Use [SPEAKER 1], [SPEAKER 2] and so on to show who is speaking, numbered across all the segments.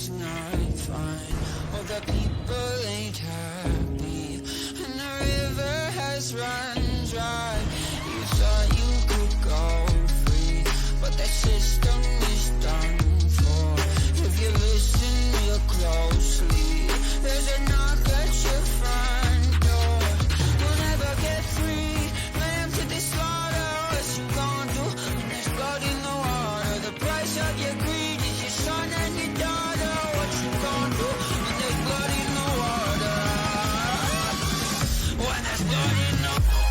[SPEAKER 1] everything's not fine. All the people ain't happy, and the river has run dry. You thought you could go free, but that system is done for. If you listen real closely, there's a knock at your front door. You'll never get free, lamb to the slaughter. What you gonna do when there's blood in the water? The price of your greed is your son and your daughter. What you gonna do when there's blood in the water? When there's blood in the water.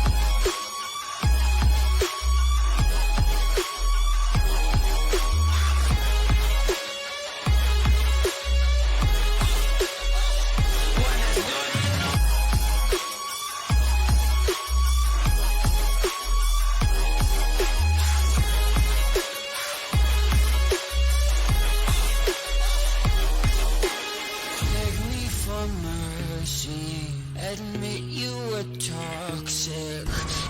[SPEAKER 1] Admit you were toxic.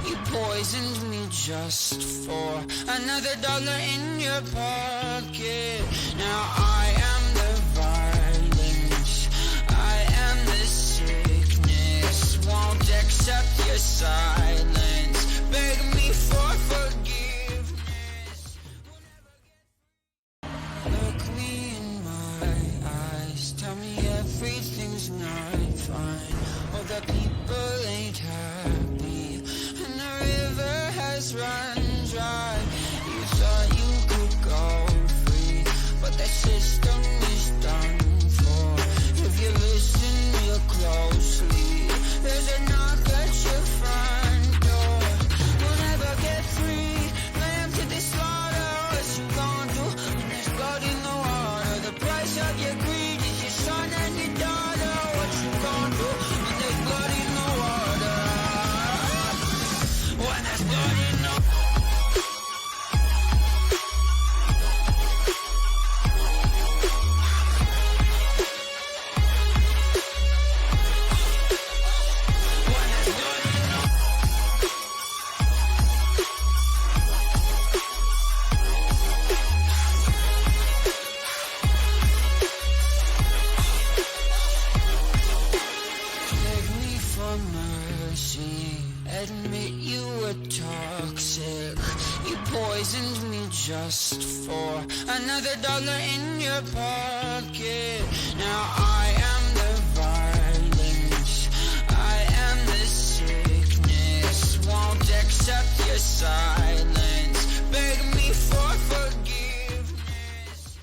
[SPEAKER 1] You poisoned me just for another dollar in your pocket. Now I am the violence, I am the sickness. Won't accept your silence, beg me for forgiveness. Look me in my eyes, tell me everything's not fine. All the people ain't happy, and the river has run dry. You thought you could go free, but that system is done for. If you listen real closely, there's a knock at your front door. You'll never get free, lamb to the slaughter. What you gonna do when there's blood in the water? The price of your greed is your son and your daughter. What you gonna do when there's blood in the water? When there's blood in the water. Admit you were toxic. You poisoned me just for another dollar in your pocket. Now I am the violence, I am the sickness. Won't accept your silence, beg me for forgiveness.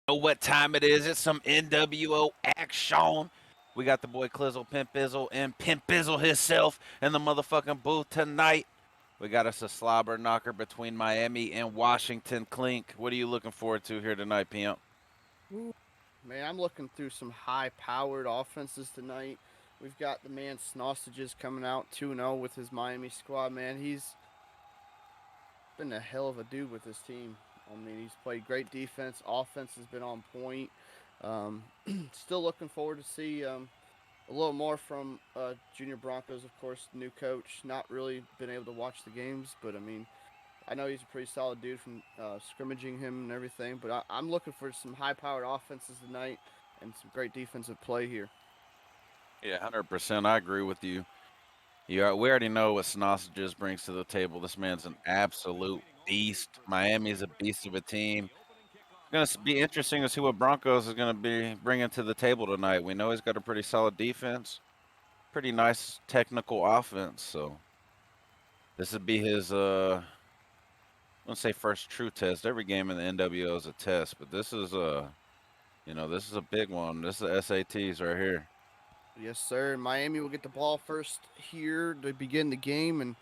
[SPEAKER 2] Know what time it is? It's some NWO action. We got the boy Clizzle, Pimp Bizzle, and Pimp Bizzle himself in the motherfucking booth tonight. We got us a slobber knocker between Miami and Washington. Clink, what are you looking forward to here tonight, Pimp?
[SPEAKER 3] Man, I'm looking through some high-powered offenses tonight. We've got the man Sausages coming out 2-0 with his Miami squad, man. He's been a hell of a dude with his team. I mean, he's played great defense. Offense has been on point. Still looking forward to see a little more from Junior Broncos, of course, the new coach. Not really been able to watch the games, but, I mean, I know he's a pretty solid dude from scrimmaging him and everything. But I'm looking for some high-powered offenses tonight and some great defensive play here.
[SPEAKER 2] Yeah, 100%. I agree with you. We already know what Sausages brings to the table. This man's an absolute beast. Miami's a beast of a team. It's going to be interesting to see what Broncos is going to be bringing to the table tonight. We know he's got a pretty solid defense, pretty nice technical offense. So this would be his, I wouldn't say first true test. Every game in the NWO is a test, but this is this is a big one. This is the SATs right here.
[SPEAKER 3] Yes, sir. Miami will get the ball first here to begin the game, and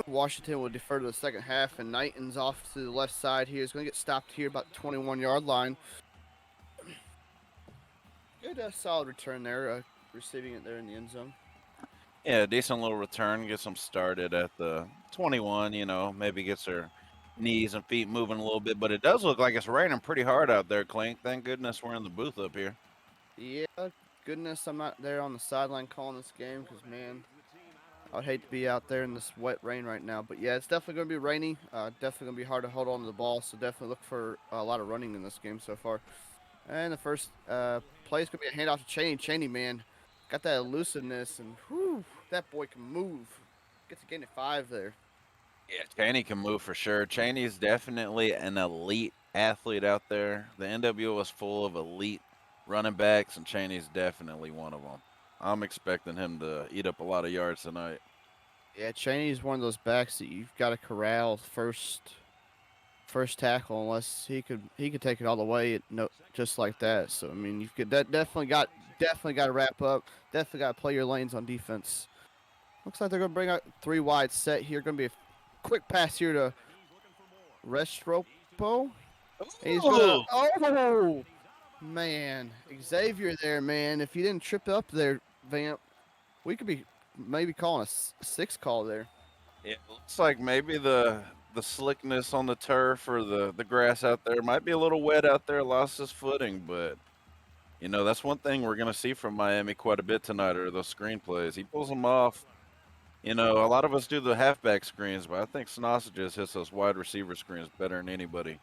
[SPEAKER 3] Washington will defer to the second half, and Knighton's off to the left side here. He's going to get stopped here about the 21-yard line. Good solid return there, receiving it there in the end zone.
[SPEAKER 2] Yeah, decent little return. Gets them started at the 21, maybe gets their knees and feet moving a little bit. But it does look like it's raining pretty hard out there, Clink. Thank goodness we're in the booth up here.
[SPEAKER 3] Yeah, goodness I'm not there on the sideline calling this game because, man, I'd hate to be out there in this wet rain right now. But, yeah, it's definitely going to be rainy. Definitely going to be hard to hold on to the ball, so definitely look for a lot of running in this game so far. And the first play is going to be a handoff to Cheney. Cheney, man, got that elusiveness, and whew, that boy can move. Gets a gain of 5 there.
[SPEAKER 2] Yeah, Cheney can move for sure. Cheney's definitely an elite athlete out there. The NWO is full of elite running backs, and Cheney's definitely one of them. I'm expecting him to eat up a lot of yards tonight.
[SPEAKER 3] Yeah, Cheney's one of those backs that you've got to corral first tackle unless he could take it all the way just like that. So I mean you could definitely got to wrap up. Definitely got to play your lanes on defense. Looks like they're gonna bring out 3 wide set here. Gonna be a quick pass here to Restropo. He's gonna, oh man, Xavier there, man. If you didn't trip up there, Vamp, we could be maybe calling a 6 call there.
[SPEAKER 2] It looks like maybe the slickness on the turf or the grass out there might be a little wet out there, lost his footing, but you know, that's one thing we're going to see from Miami quite a bit tonight are those screen plays. He pulls them off. You know, a lot of us do the halfback screens, but I think Sausages hits those wide receiver screens better than anybody.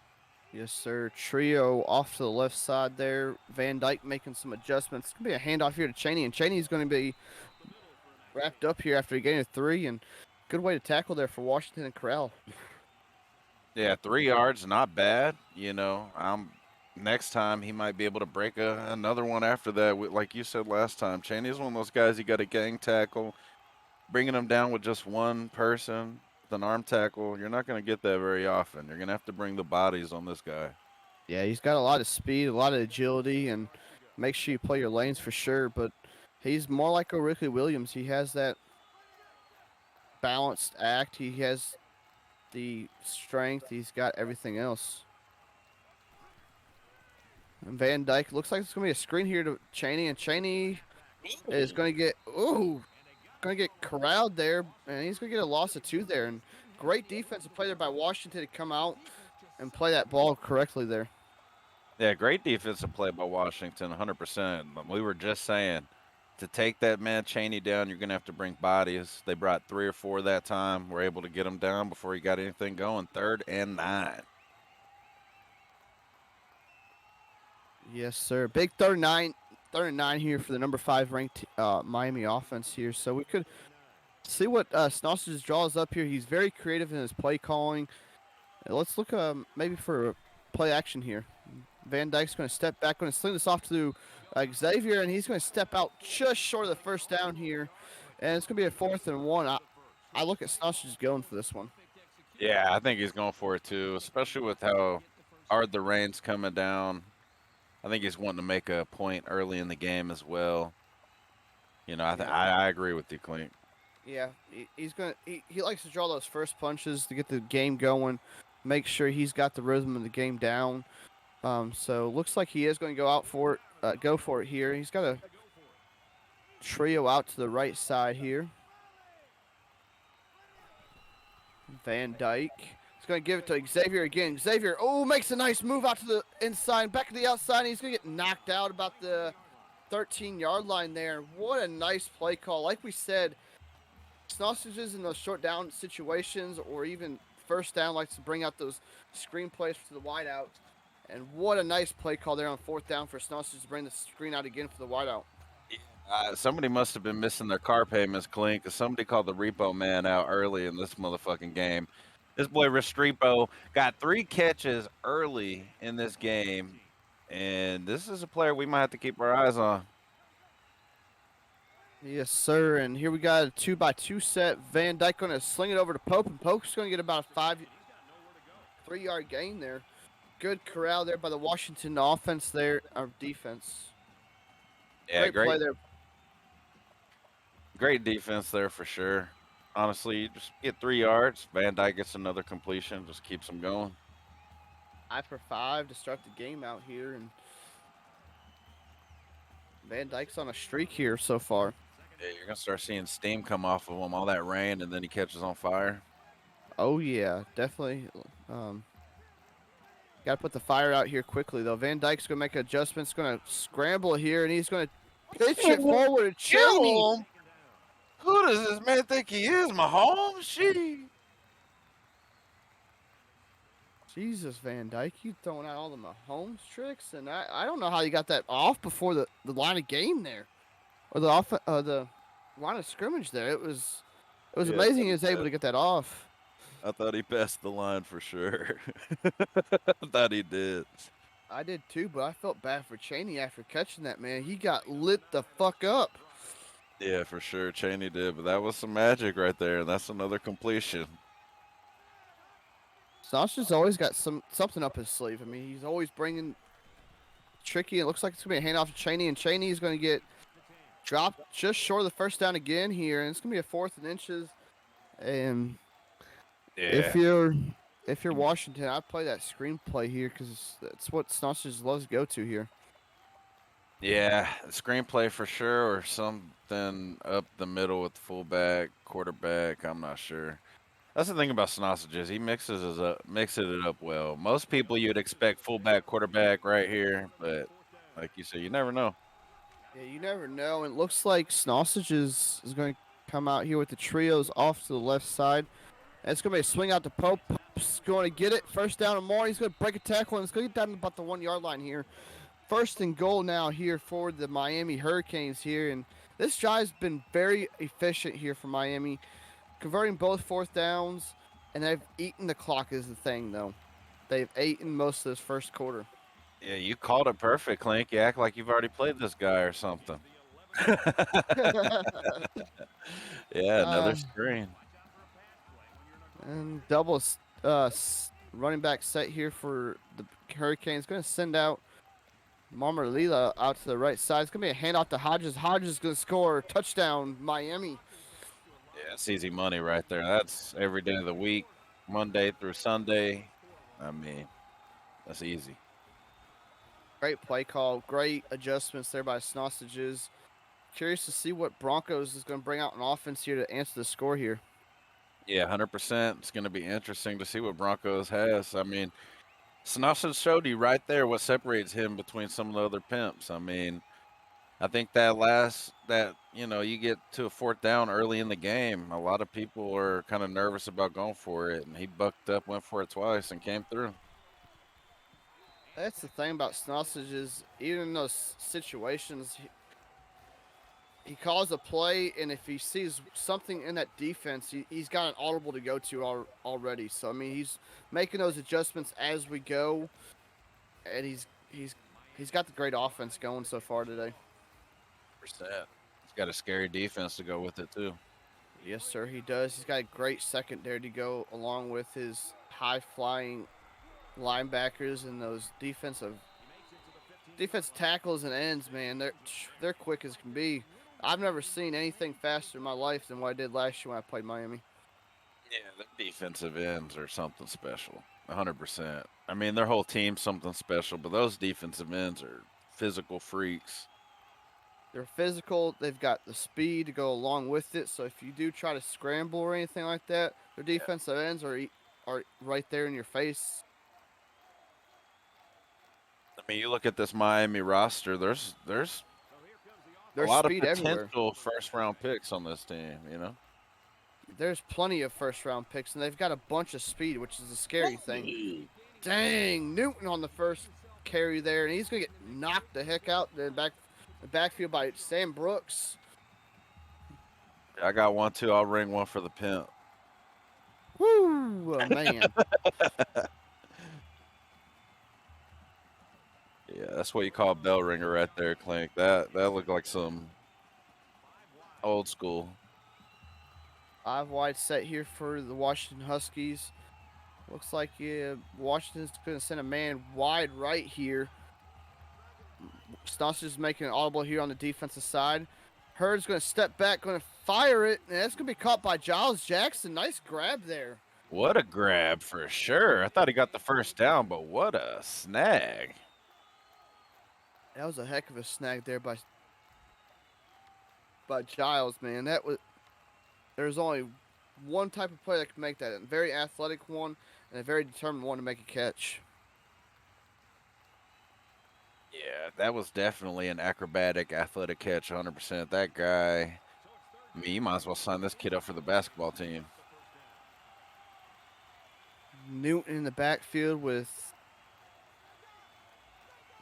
[SPEAKER 3] Yes, sir. Trio off to the left side there. Van Dyke making some adjustments. It's going to be a handoff here to Cheney, and Cheney's going to be wrapped up here after he gained a 3, and good way to tackle there for Washington and Corral.
[SPEAKER 2] Yeah, 3 yards, not bad. You know, next time he might be able to break another one after that. Like you said last time, Cheney's one of those guys you got to gang tackle. Bringing him down with just one person, with an arm tackle, you're not going to get that very often. You're going to have to bring the bodies on this guy.
[SPEAKER 3] Yeah, he's got a lot of speed, a lot of agility, and make sure you play your lanes for sure. But he's more like a Ricky Williams. He has that balanced act. He has the strength. He's got everything else. And Van Dyke looks like it's going to be a screen here to Cheney, and Cheney is going to get corralled there, and he's going to get a loss of 2 there. And great defensive play there by Washington to come out and play that ball correctly there.
[SPEAKER 2] Yeah, great defensive play by Washington, 100%. We were just saying, to take that man Cheney down, you're going to have to bring bodies. They brought 3 or 4 that time. We're able to get him down before he got anything going. 3rd and 9.
[SPEAKER 3] Yes, sir. Big 3rd and 9 here for the number 5 ranked Miami offense here. So we could see what Sausages draws up here. He's very creative in his play calling. Let's look maybe for play action here. Van Dyke's going to step back, going to sling this off to Xavier, and he's going to step out just short of the first down here. And it's going to be a 4th and 1. I look at Sausages going for this one.
[SPEAKER 2] Yeah, I think he's going for it too, especially with how hard the rain's coming down. I think he's wanting to make a point early in the game as well. You know, I agree with you, Clint.
[SPEAKER 3] Yeah, he likes to draw those first punches to get the game going, make sure he's got the rhythm of the game down. So looks like he is going to go for it here. He's got a trio out to the right side here. Van Dyke. He's going to give it to Xavier again. Xavier, makes a nice move out to the inside, back to the outside. And he's going to get knocked out about the 13-yard line there. What a nice play call. Like we said, Sausages in those short down situations or even first down likes to bring out those screen plays to the wideout. And what a nice play call there on 4th down for Sausages to bring the screen out again for the wideout.
[SPEAKER 2] Somebody must have been missing their car payments, Clint, because somebody called the repo man out early in this motherfucking game. This boy Restrepo got 3 catches early in this game, and this is a player we might have to keep our eyes on.
[SPEAKER 3] Yes, sir. And here we got a 2x2 set. Van Dyke going to sling it over to Pope, and Pope's going to get about a 3-yard gain there. Good corral there by the Washington offense there, our defense.
[SPEAKER 2] Yeah,
[SPEAKER 3] great play there.
[SPEAKER 2] Great defense there for sure. Honestly, you just get 3 yards. Van Dyke gets another completion, just keeps them going.
[SPEAKER 3] 5 for 5 to start the game out here, and Van Dyke's on a streak here so far.
[SPEAKER 2] Yeah, you're gonna start seeing steam come off of him, all that rain, and then he catches on fire.
[SPEAKER 3] Oh yeah, definitely. Got to put the fire out here quickly though. Van Dyke's gonna make adjustments, gonna scramble here, and he's gonna Pitch it forward to Cheney.
[SPEAKER 2] Kill him. Who does this man think he is? Mahomes? She.
[SPEAKER 3] Jesus, Van Dyke, you throwing out all the Mahomes tricks, and I don't know how you got that off before the line of game there, or the line of scrimmage there. It was
[SPEAKER 2] Yeah,
[SPEAKER 3] amazing he was
[SPEAKER 2] yeah.
[SPEAKER 3] able to get that off.
[SPEAKER 2] I thought he passed the line for sure. I thought he did.
[SPEAKER 3] I did too, but I felt bad for Cheney after catching that, man. He got lit the fuck up.
[SPEAKER 2] Yeah, for sure. Cheney did, but that was some magic right there, and that's another completion.
[SPEAKER 3] Sasha's always got something up his sleeve. I mean, he's always bringing tricky. It looks like it's going to be a handoff to Cheney, and Cheney's going to get dropped just short of the first down again here, and it's going to be a 4th and inches. And
[SPEAKER 2] Yeah.
[SPEAKER 3] if you're Washington, I'd play that screenplay here because that's what Sasha loves to go to here.
[SPEAKER 2] Yeah, screenplay for sure, or something up the middle with fullback, quarterback. I'm not sure. That's the thing about Sausages. He mixes it up well. Most people you'd expect fullback, quarterback right here, but like you said, you never know.
[SPEAKER 3] Yeah, you never know. And it looks like Sausages is going to come out here with the trios off to the left side. And it's going to be a swing out to Pope. Pope's going to get it. First down and more. He's going to break a tackle, and it's going to get down to about the 1 yard line here. 1st and goal now here for the Miami Hurricanes here. And this drive's been very efficient here for Miami, converting both 4th downs, and they've eaten the clock is the thing, though. They've eaten most of this first quarter.
[SPEAKER 2] Yeah, you called it perfect, Clink. You act like you've already played this guy or something. Yeah, another screen.
[SPEAKER 3] And double running back set here for the Hurricanes. Going to send out Marmalila out to the right side. It's going to be a handoff to Hodges. Hodges is going to score. Touchdown, Miami.
[SPEAKER 2] Yeah, it's easy money right there. That's every day of the week, Monday through Sunday. I mean, that's easy.
[SPEAKER 3] Great play call. Great adjustments there by Sausages. Curious to see what Broncos is going to bring out an offense here to answer the score here.
[SPEAKER 2] Yeah, 100%. It's going to be interesting to see what Broncos has. I mean, Sausage showed you right there what separates him between some of the other pimps. I mean, I think you get to a 4th down early in the game, a lot of people are kind of nervous about going for it, and he bucked up, went for it twice, and came through.
[SPEAKER 3] That's the thing about Sausages. Even in those situations, he calls a play, and if he sees something in that defense, he's got an audible to go to already. So I mean, he's making those adjustments as we go, and he's got the great offense going so far today.
[SPEAKER 2] He's got a scary defense to go with it too.
[SPEAKER 3] Yes, sir, he does. He's got a great secondary to go along with his high-flying linebackers and those defensive tackles and ends. Man, they're quick as can be. I've never seen anything faster in my life than what I did last year when I played Miami.
[SPEAKER 2] Yeah, the defensive ends are something special, 100%. I mean, their whole team's something special, but those defensive ends are physical freaks.
[SPEAKER 3] They're physical. They've got the speed to go along with it. So if you do try to scramble or anything like that, their defensive ends are right there in your face.
[SPEAKER 2] I mean, you look at this Miami roster. There's a lot of potential first-round picks on this team. You know,
[SPEAKER 3] there's plenty of first-round picks, and they've got a bunch of speed, which is a scary thing. Dang, Newton on the first carry there, and he's gonna get knocked the heck out the backfield by Sam Brooks.
[SPEAKER 2] I got one too. I'll ring one for the pimp.
[SPEAKER 3] Woo, man.
[SPEAKER 2] Yeah, that's what you call a bell ringer right there, Clink. That looked like some old school.
[SPEAKER 3] 5 wide set here for the Washington Huskies. Looks like Washington's going to send a man wide right here. Stonch is making an audible here on the defensive side. Hurd's going to step back, going to fire it, and that's going to be caught by Giles Jackson. Nice grab there.
[SPEAKER 2] What a grab for sure. I thought he got the first down, but what a snag.
[SPEAKER 3] That was a heck of a snag there by Giles, man. There's only one type of player that can make that. A very athletic one and a very determined one to make a catch.
[SPEAKER 2] Yeah, that was definitely an acrobatic, athletic catch, 100%. That guy, I mean, you might as well sign this kid up for the basketball team.
[SPEAKER 3] Newton in the backfield with.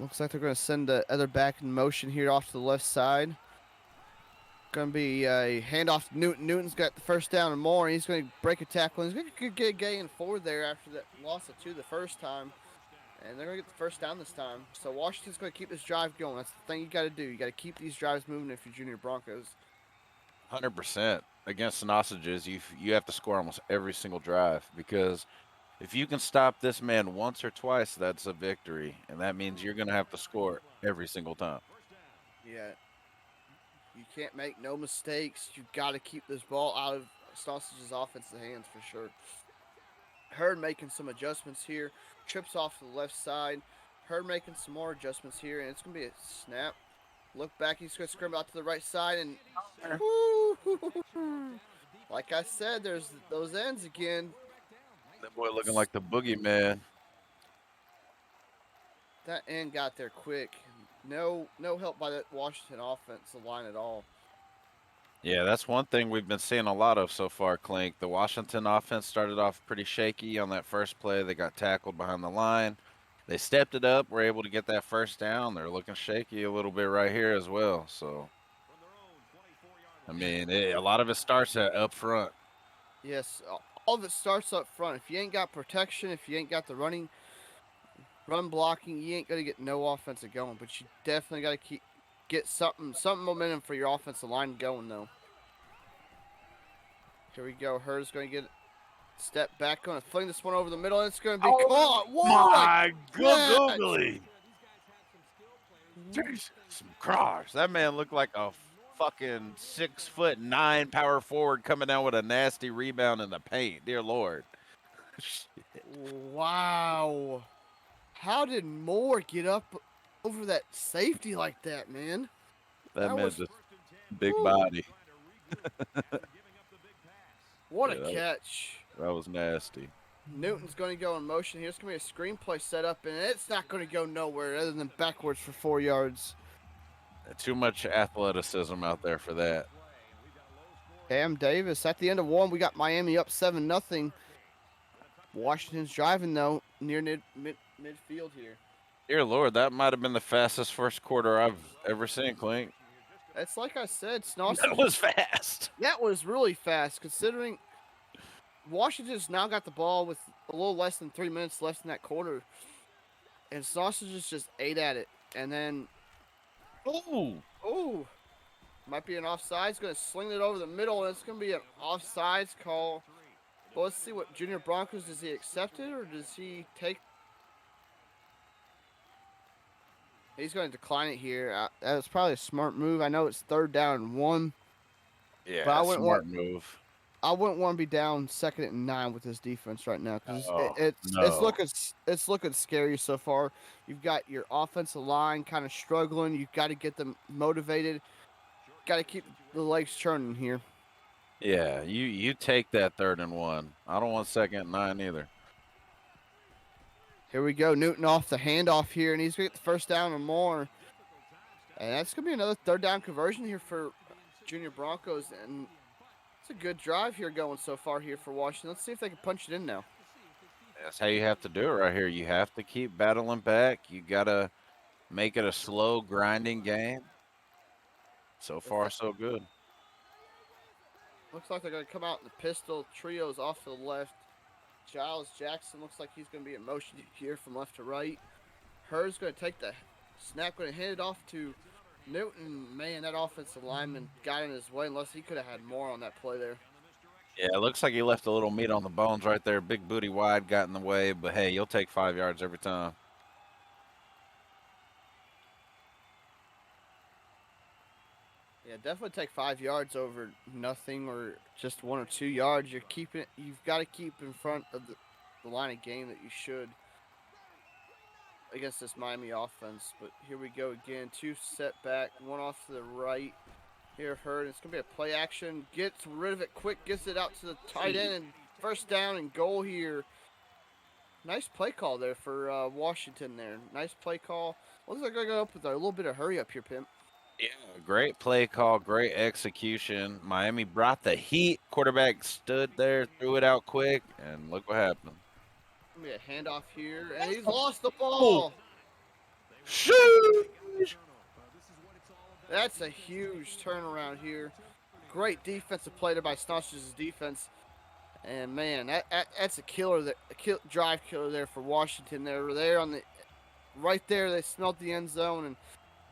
[SPEAKER 3] Looks like they're going to send the other back in motion here off to the left side. Going to be a handoff to Newton. Newton's got the first down and more. He's going to break a tackle. He's going to get a gain forward there after that loss of 2 the first time. And they're going to get the first down this time. So Washington's going to keep this drive going. That's the thing you got to do. You got to keep these drives moving if you're Junior Broncos.
[SPEAKER 2] 100%. Against the Sausages, you have to score almost every single drive, because if you can stop this man once or twice, that's a victory. And that means you're going to have to score every single time.
[SPEAKER 3] Yeah. You can't make no mistakes. You've got to keep this ball out of Sausage's offensive hands for sure. Hurd making some adjustments here. Trips off to the left side. Hurd making some more adjustments here, and it's going to be a snap. Look back. He's going to scramble out to the right side, and like I said, there's those ends again.
[SPEAKER 2] That boy looking like the boogeyman.
[SPEAKER 3] That end got there quick. No help by that Washington offensive line at all.
[SPEAKER 2] Yeah, that's one thing we've been seeing a lot of so far, Clink. The Washington offense started off pretty shaky on that first play. They got tackled behind the line. They stepped it up, were able to get that first down. They're looking shaky a little bit right here as well. So, I mean, a lot of it starts up front.
[SPEAKER 3] Yes, all of it starts up front. If you ain't got protection, if you ain't got the run blocking, you ain't gonna get no offensive going. But you definitely got to get something momentum for your offensive line going though. Here we go. Hurd's going to get step back, going to fling this one over the middle, and it's going to be caught. Whoa,
[SPEAKER 2] my googly! Jesus Christ, that man looked like a fucking 6'9" power forward coming down with a nasty rebound in the paint. Dear Lord.
[SPEAKER 3] Wow. How did Moore get up over that safety like that, man?
[SPEAKER 2] That man's a big body.
[SPEAKER 3] What a catch.
[SPEAKER 2] That was nasty.
[SPEAKER 3] Newton's going to go in motion here. It's going to be a screenplay set up, and it's not going to go nowhere other than backwards for 4 yards.
[SPEAKER 2] Too much athleticism out there for that.
[SPEAKER 3] Cam Davis at the end of one. We got Miami up 7-0. Washington's driving, though, near midfield here.
[SPEAKER 2] Dear Lord, that might have been the fastest first quarter I've ever seen, Clink.
[SPEAKER 3] It's like I said, Snossage.
[SPEAKER 2] That was fast.
[SPEAKER 3] That was really fast, considering Washington's now got the ball with a little less than 3 minutes left in that quarter. And Sausages just ate at it. And then, might be an offsides. Going to sling it over the middle, and it's going to be an offsides call. Well, let's see what Junior Broncos, does he accept it, or does he take? He's going to decline it here. That was probably a smart move. I know it's 3rd down and 1.
[SPEAKER 2] Yeah,
[SPEAKER 3] but
[SPEAKER 2] smart move.
[SPEAKER 3] I wouldn't want to be down 2nd and 9 with this defense right now, because it's looking scary so far. You've got your offensive line kind of struggling. You've got to get them motivated. Got to keep the legs churning here.
[SPEAKER 2] Yeah, you take that 3rd and 1. I don't want 2nd and 9 either.
[SPEAKER 3] Here we go. Newton off the handoff here, and he's going to get the first down or more. And that's going to be another 3rd down conversion here for Junior Broncos. And it's a good drive here going so far here for Washington. Let's see if they can punch it in now.
[SPEAKER 2] That's how you have to do it right here. You have to keep battling back. You got to make it a slow, grinding game. So far, so good.
[SPEAKER 3] Looks like they're going to come out in the pistol. Trios off to the left. Giles Jackson looks like he's going to be in motion here from left to right. Hurd's going to take the snap, going to hand it off to Newton. Man, that offensive lineman got in his way, unless he could have had more on that play there.
[SPEAKER 2] Yeah, it looks like he left a little meat on the bones right there. Big booty wide got in the way, but hey, you'll take 5 yards every time.
[SPEAKER 3] Yeah, definitely take 5 yards over nothing or just 1 or 2 yards. You've got to keep in front of the line of game that you should against this Miami offense. But here we go again. 2 set back, 1 off to the right. Here, Hurd. It's going to be a play action. Gets rid of it quick, gets it out to the tight end, and first down and goal here. Nice play call there for Washington there. Nice play call. Looks like I got up with a little bit of hurry up here, Pimp.
[SPEAKER 2] Yeah, great play call, great execution. Miami brought the heat. Quarterback stood there, threw it out quick, and look what happened.
[SPEAKER 3] Gonna be a handoff here, and he's lost the
[SPEAKER 2] Oh,
[SPEAKER 3] ball.
[SPEAKER 2] sheesh.
[SPEAKER 3] That's a huge turnaround here. Great defensive play there by Snotches' defense. And man, that's a killer, drive killer there for Washington. They were there on the right there. They smelled the end zone, and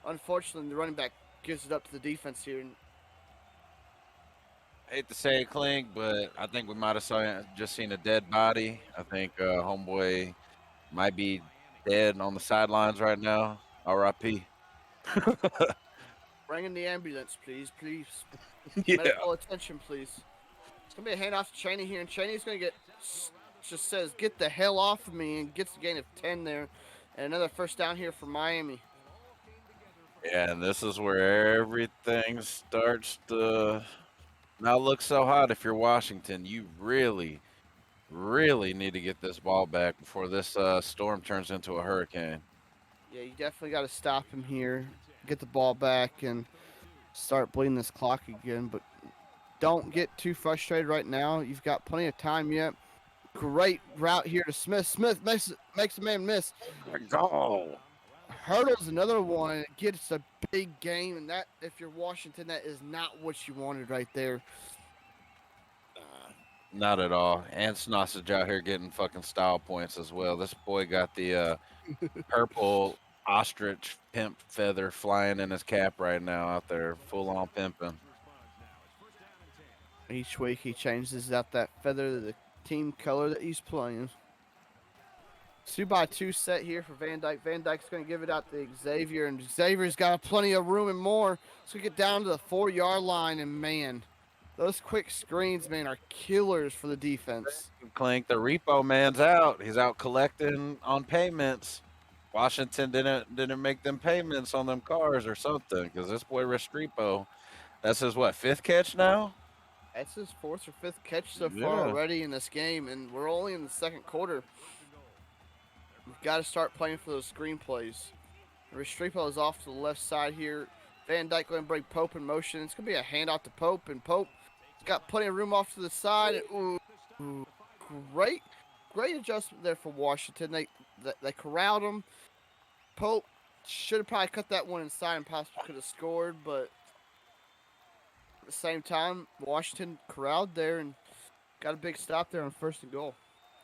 [SPEAKER 3] unfortunately, the running back gives it up to the defense here.
[SPEAKER 2] Hate to say it, Clink, but I think we might have just seen a dead body. I think homeboy might be dead on the sidelines right now. R.I.P.
[SPEAKER 3] Bring in the ambulance, please, please.
[SPEAKER 2] Yeah.
[SPEAKER 3] Medical attention, please. It's gonna be a handoff to Cheney here, and Cheney's gonna just says, "Get the hell off of me," and gets a gain of 10 there, and another first down here for Miami.
[SPEAKER 2] Yeah, and this is where everything starts to not look so hot if you're Washington. You really, really need to get this ball back before this storm turns into a hurricane.
[SPEAKER 3] Yeah, you definitely got to stop him here, get the ball back, and start bleeding this clock again. But don't get too frustrated right now. You've got plenty of time yet. Great route here to Smith. Smith makes a man miss.
[SPEAKER 2] Go.
[SPEAKER 3] Hurdles another one and gets a big game. And that, if you're Washington, that is not what you wanted right there.
[SPEAKER 2] Not at all. And Snossage out here getting fucking style points as well. This boy got the purple ostrich pimp feather flying in his cap right now out there, full on pimping.
[SPEAKER 3] Each week he changes out that feather to the team color that he's playing. 2x2 set here for Van Dyke. Van Dyke's going to give it out to Xavier, and Xavier's got plenty of room and more. So we get down to the 4-yard line, and man, those quick screens, man, are killers for the defense.
[SPEAKER 2] Clink, the repo man's out. He's out collecting on payments. Washington didn't make them payments on them cars or something because this boy Restrepo, that's his what, 5th catch now?
[SPEAKER 3] That's his 4th or 5th catch so far already in this game, and we're only in the second quarter. We've got to start playing for those screen plays. Restrepo is off to the left side here. Van Dyke going to bring Pope in motion. It's going to be a handoff to Pope, and Pope's got plenty of room off to the side. Ooh, great adjustment there for Washington. They corralled him. Pope should have probably cut that one inside and possibly could have scored, but at the same time, Washington corralled there and got a big stop there on 1st and goal.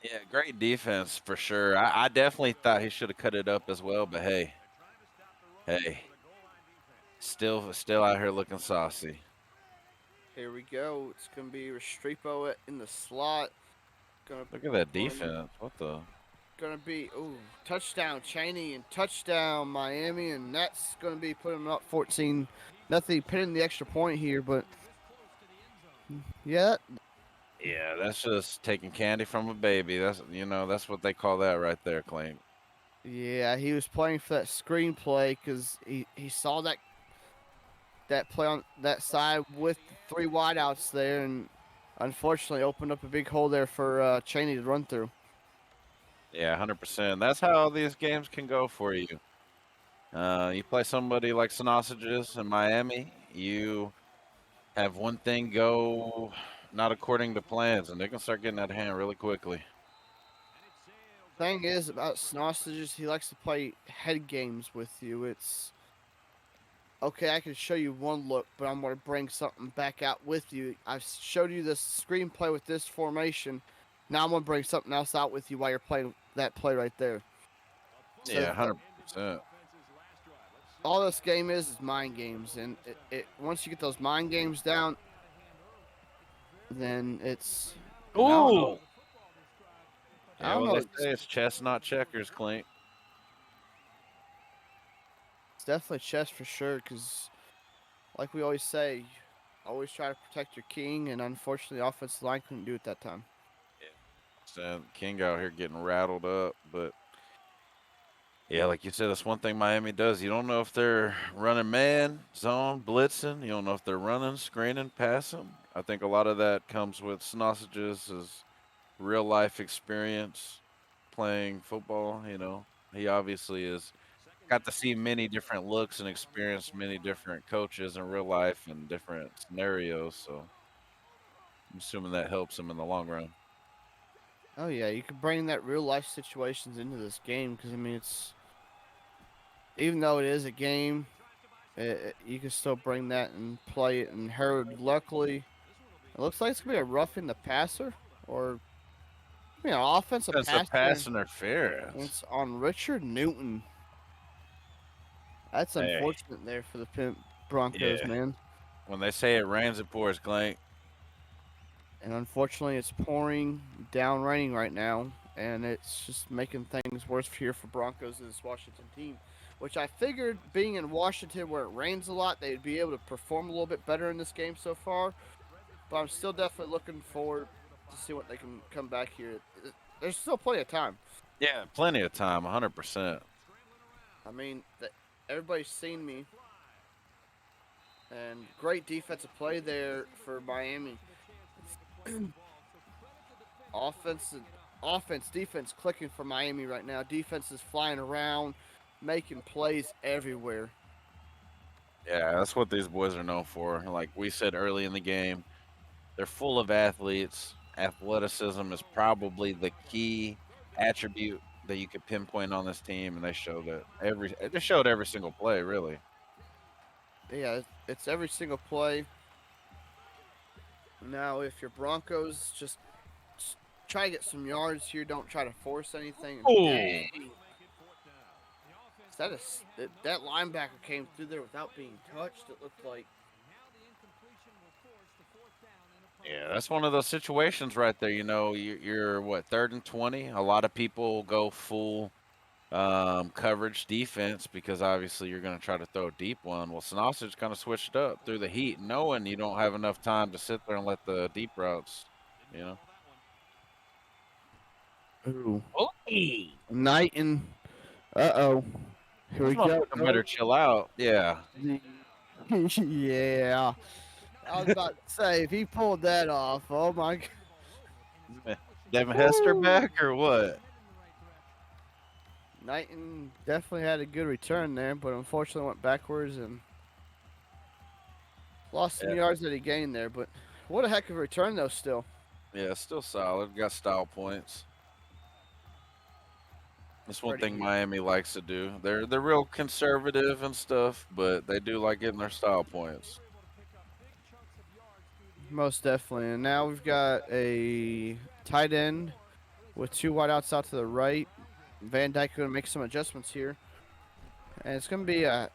[SPEAKER 2] Yeah, great defense for sure. I definitely thought he should have cut it up as well, but hey, still out here looking saucy.
[SPEAKER 3] Here we go. It's going to be Restrepo in the slot.
[SPEAKER 2] Look at that defense. What the?
[SPEAKER 3] Going to be, touchdown Cheney and touchdown Miami, and that's going to be putting them up 14-0. Pinning the extra point here, but yeah.
[SPEAKER 2] Yeah, that's just taking candy from a baby. That's what they call that right there, Clink.
[SPEAKER 3] Yeah, he was playing for that screenplay because he saw that play on that side with 3 wideouts there, and unfortunately opened up a big hole there for Cheney to run through.
[SPEAKER 2] Yeah, 100%. That's how these games can go for you. You play somebody like Sausages in Miami, you have one thing go not according to plans, and they can start getting out of hand really quickly.
[SPEAKER 3] Thing is about Sausages, he likes to play head games with you. It's okay, I can show you one look, but I'm going to bring something back out with you. I've showed you this screenplay with this formation. Now I'm going to bring something else out with you while you're playing that play right there.
[SPEAKER 2] Yeah, 100%.
[SPEAKER 3] All this game is mind games, and once you get those mind games down, then it's...
[SPEAKER 2] Ooh!
[SPEAKER 3] I don't know.
[SPEAKER 2] They say it's chess, not checkers, Clink.
[SPEAKER 3] It's definitely chess for sure, because like we always say, always try to protect your king, and unfortunately the offensive line couldn't do it that time.
[SPEAKER 2] So King out here getting rattled up, but yeah, like you said, that's one thing Miami does. You don't know if they're running man, zone, blitzing. You don't know if they're running, screening, passing. I think a lot of that comes with Sausages' real life experience playing football. He obviously has got to see many different looks and experienced many different coaches in real life and different scenarios. So I'm assuming that helps him in the long run.
[SPEAKER 3] Oh yeah, you can bring that real life situations into this game because I mean it's even though it is a game, you can still bring that and play it. And Harold, luckily, it looks like it's gonna be a roughing the passer or offensive
[SPEAKER 2] That's a
[SPEAKER 3] pass
[SPEAKER 2] pass
[SPEAKER 3] there.
[SPEAKER 2] interference.
[SPEAKER 3] It's on Richard Newton. That's
[SPEAKER 2] Hey,
[SPEAKER 3] unfortunate there for the Broncos,
[SPEAKER 2] yeah.
[SPEAKER 3] man.
[SPEAKER 2] When they say it rains, it pours, Clank.
[SPEAKER 3] And unfortunately, it's pouring down raining right now, and it's just making things worse here for Broncos and this Washington team. Which I figured, being in Washington where it rains a lot, they'd be able to perform a little bit better in this game so far. But I'm still definitely looking forward to see what they can come back here. There's still plenty of time.
[SPEAKER 2] Yeah, plenty of time, 100%.
[SPEAKER 3] I mean, everybody's seen me, and great defensive play there for Miami. Offense, defense clicking for Miami right now. Defense is flying around, making plays everywhere.
[SPEAKER 2] Yeah, that's what these boys are known for. Like we said early in the game, they're full of athletes. Athleticism is probably the key attribute that you could pinpoint on this team, and they showed it they showed every single play, really.
[SPEAKER 3] Yeah, it's every single play. Now, if your Broncos just try to get some yards here, don't try to force anything.
[SPEAKER 2] Oh,
[SPEAKER 3] Dang. That linebacker came through there without being touched, it looked like.
[SPEAKER 2] yeah, that's one of those situations right there. You're what, 3rd and 20. A lot of people go full coverage defense because obviously you're going to try to throw a deep one. Well, Sausage kind of switched up through the heat, knowing you don't have enough time to sit there and let the deep routes.
[SPEAKER 3] Ooh.
[SPEAKER 2] Oh,
[SPEAKER 3] Knighton. Uh-oh. Here we go.
[SPEAKER 2] better chill out. Yeah.
[SPEAKER 3] Yeah. I was about to say, if he pulled that off, oh my God.
[SPEAKER 2] Devin Hester back or what?
[SPEAKER 3] Knighton definitely had a good return there, but unfortunately went backwards and lost some yards that he gained there. But what a heck of a return, though, still.
[SPEAKER 2] Yeah, still solid. Got style points. That's one thing Miami likes to do. They're real conservative and stuff, but they do like getting their style points.
[SPEAKER 3] Most definitely. And now we've got a tight end with 2 wideouts out to the right. Van Dyke going to make some adjustments here. And it's going to be a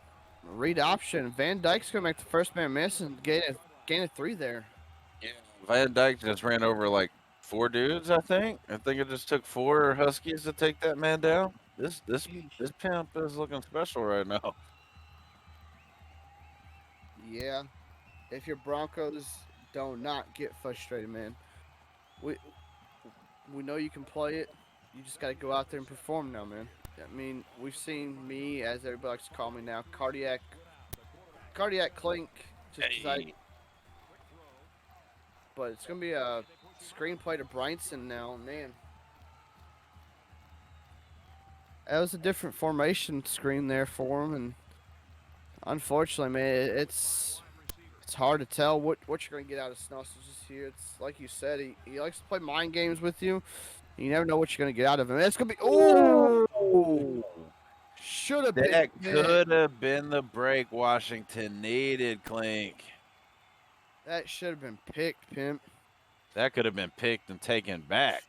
[SPEAKER 3] read option. Van Dyke's going to make the first man miss and gain a 3 there.
[SPEAKER 2] Yeah, Van Dyke just ran over like 4 dudes, I think. I think it just took 4 Huskies to take that man down. This pimp is looking special right now.
[SPEAKER 3] Yeah. If your Broncos do not get frustrated, man. We know you can play it. You just got to go out there and perform now, man. I mean, we've seen me, as everybody likes to call me now, cardiac Clink. But it's going to be a screenplay to Bryanson now, man. That was a different formation screen there for him, and unfortunately, man, it's hard to tell what you're going to get out of Sausages here. It's like you said, he likes to play mind games with you. You never know what you're going to get out of him. It's going to be should have been.
[SPEAKER 2] That could have been the break Washington needed, Clink.
[SPEAKER 3] That should have been picked, Pimp.
[SPEAKER 2] That could have been picked and taken back.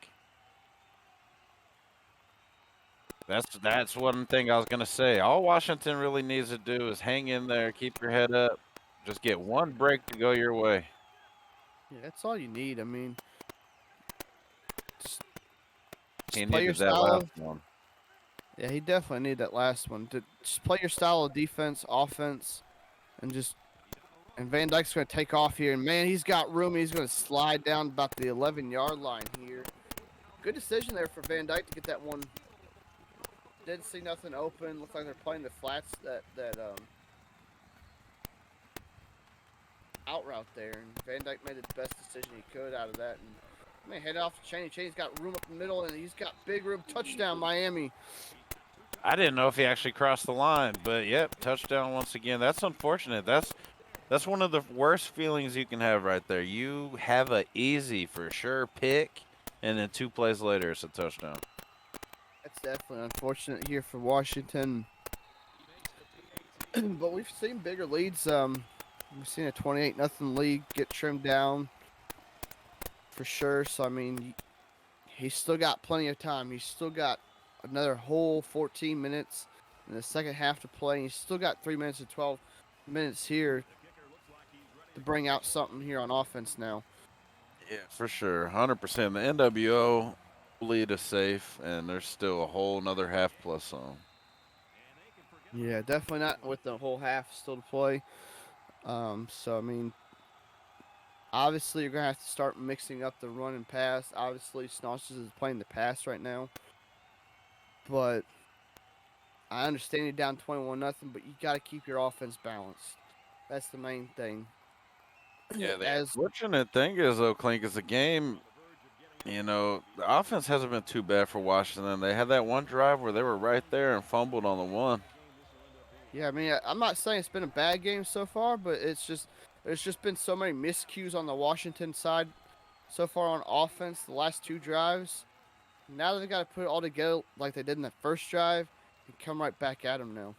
[SPEAKER 2] That's one thing I was going to say. All Washington really needs to do is hang in there, keep your head up, just get one break to go your way.
[SPEAKER 3] Yeah, that's all you need. I mean, just
[SPEAKER 2] he
[SPEAKER 3] play
[SPEAKER 2] needed
[SPEAKER 3] your
[SPEAKER 2] that
[SPEAKER 3] style.
[SPEAKER 2] last one.
[SPEAKER 3] Yeah, he definitely needed that last one. Just play your style of defense, offense, and Van Dyke's going to take off here. And, man, he's got room. He's going to slide down about the 11-yard line here. Good decision there for Van Dyke to get that one. Didn't see nothing open. Looked like they're playing the flats that out route there. And Van Dyke made the best decision he could out of that. And Man, head off to Chaney. Chaney's got room up the middle, and he's got big room. Touchdown, Miami.
[SPEAKER 2] I didn't know if he actually crossed the line, but yep, touchdown once again. That's unfortunate. That's one of the worst feelings you can have right there. You have a easy for sure pick, and then 2 plays later it's a touchdown.
[SPEAKER 3] That's definitely unfortunate here for Washington. But we've seen bigger leads. We've seen a 28-0 lead get trimmed down for sure. So I mean, he's still got plenty of time. He's still got another whole 14 minutes in the second half to play. He's still got 3 minutes and 12 minutes here to bring out something here on offense now.
[SPEAKER 2] Yeah, for sure, 100%. The NWO lead is safe, and there's still a whole another half plus on.
[SPEAKER 3] Yeah, definitely not with the whole half still to play. So I mean, obviously you're gonna have to start mixing up the run and pass. Obviously, Snodges is playing the pass right now, but I understand you're down 21-0, but you got to keep your offense balanced. That's the main thing.
[SPEAKER 2] Yeah, the
[SPEAKER 3] As
[SPEAKER 2] unfortunate thing is, though, Clink, is the game, the offense hasn't been too bad for Washington. They had that one drive where they were right there and fumbled on the one.
[SPEAKER 3] yeah, I mean, I'm not saying it's been a bad game so far, but there's just been so many miscues on the Washington side so far on offense the last 2 drives. Now they've got to put it all together like they did in the first drive and come right back at them now.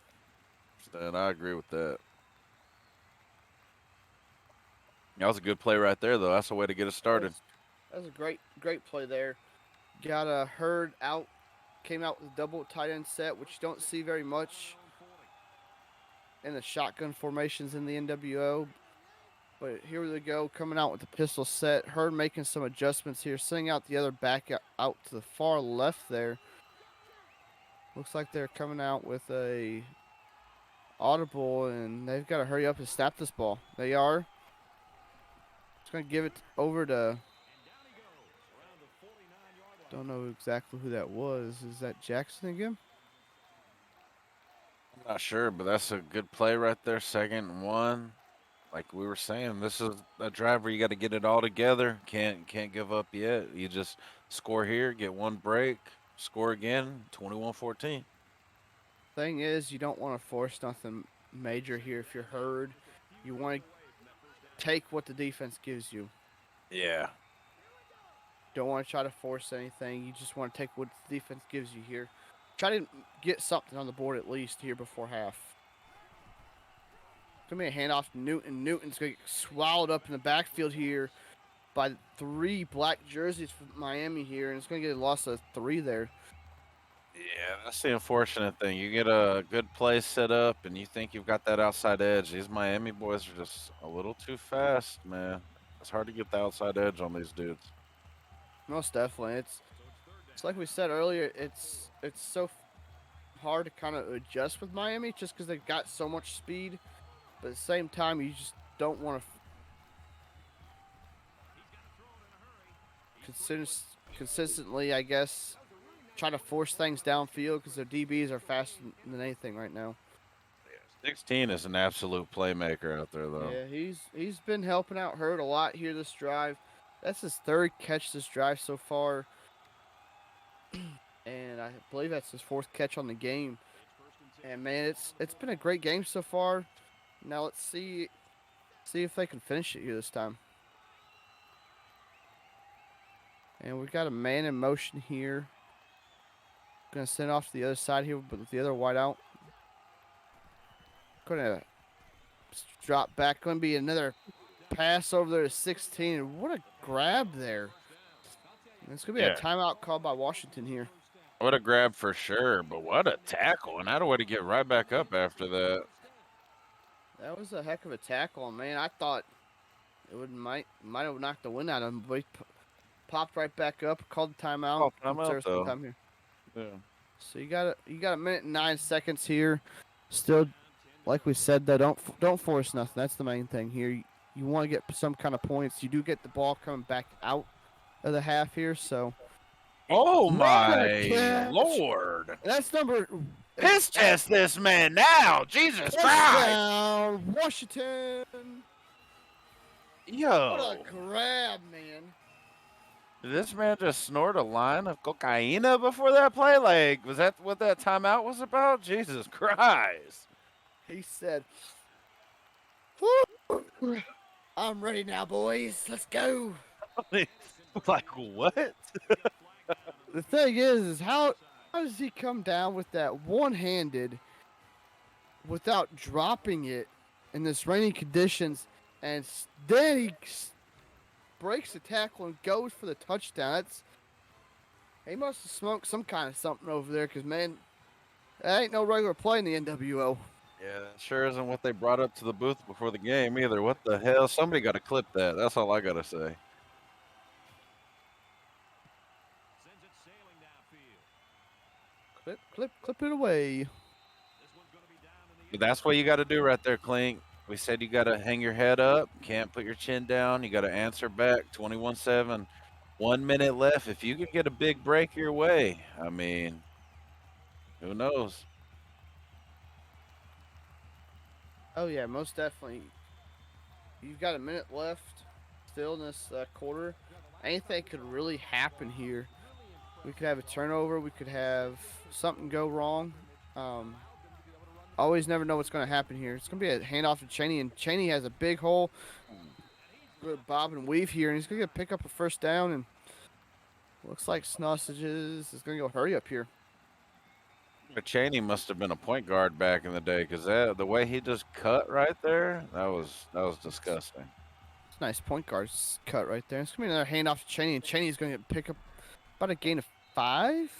[SPEAKER 2] And I agree with that. That was a good play right there, though. That's the way to get it started.
[SPEAKER 3] That was a great play there. Got a Hurd out, came out with a double tight end set, which you don't see very much in the shotgun formations in the NWO. But here we go, coming out with the pistol set. Hurd making some adjustments here, sending out the other back out to the far left there. Looks like they're coming out with a audible, and they've got to hurry up and snap this ball. They are. Just going to give it over to... Don't know exactly who that was. Is that Jackson again?
[SPEAKER 2] I'm not sure, but that's a good play right there. 2nd and 1. Like we were saying, this is a drive where you got to get it all together. Can't give up yet. You just score here, get 1 break, score again, 21-14.
[SPEAKER 3] Thing is, you don't want to force nothing major here if you're Hurd. You want to take what the defense gives you.
[SPEAKER 2] Yeah.
[SPEAKER 3] Don't want to try to force anything. You just want to take what the defense gives you here. Try to get something on the board at least here before half. It's going to be a handoff to Newton. Newton's going to get swallowed up in the backfield here by 3 black jerseys from Miami here, and it's going to get a loss of 3 there.
[SPEAKER 2] Yeah, that's the unfortunate thing. You get a good play set up, and you think you've got that outside edge. These Miami boys are just a little too fast, man. It's hard to get the outside edge on these dudes.
[SPEAKER 3] Most definitely. It's like we said earlier, it's so hard to kind of adjust with Miami just because they've got so much speed. But at the same time, you just don't want to consistently, I guess, try to force things downfield because their DBs are faster than anything right now.
[SPEAKER 2] 16 is an absolute playmaker out there, though.
[SPEAKER 3] Yeah, he's been helping out Hurd a lot here this drive. That's his 3rd catch this drive so far. And I believe that's his 4th catch on the game. And man, it's been a great game so far. Now let's see if they can finish it here this time. And we've got a man in motion here. Gonna send off to the other side here with the other wide out. Gonna drop back. Gonna be another pass over there to 16. What a grab there. And it's gonna be a timeout called by Washington here.
[SPEAKER 2] What a grab for sure, but what a tackle. And how do I get right back up after that?
[SPEAKER 3] That was a heck of a tackle, man. I thought it might have knocked the wind out of him, but he popped right back up, called the timeout.
[SPEAKER 2] Oh, timeout, though.
[SPEAKER 3] Time here.
[SPEAKER 2] Yeah.
[SPEAKER 3] So you got a minute and 9 seconds here. Still, like we said, though, don't force nothing. That's the main thing here. You want to get some kind of points. You do get the ball coming back out of the half here, so.
[SPEAKER 2] Oh my Lord!
[SPEAKER 3] That's number.
[SPEAKER 2] Piss test this man now, Jesus Christ!
[SPEAKER 3] Touchdown, Washington.
[SPEAKER 2] Yo,
[SPEAKER 3] What a grab, man.
[SPEAKER 2] Did this man just snort a line of cocaina before that play? Like, was that what that timeout was about? Jesus Christ.
[SPEAKER 3] He said, "Whew, I'm ready now, boys. Let's go."
[SPEAKER 2] Like, what?
[SPEAKER 3] The thing is how does he come down with that one-handed without dropping it in this rainy conditions, and then he breaks the tackle and goes for the touchdown? He must have smoked some kind of something over there, because, man, that ain't no regular play in the NWO.
[SPEAKER 2] Yeah, that sure isn't what they brought up to the booth before the game either. What the hell? Somebody got to clip that. That's all I got to say.
[SPEAKER 3] Clip it away.
[SPEAKER 2] But that's what you got to do right there, Clink. We said you got to hang your head up. Can't put your chin down. You got to answer back 21-7. 1 minute left. If you could get a big break your way, I mean, who knows?
[SPEAKER 3] Oh, yeah, most definitely. You've got a minute left still in this quarter. Anything could really happen here. We could have a turnover. We could have something go wrong. Always never know what's going to happen here. It's going to be a handoff to Cheney, and Cheney has a big hole. Good bob and weave here, and he's going to pick up a first down, and looks like Sausages is going to go hurry up here.
[SPEAKER 2] But Cheney must have been a point guard back in the day, because the way he just cut right there, that was disgusting.
[SPEAKER 3] It's a nice point guard cut right there. It's going to be another handoff to Cheney, and Cheney's going to pick up about a gain of 5?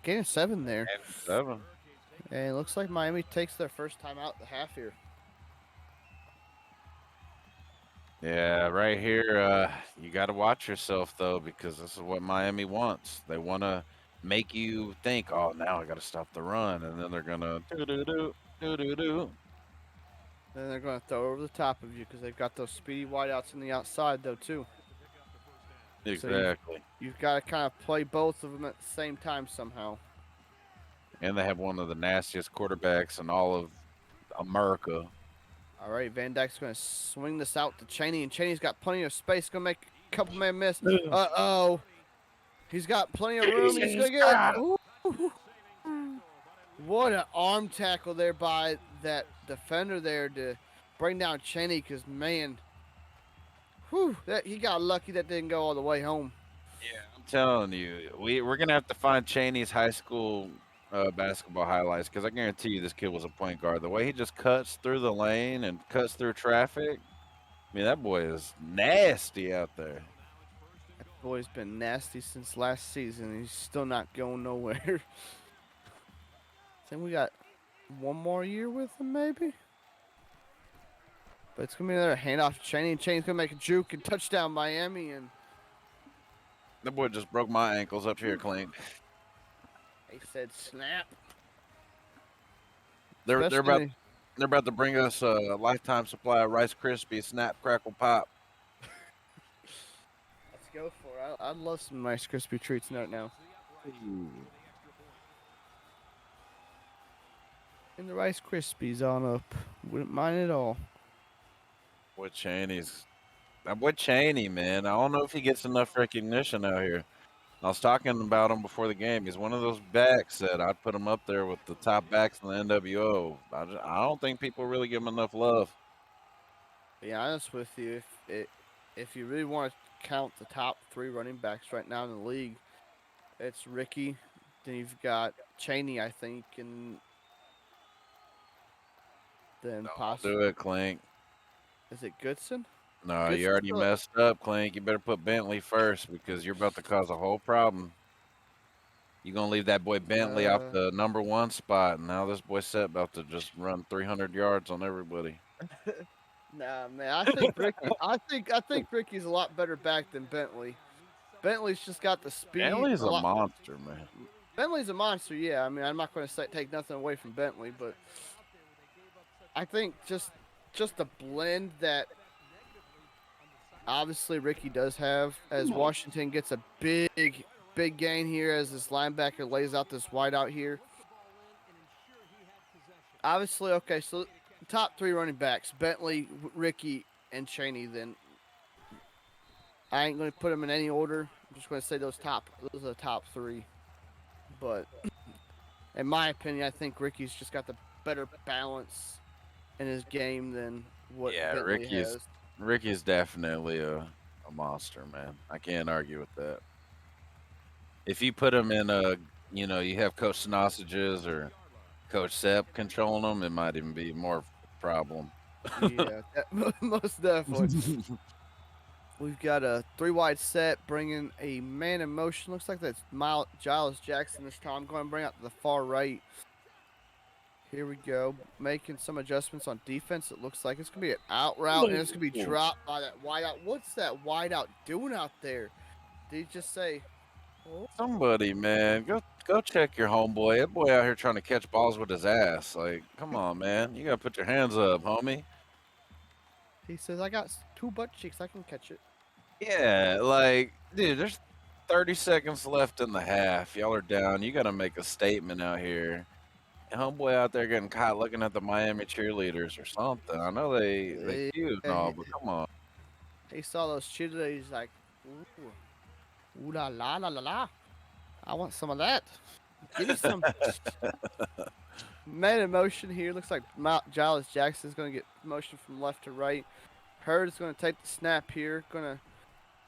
[SPEAKER 3] Gain of 7 there.
[SPEAKER 2] And 7.
[SPEAKER 3] And it looks like Miami takes their first time out the half here.
[SPEAKER 2] Yeah, right here, you got to watch yourself, though, because this is what Miami wants. They want to make you think, oh, now I got to stop the run. And then they're going to do.
[SPEAKER 3] Then they're going to throw over the top of you because they've got those speedy wideouts on the outside, though, too.
[SPEAKER 2] Exactly.
[SPEAKER 3] So you've got to kind of play both of them at the same time somehow.
[SPEAKER 2] And they have one of the nastiest quarterbacks in all of America.
[SPEAKER 3] All right, Van Dyke's going to swing this out to Cheney, and Cheney's got plenty of space. Going to make a couple man miss. Uh-oh. He's got plenty of room. He's going to get it. What an arm tackle there by that defender there to bring down Cheney, because, man, he got lucky that didn't go all the way home.
[SPEAKER 2] Yeah, I'm telling you, we're going to have to find Cheney's high school basketball highlights, because I guarantee you this kid was a point guard. The way he just cuts through the lane and cuts through traffic, I mean, that boy is nasty out there.
[SPEAKER 3] That boy's been nasty since last season. He's still not going nowhere. I think we got one more year with him, maybe. But it's going to be another handoff to Cheney, and Cheney's going to make a juke and touchdown Miami. And
[SPEAKER 2] that boy just broke my ankles up here, Clink.
[SPEAKER 3] He said snap.
[SPEAKER 2] They're about to bring us a lifetime supply of Rice Krispies, Snap, Crackle, Pop.
[SPEAKER 3] Let's go for it. I'd love some Rice Krispie treats right now.
[SPEAKER 2] Ooh.
[SPEAKER 3] And the Rice Krispies on up. Wouldn't mind at all.
[SPEAKER 2] Boy, that boy Cheney, man. I don't know if he gets enough recognition out here. I was talking about him before the game. He's one of those backs that I'd put him up there with the top backs in the NWO. I don't think people really give him enough love.
[SPEAKER 3] To be honest with you, if you really want to count the top 3 running backs right now in the league, it's Ricky. Then you've got Cheney, I think, and then possibly.
[SPEAKER 2] Do it, Clink.
[SPEAKER 3] Is it Goodson?
[SPEAKER 2] No,
[SPEAKER 3] Goodson's
[SPEAKER 2] you already messed up, Clink. You better put Bentley first, because you're about to cause a whole problem. You're going to leave that boy Bentley off the number 1 spot, and now this boy Seth about to just run 300 yards on everybody.
[SPEAKER 3] Nah, man. I think Ricky. I think Ricky's a lot better back than Bentley. Bentley's just got the speed.
[SPEAKER 2] Bentley's a monster, man.
[SPEAKER 3] Bentley's a monster, yeah. I mean, I'm not going to take nothing away from Bentley, but I think just the blend that obviously Ricky does have, as Washington gets a big gain here as this linebacker lays out this wide out here. Obviously, okay, so top 3 running backs, Bentley, Ricky, and Cheney. Then I ain't going to put them in any order. I'm just going to say those are the top three. But in my opinion, I think Ricky's just got the better balance in his game than what
[SPEAKER 2] Yeah,
[SPEAKER 3] Bentley has.
[SPEAKER 2] Ricky's definitely a monster, man. I can't argue with that. If you put him in you have Coach Sausages or Coach Sepp controlling him, it might even be more of a problem.
[SPEAKER 3] Yeah, most definitely. We've got a 3-wide set bringing a man in motion. Looks like that's Giles Jackson this time. Going to bring out to the far right. Here we go. Making some adjustments on defense. It looks like it's going to be an out route, and it's going to be dropped by that wideout. What's that wideout doing out there? Did he just say, oh?
[SPEAKER 2] Somebody, man, go check your homeboy. That boy out here trying to catch balls with his ass. Like, come on, man. You gotta put your hands up, homie.
[SPEAKER 3] He says, I got 2 butt cheeks. I can catch it.
[SPEAKER 2] Yeah, like, dude, there's 30 seconds left in the half. Y'all are down. You gotta make a statement out here. And homeboy out there getting caught looking at the Miami cheerleaders or something. I know they cute and all, but come on.
[SPEAKER 3] He saw those cheerleaders. He's like, ooh la la la la la. I want some of that. Give me some. Man in motion here. Looks like Giles Jackson is going to get motion from left to right. Hurd is going to take the snap here. Going to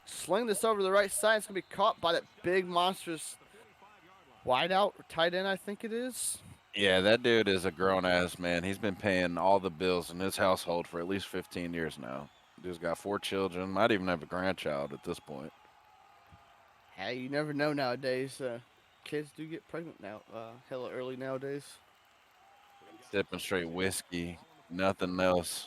[SPEAKER 3] sling this over to the right side. It's going to be caught by that big monstrous wideout or tight end, I think it is.
[SPEAKER 2] Yeah, that dude is a grown ass man. He's been paying all the bills in his household for at least 15 years now. Dude's got 4 children, might even have a grandchild at this point.
[SPEAKER 3] Hey, you never know nowadays. Kids do get pregnant now, hella early nowadays.
[SPEAKER 2] Sipping straight whiskey, nothing else.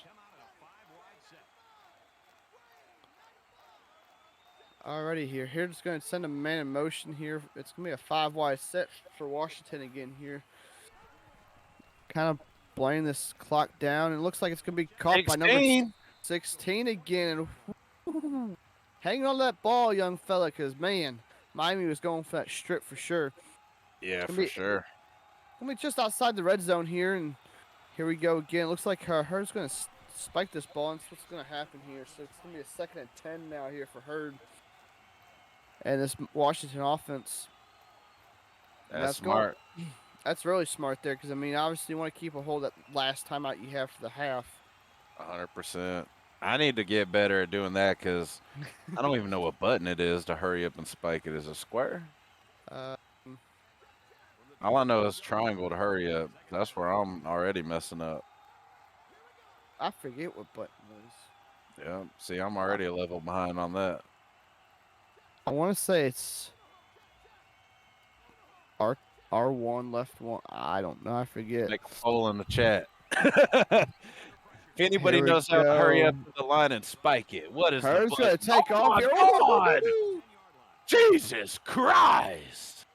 [SPEAKER 3] Alrighty here. Here just going to send a man in motion here. It's going to be a 5-wide set for Washington again here. Kind of playing this clock down. It looks like it's going to be caught by number 16 again. And hanging on that ball, young fella, because, man, Miami was going for that strip for sure.
[SPEAKER 2] Yeah, for sure.
[SPEAKER 3] Going to be just outside the red zone here, and here we go again. Looks like Hurd's going to spike this ball, and that's what's going to happen here. So it's going to be a 2nd and 10 now here for Hurd. And this Washington offense.
[SPEAKER 2] That's smart.
[SPEAKER 3] That's really smart there because, I mean, obviously you want to keep a hold of that last timeout you have for the half.
[SPEAKER 2] 100%. I need to get better at doing that because I don't even know what button it is to hurry up and spike it. Is it square? All I know is triangle to hurry up. That's where I'm already messing up.
[SPEAKER 3] I forget what button it is.
[SPEAKER 2] Yeah. See, I'm already a level behind on that.
[SPEAKER 3] I want to say it's R1, left 1. I don't know. I forget.
[SPEAKER 2] Make a poll in the chat. If anybody knows how to hurry up the line and spike it, what is
[SPEAKER 3] Hurd's
[SPEAKER 2] the
[SPEAKER 3] going to take off here.
[SPEAKER 2] God! Jesus Christ!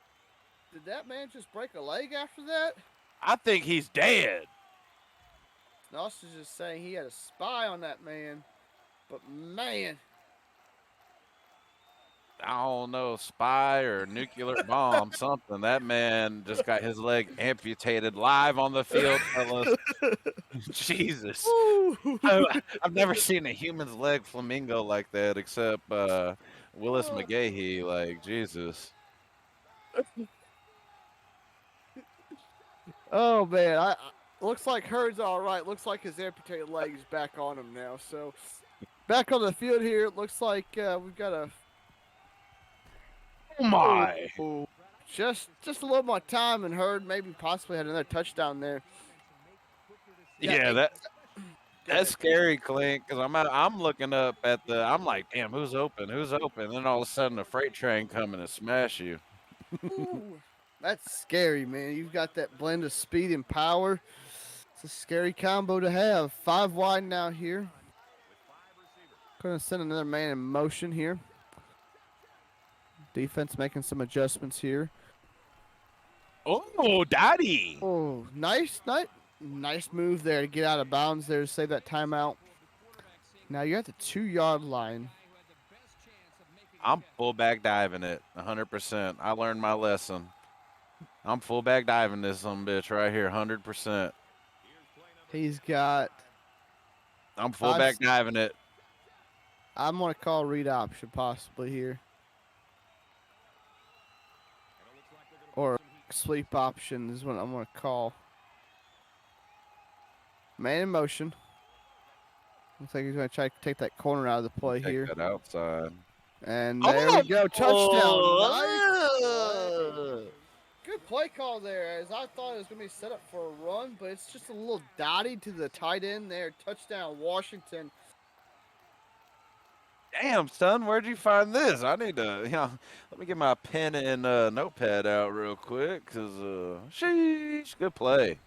[SPEAKER 3] Did that man just break a leg after that?
[SPEAKER 2] I think he's dead.
[SPEAKER 3] Austin's just saying he had a spy on that man. But, man.
[SPEAKER 2] I don't know, spy or nuclear bomb, something. That man just got his leg amputated live on the field. Jesus. I've never seen a human's leg flamingo like that except Willis McGahee. Like, Jesus.
[SPEAKER 3] Oh, man. Looks like Hurd's all right. Looks like his amputated leg is back on him now. So, back on the field here, it looks like we've got a...
[SPEAKER 2] Oh, my.
[SPEAKER 3] Just a little more time, and Hurd maybe possibly had another touchdown there.
[SPEAKER 2] Yeah, that's scary, Clint, because I'm looking up at I'm like, damn, who's open? Who's open? And then all of a sudden, a freight train coming to smash you.
[SPEAKER 3] Ooh, that's scary, man. You've got that blend of speed and power. It's a scary combo to have. 5 wide now here. Going to send another man in motion here. Defense making some adjustments here.
[SPEAKER 2] Oh, daddy.
[SPEAKER 3] Oh, nice move there to get out of bounds there to save that timeout. Now you're at the 2-yard line.
[SPEAKER 2] I'm fullback diving it 100%. I learned my lesson. I'm fullback diving this some bitch right here 100%.
[SPEAKER 3] He's got.
[SPEAKER 2] I'm fullback diving it.
[SPEAKER 3] I'm going to call read option possibly here. sweep option is what I'm going to call. Man in motion. Looks like he's going to try to take that corner out of the play
[SPEAKER 2] Take
[SPEAKER 3] here.
[SPEAKER 2] that outside.
[SPEAKER 3] And there we go. Touchdown. Nice play.
[SPEAKER 2] Oh!
[SPEAKER 3] Good play call there, as I thought it was going to be set up for a run, but it's just a little dotty to the tight end there. Touchdown, Washington.
[SPEAKER 2] Damn, son, where'd you find this? I need to, let me get my pen and notepad out real quick, because, sheesh, good play.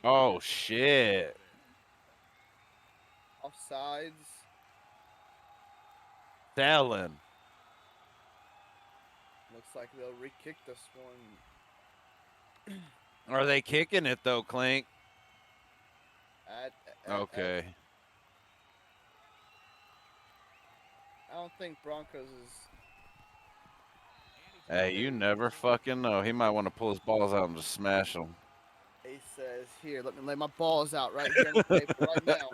[SPEAKER 2] Oh, shit.
[SPEAKER 3] Offsides.
[SPEAKER 2] Dallin.
[SPEAKER 3] Looks like they'll re-kick this one.
[SPEAKER 2] Are they kicking it, though, Clink? Okay.
[SPEAKER 3] I don't think Broncos is.
[SPEAKER 2] Hey, you never fucking know. He might want to pull his balls out and just smash them.
[SPEAKER 3] He says, "Here, let me lay my balls out right here on the paper right now."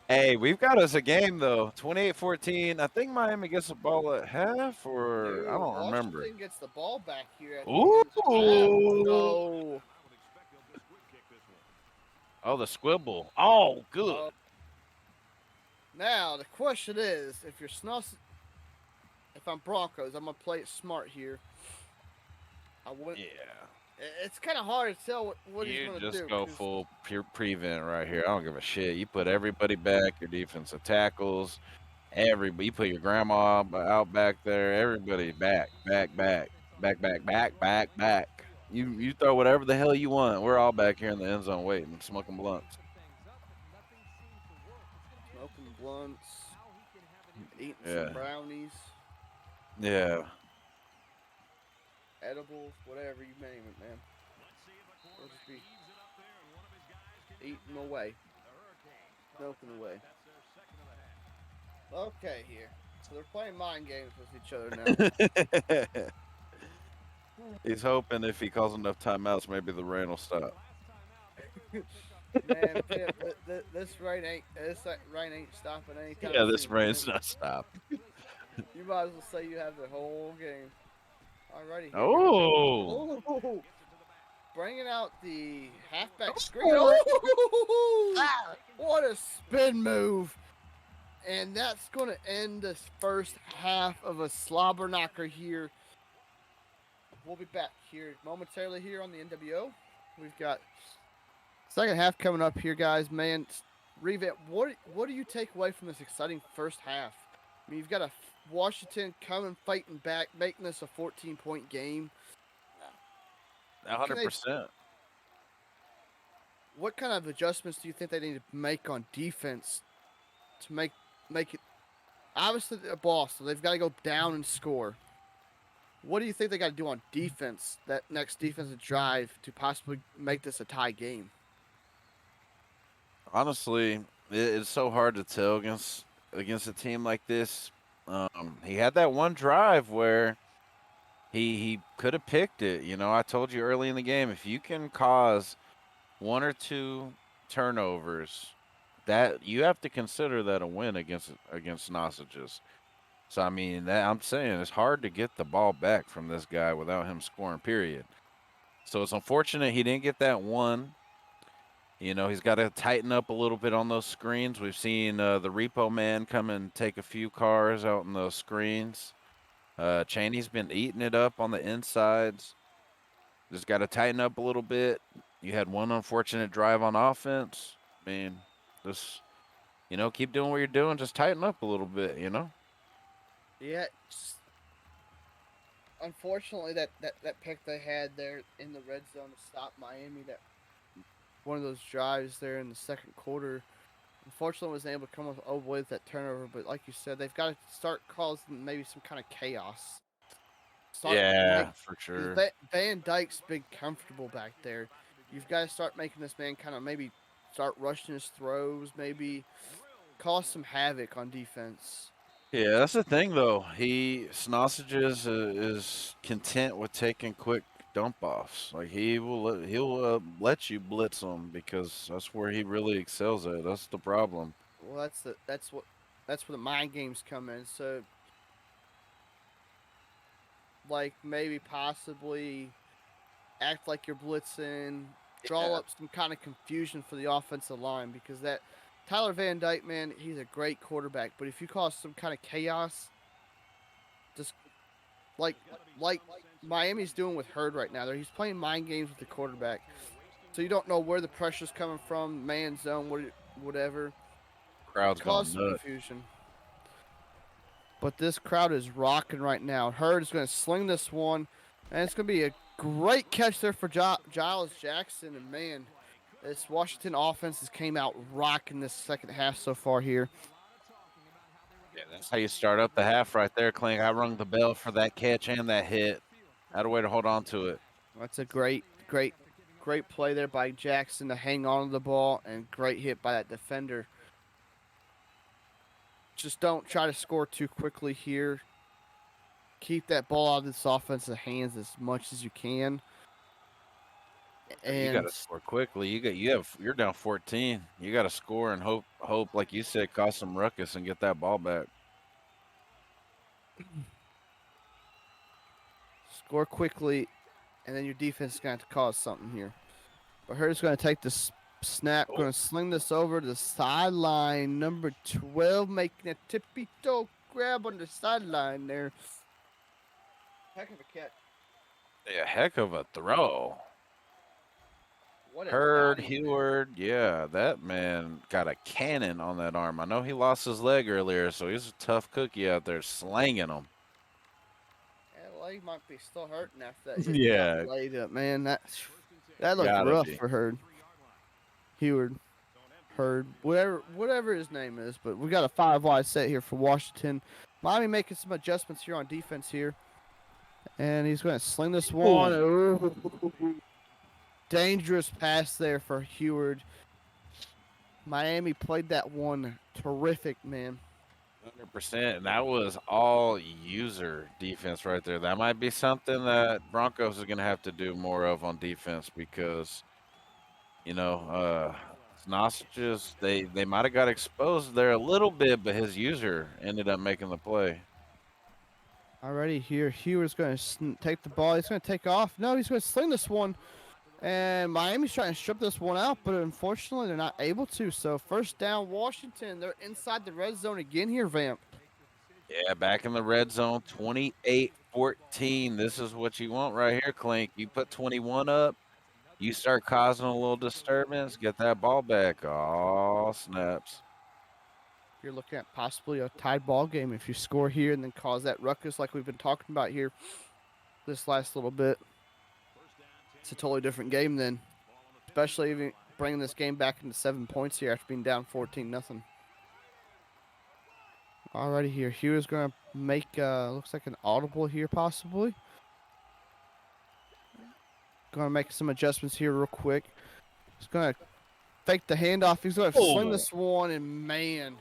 [SPEAKER 2] Hey, we've got us a game, though. 28-14. I think Miami gets the ball at half, or
[SPEAKER 3] Dude,
[SPEAKER 2] I don't remember.
[SPEAKER 3] Washington gets the ball back here. At
[SPEAKER 2] Ooh.
[SPEAKER 3] the end. No.
[SPEAKER 2] Oh, the squibble. Oh, good.
[SPEAKER 3] Now the question is, if I'm Broncos, I'm gonna play it smart here. I wouldn't.
[SPEAKER 2] Yeah.
[SPEAKER 3] It's kind of hard to tell what he's
[SPEAKER 2] You
[SPEAKER 3] gonna do.
[SPEAKER 2] just go full prevent right here. I don't give a shit. You put everybody back, your defensive tackles, everybody. You put your grandma out back there. Everybody back. You throw whatever the hell you want. We're all back here in the end zone waiting, smoking blunts.
[SPEAKER 3] Smoking blunts, eating
[SPEAKER 2] Yeah.
[SPEAKER 3] some brownies,
[SPEAKER 2] Yeah.
[SPEAKER 3] edibles, whatever you name it, man. We'll just be eating away, smoking away. Okay, here. So they're playing mind games with each other now.
[SPEAKER 2] He's hoping if he calls enough timeouts, maybe the rain will stop.
[SPEAKER 3] Man, Pip, this rain ain't stopping anytime
[SPEAKER 2] Yeah, this
[SPEAKER 3] soon,
[SPEAKER 2] rain's
[SPEAKER 3] man.
[SPEAKER 2] not stopping.
[SPEAKER 3] You might as well say you have the whole game. Alrighty.
[SPEAKER 2] Oh.
[SPEAKER 3] Bringing out the halfback screen. Oh, what a spin move. And that's going to end this first half of a slobber knocker here. We'll be back here momentarily here on the NWO. We've got second half coming up here, guys. Man, Revamp, what do you take away from this exciting first half? I mean, you've got a Washington coming, fighting back, making this a 14-point game.
[SPEAKER 2] 100%.
[SPEAKER 3] What kind of adjustments do you think they need to make on defense to make it? Obviously, they're a boss, so they've got to go down and score. What do you think they got to do on defense, that next defensive drive, to possibly make this a tie game?
[SPEAKER 2] Honestly, it's so hard to tell against a team like this. He had that one drive where he could have picked it. You know, I told you early in the game, if you can cause one or two turnovers, that you have to consider that a win against Sausages. So I mean, that I'm saying it's hard to get the ball back from this guy without him scoring. Period. So it's unfortunate he didn't get that one. You know, he's got to tighten up a little bit on those screens. We've seen the repo man come and take a few cars out in those screens. Chaney's been eating it up on the insides. Just got to tighten up a little bit. You had one unfortunate drive on offense. I mean, just, keep doing what you're doing. Just tighten up a little bit,
[SPEAKER 3] Yeah. Unfortunately, that pick they had there in the red zone to stop Miami, that one of those drives there in the second quarter, unfortunately wasn't able to come up with that turnover. But like you said, they've got to start causing maybe some kind of chaos.
[SPEAKER 2] For sure.
[SPEAKER 3] Van Dyke's been comfortable back there. You've got to start making this man kind of maybe start rushing his throws, maybe cause some havoc on defense.
[SPEAKER 2] Yeah, that's the thing, though. Sausages is content with taking quick dump offs. Like he'll let you blitz him because that's where he really excels at. That's the problem.
[SPEAKER 3] Well, that's where the mind games come in. So like maybe possibly act like you're blitzing, draw
[SPEAKER 2] Yeah.
[SPEAKER 3] up some kind of confusion for the offensive line because that Tyler Van Dyke, man, he's a great quarterback. But if you cause some kind of chaos, just like like Miami's doing with Hurd right now, he's playing mind games with the quarterback, so you don't know where the pressure's coming from, man zone, whatever.
[SPEAKER 2] Crowd's
[SPEAKER 3] Cause
[SPEAKER 2] going
[SPEAKER 3] some
[SPEAKER 2] nuts.
[SPEAKER 3] confusion. But this crowd is rocking right now. Hurd is going to sling this one, and it's going to be a great catch there for Giles Jackson. And man, this Washington offense has came out rocking this second half so far here.
[SPEAKER 2] Yeah, that's how you start up the half right there, Clink. I rung the bell for that catch and that hit. Had a way to hold on to it.
[SPEAKER 3] That's a great play there by Jackson to hang on to the ball, and great hit by that defender. Just don't try to score too quickly here. Keep that ball out of this offensive hands as much as you can.
[SPEAKER 2] And you got to score quickly. You're down 14. You got to score and hope, like you said, cause some ruckus and get that ball back.
[SPEAKER 3] Score quickly, and then your defense is going to have to cause something here. But Hurd's going to take this snap, going to sling this over to the sideline. Number 12 making a tippy toe grab on the sideline there. Heck of a catch.
[SPEAKER 2] Yeah, heck of a throw.
[SPEAKER 3] What a
[SPEAKER 2] Hurd,
[SPEAKER 3] body, man.
[SPEAKER 2] Heward, yeah, that man got a cannon on that arm. I know he lost his leg earlier, so he's a tough cookie out there slanging them.
[SPEAKER 3] That leg might be still hurting after that.
[SPEAKER 2] Yeah.
[SPEAKER 3] Laid up, man. That looked
[SPEAKER 2] Gotta
[SPEAKER 3] rough
[SPEAKER 2] be.
[SPEAKER 3] for Hurd. Heward, Hurd, whatever his name is. But we got a 5-wide set here for Washington. Miami making some adjustments here on defense here. And he's going to sling this one. Ooh. Dangerous pass there for Heward. Miami played that one terrific, man.
[SPEAKER 2] 100%. And that was all user defense right there. That might be something that Broncos are going to have to do more of on defense because, Sausages, they might have got exposed there a little bit, but his user ended up making the play.
[SPEAKER 3] Alrighty, here Heward's going to take the ball. He's going to take off. No, he's going to sling this one. And Miami's trying to strip this one out, but unfortunately they're not able to. So first down, Washington. They're inside the red zone again here, Vamp.
[SPEAKER 2] Yeah, back in the red zone, 28-14. This is what you want right here, Clink. You put 21 up, you start causing a little disturbance, get that ball back. Oh, snaps.
[SPEAKER 3] You're looking at possibly a tied ball game if you score here and then cause that ruckus like we've been talking about here this last little bit. It's a totally different game then, especially even bringing this game back into 7 points here after being down 14-0. Alrighty, here Hughes going to make looks like an audible here possibly. Going to make some adjustments here real quick. He's going to fake the handoff. He's going to sling this one, and man,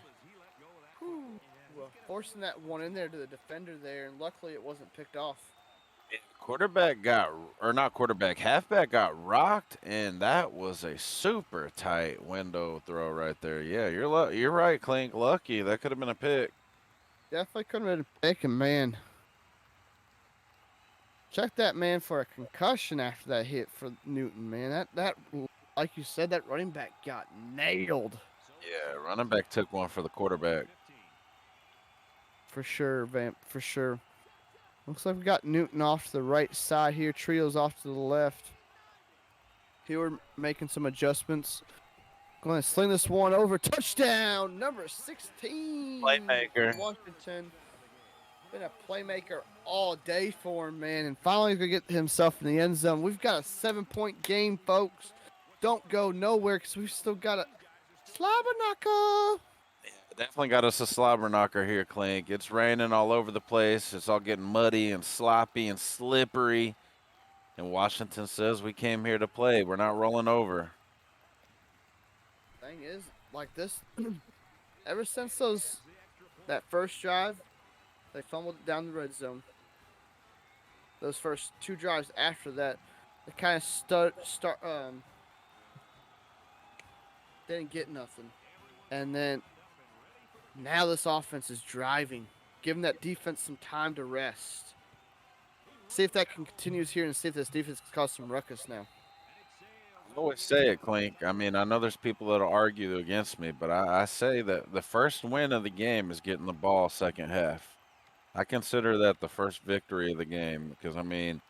[SPEAKER 3] forcing that one in there to the defender there, and luckily it wasn't picked off.
[SPEAKER 2] Halfback got rocked, and that was a super tight window throw right there. Yeah, you're right, Clink. Lucky. That could have been a pick.
[SPEAKER 3] Definitely could have been a pick, and man, check that man for a concussion after that hit for Newton, man. That like you said, that running back got nailed.
[SPEAKER 2] Yeah, running back took one for the quarterback.
[SPEAKER 3] For sure, Vamp, for sure. Looks like we got Newton off to the right side here. Trio's off to the left. Here we're making some adjustments. Going to sling this one over. Touchdown, number 16.
[SPEAKER 2] Playmaker.
[SPEAKER 3] Washington. Been a playmaker all day for him, man. And finally he's going to get himself in the end zone. We've got a 7-point game, folks. Don't go nowhere because we've still got a slobber knocker.
[SPEAKER 2] Definitely got us a slobber knocker here, Clink. It's raining all over the place. It's all getting muddy and sloppy and slippery. And Washington says we came here to play. We're not rolling over.
[SPEAKER 3] Thing is, like this, ever since that first drive, they fumbled it down the red zone. Those first 2 drives after that, they kind of didn't get nothing. And then now this offense is driving, giving that defense some time to rest. see if that continues here and see if this defense can cause some ruckus now.
[SPEAKER 2] I always say it, Clink. I mean, I know there's people that'll argue against me, but I say that the first win of the game is getting the ball second half. I consider that the first victory of the game because I mean,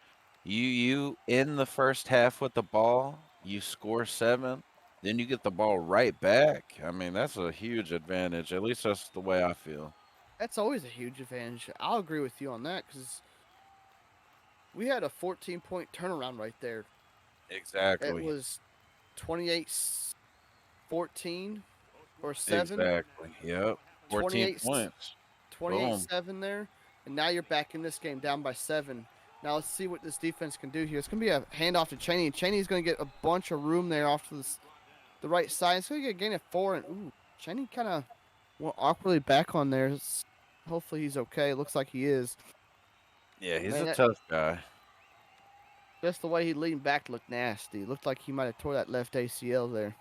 [SPEAKER 2] you in the first half with the ball, you score 7, then you get the ball right back. I mean, that's a huge advantage. At least that's the way I feel.
[SPEAKER 3] That's always a huge advantage. I'll agree with you on that because we had a 14-point turnaround right there. It
[SPEAKER 2] Exactly.
[SPEAKER 3] was 28-14 or 7.
[SPEAKER 2] Exactly. Yep. 14
[SPEAKER 3] 28
[SPEAKER 2] points.
[SPEAKER 3] 28-7 there, and now you're back in this game down by 7. Now let's see what this defense can do here. It's going to be a handoff to Cheney, and Cheney's going to get a bunch of room there off to the right side. It's going to get a gain of 4, and ooh, Cheney kind of went awkwardly back on there. Hopefully he's okay. Looks like he is.
[SPEAKER 2] Yeah, he's
[SPEAKER 3] Man,
[SPEAKER 2] a tough guy.
[SPEAKER 3] Just the way he leaned back looked nasty. Looked like he might have tore that left ACL there.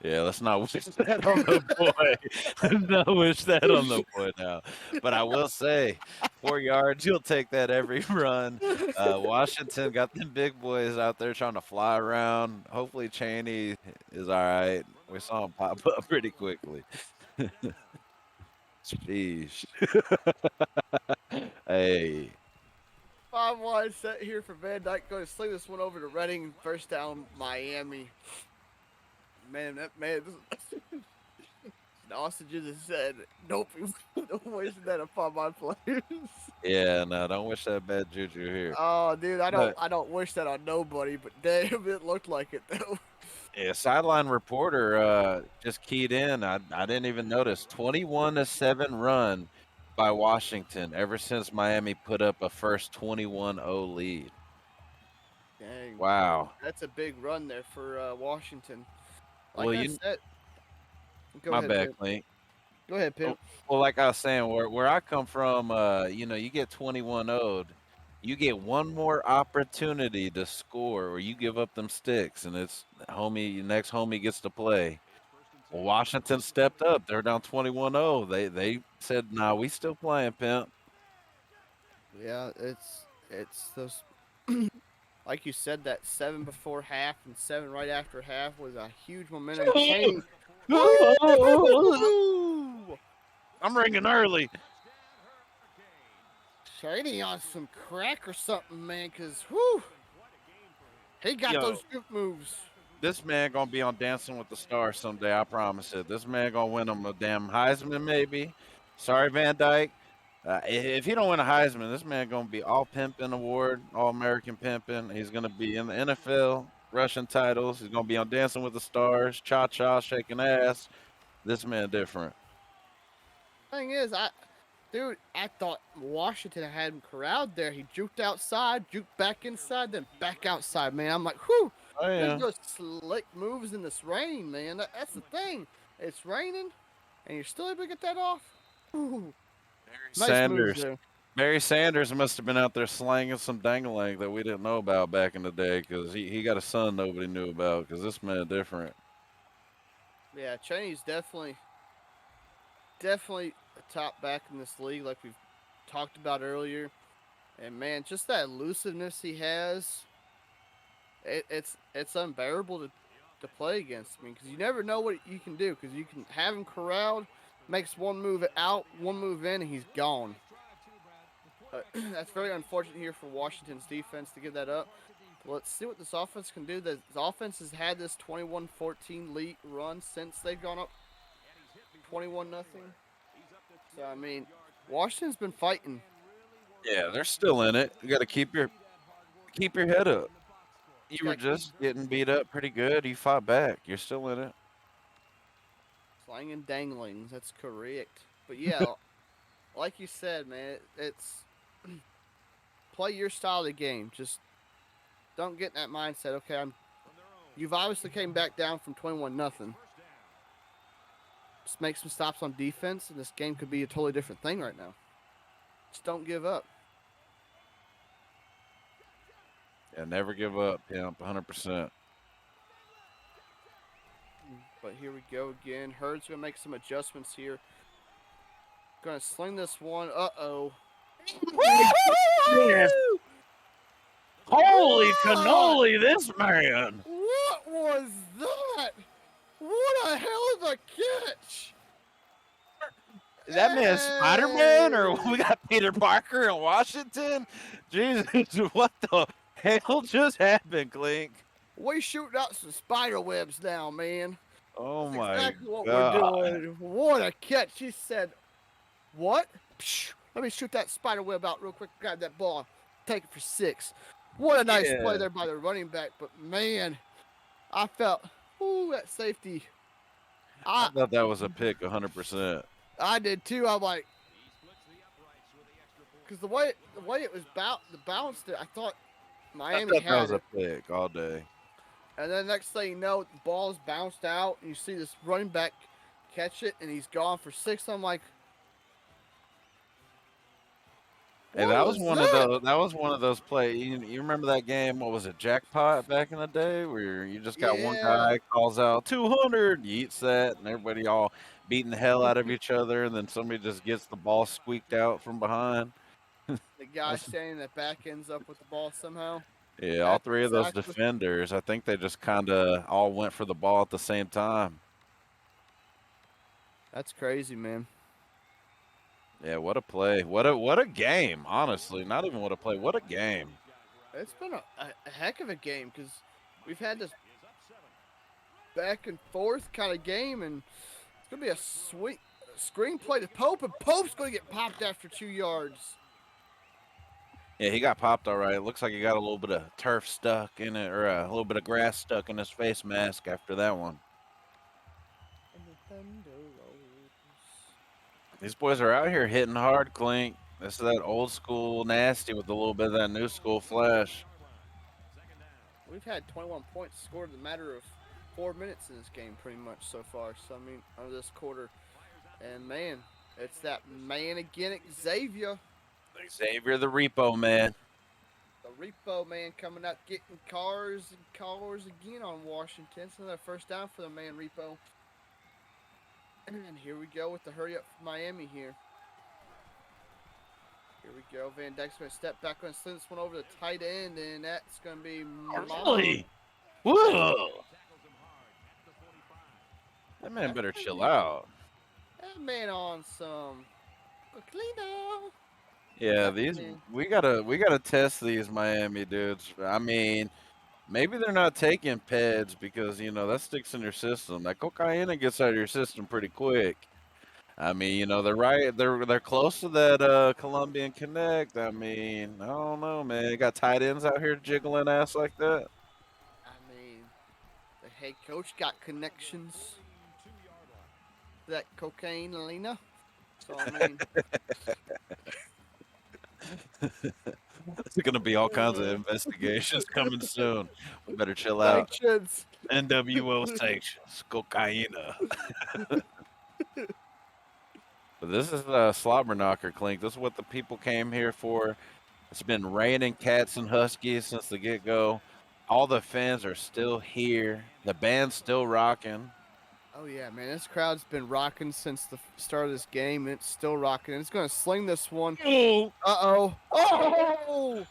[SPEAKER 2] Yeah, let's not wish that on the boy. Let's not wish that on the boy now. But I will say, 4 yards, you'll take that every run. Washington got them big boys out there trying to fly around. Hopefully Cheney is all right. We saw him pop up pretty quickly. Sheesh. Hey.
[SPEAKER 3] 5 wide set here for Van Dyke. Going to sling this one over to Reading. First down, Miami. Man, Austin just said, nope, don't wish that upon my players.
[SPEAKER 2] Yeah, no, don't wish that bad juju here.
[SPEAKER 3] Oh, dude, I don't wish that on nobody, but damn, it looked like it though.
[SPEAKER 2] Yeah, sideline reporter just keyed in. I didn't even notice. 21-7 run by Washington ever since Miami put up a first 21-0 lead.
[SPEAKER 3] Dang.
[SPEAKER 2] Wow.
[SPEAKER 3] That's a big run there for Washington. Like
[SPEAKER 2] Well,
[SPEAKER 3] I said, go
[SPEAKER 2] my
[SPEAKER 3] ahead,
[SPEAKER 2] bad,
[SPEAKER 3] Pimp.
[SPEAKER 2] Clint.
[SPEAKER 3] Go ahead, Pimp.
[SPEAKER 2] Well, like I was saying, where I come from, you get 21-0'd, you get one more opportunity to score, or you give up them sticks, and it's next homie gets to play. Well, Washington stepped up. They're down 21-0. They said, "Nah, we still playing, Pimp."
[SPEAKER 3] Yeah, it's those. Like you said, that 7 before half and 7 right after half was a huge momentum change.
[SPEAKER 2] I'm ringing early.
[SPEAKER 3] Shady on some crack or something, man, because, whew, he got those juke moves.
[SPEAKER 2] This man gonna be on Dancing with the Stars someday. I promise it. This man gonna win him a damn Heisman, maybe. Sorry, Van Dyke. If he don't win a Heisman, this man gonna be all pimping award, all American pimping. He's gonna be in the NFL, rushing titles. He's gonna be on Dancing with the Stars, cha-cha, shaking ass. This man different.
[SPEAKER 3] Thing is, I thought Washington had him corralled there. He juked outside, juked back inside, then back outside, man. I'm like, whew.
[SPEAKER 2] Oh yeah.
[SPEAKER 3] There's no slick moves in this rain, man. That's the thing. It's raining, and you're still able to get that off. Ooh.
[SPEAKER 2] Barry Sanders must have been out there slanging some dangalang that we didn't know about back in the day because he got a son nobody knew about because this man different.
[SPEAKER 3] Yeah, Cheney's definitely a top back in this league like we've talked about earlier. And, man, just that elusiveness he has, it's unbearable to play against. I mean, because you never know what you can do because you can have him corralled, makes one move out, one move in, and he's gone. That's very unfortunate here for Washington's defense to give that up. But let's see what this offense can do. This offense has had this 21-14 lead run since they've gone up 21-0. So, I mean, Washington's been fighting.
[SPEAKER 2] Yeah, they're still in it. You got to keep your head up. You were just getting beat up pretty good. You fought back. You're still in it.
[SPEAKER 3] Slanging danglings. That's correct. But, yeah, like you said, man, it's play your style of the game. Just don't get in that mindset. Okay, you've obviously came back down from 21-0. Just make some stops on defense, and this game could be a totally different thing right now. Just don't give up.
[SPEAKER 2] Yeah, never give up, Pimp, 100%.
[SPEAKER 3] But here we go again. Hurd's going to make some adjustments here. Going to sling this one. Uh-oh. Yes.
[SPEAKER 2] Holy
[SPEAKER 3] What?
[SPEAKER 2] cannoli, this man!
[SPEAKER 3] What was that? What a hell of a catch!
[SPEAKER 2] Is that man Spider-Man or we
[SPEAKER 3] Hey!
[SPEAKER 2] got Peter Parker in Washington? Jesus, what the hell just happened, Clink?
[SPEAKER 3] We shooting out some spider webs now, man.
[SPEAKER 2] Oh
[SPEAKER 3] That's
[SPEAKER 2] my
[SPEAKER 3] exactly what we're
[SPEAKER 2] god.
[SPEAKER 3] doing. What a catch! He said, "What? Psh, let me shoot that spider web out real quick. Grab that ball. Take it for 6." What a nice play
[SPEAKER 2] Yeah.
[SPEAKER 3] there by the running back. But man, I felt, ooh, that safety.
[SPEAKER 2] I
[SPEAKER 3] I
[SPEAKER 2] thought that was a pick 100%.
[SPEAKER 3] I did too. I'm like, because the way it was bounced it, I thought
[SPEAKER 2] I
[SPEAKER 3] Miami
[SPEAKER 2] thought that
[SPEAKER 3] had
[SPEAKER 2] was a
[SPEAKER 3] it.
[SPEAKER 2] pick all day.
[SPEAKER 3] And then next thing you know, the ball's bounced out, and you see this running back catch it, and he's gone for 6. I'm like,
[SPEAKER 2] Hey,
[SPEAKER 3] what was that?
[SPEAKER 2] that was one of those plays. You remember that game? What was it, Jackpot back in the day, where you just got one
[SPEAKER 3] Yeah,
[SPEAKER 2] guy calls out 200, he eats that, and everybody all beating the hell out of each other, and then somebody just gets the ball squeaked out from behind.
[SPEAKER 3] the guy
[SPEAKER 2] That's,
[SPEAKER 3] standing in the back ends up with the ball somehow.
[SPEAKER 2] yeah, all
[SPEAKER 3] That's
[SPEAKER 2] three of those
[SPEAKER 3] exactly.
[SPEAKER 2] defenders, I think they just kind of all went for the ball at the same time.
[SPEAKER 3] That's crazy, man.
[SPEAKER 2] Yeah, what a play! What a game! Honestly, not even what a play. What a game!
[SPEAKER 3] It's been a heck of a game because we've had this back and forth kind of game, and it's gonna be a sweet screenplay to Pope, and Pope's gonna get popped after 2 yards.
[SPEAKER 2] Yeah, he got popped all right. Looks like he got a little bit of turf stuck in it, or a little bit of grass stuck in his face mask after that one.
[SPEAKER 3] And the thunder rolls.
[SPEAKER 2] These boys are out here hitting hard, Clink. This is that old school nasty with a little bit of that new school flash.
[SPEAKER 3] We've had 21 points scored in a matter of 4 minutes in this game, pretty much so far. So I mean, of this quarter, and man, it's that man again, Xavier,
[SPEAKER 2] Xavier the Repo Man.
[SPEAKER 3] the repo man, coming out getting cars again on Washington. It's another first down for the man repo. And here we go with the hurry up for Miami here. Here we go. Van Dyke's going to step back, going to sling this one over the tight end, and that's going to be
[SPEAKER 2] Really? Whoa! That man better chill out.
[SPEAKER 3] That man on some Coquelino.
[SPEAKER 2] Yeah,
[SPEAKER 3] Definitely.
[SPEAKER 2] we gotta test these Miami dudes. I mean, maybe they're not taking PEDs because that sticks in your system. That cocaine gets out of your system pretty quick. I mean, they're close to that Colombian Connect. I mean, I don't know, man. You got tight ends out here jiggling ass like that.
[SPEAKER 3] I mean, the head coach got connections to that cocaine, Lena. So, I mean,
[SPEAKER 2] There's gonna be all kinds of investigations coming soon. We better chill out.
[SPEAKER 3] sanctions.
[SPEAKER 2] NWO sanctions, cocaine. But this is the slobber knocker, Clink. This is what the people came here for. It's been raining cats and huskies since the get-go. All the fans are still here. The band's still rocking.
[SPEAKER 3] Oh, yeah, man. This crowd's been rocking since the start of this game. And it's still rocking. And it's going to sling this one. Uh-oh. Oh!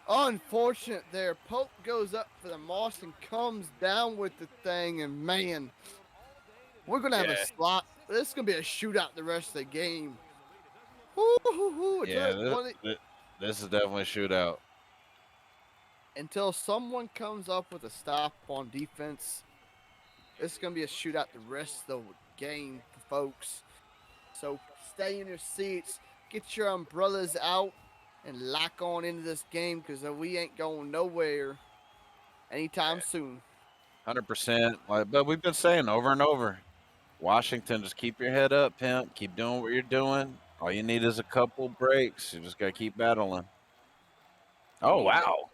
[SPEAKER 3] Unfortunate there. Pope goes up for the moss and comes down with the thing. And, man, we're going to have a slot. This is going to be a shootout the rest of the game.
[SPEAKER 2] Yeah, this is definitely a shootout.
[SPEAKER 3] Until someone comes up with a stop on defense, it's going to be a shootout the rest of the game, folks. So stay in your seats, get your umbrellas out, and lock on into this game because we ain't going nowhere anytime soon.
[SPEAKER 2] 100%. But we've been saying over and over, Washington, just keep your head up, pimp. Keep doing what you're doing. All you need is a couple breaks. You just got to keep battling. Oh, wow.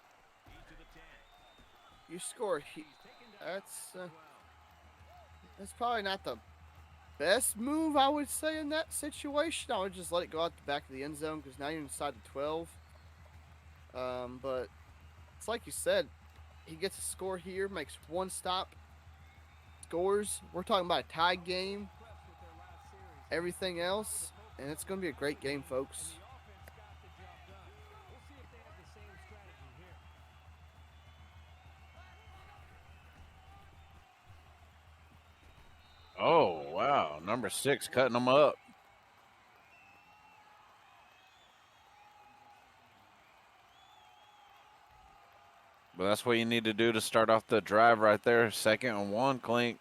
[SPEAKER 3] You score. That's probably not the best move, I would say, in that situation. I would just let it go out the back of the end zone because now you're inside the 12. But it's like you said, he gets a score here, makes one stop, scores. We're talking about a tie game, everything else, and it's going to be a great game, folks.
[SPEAKER 2] Number 6 cutting them up. But that's what you need to do to start off the drive right there. 2nd and 1, Clink.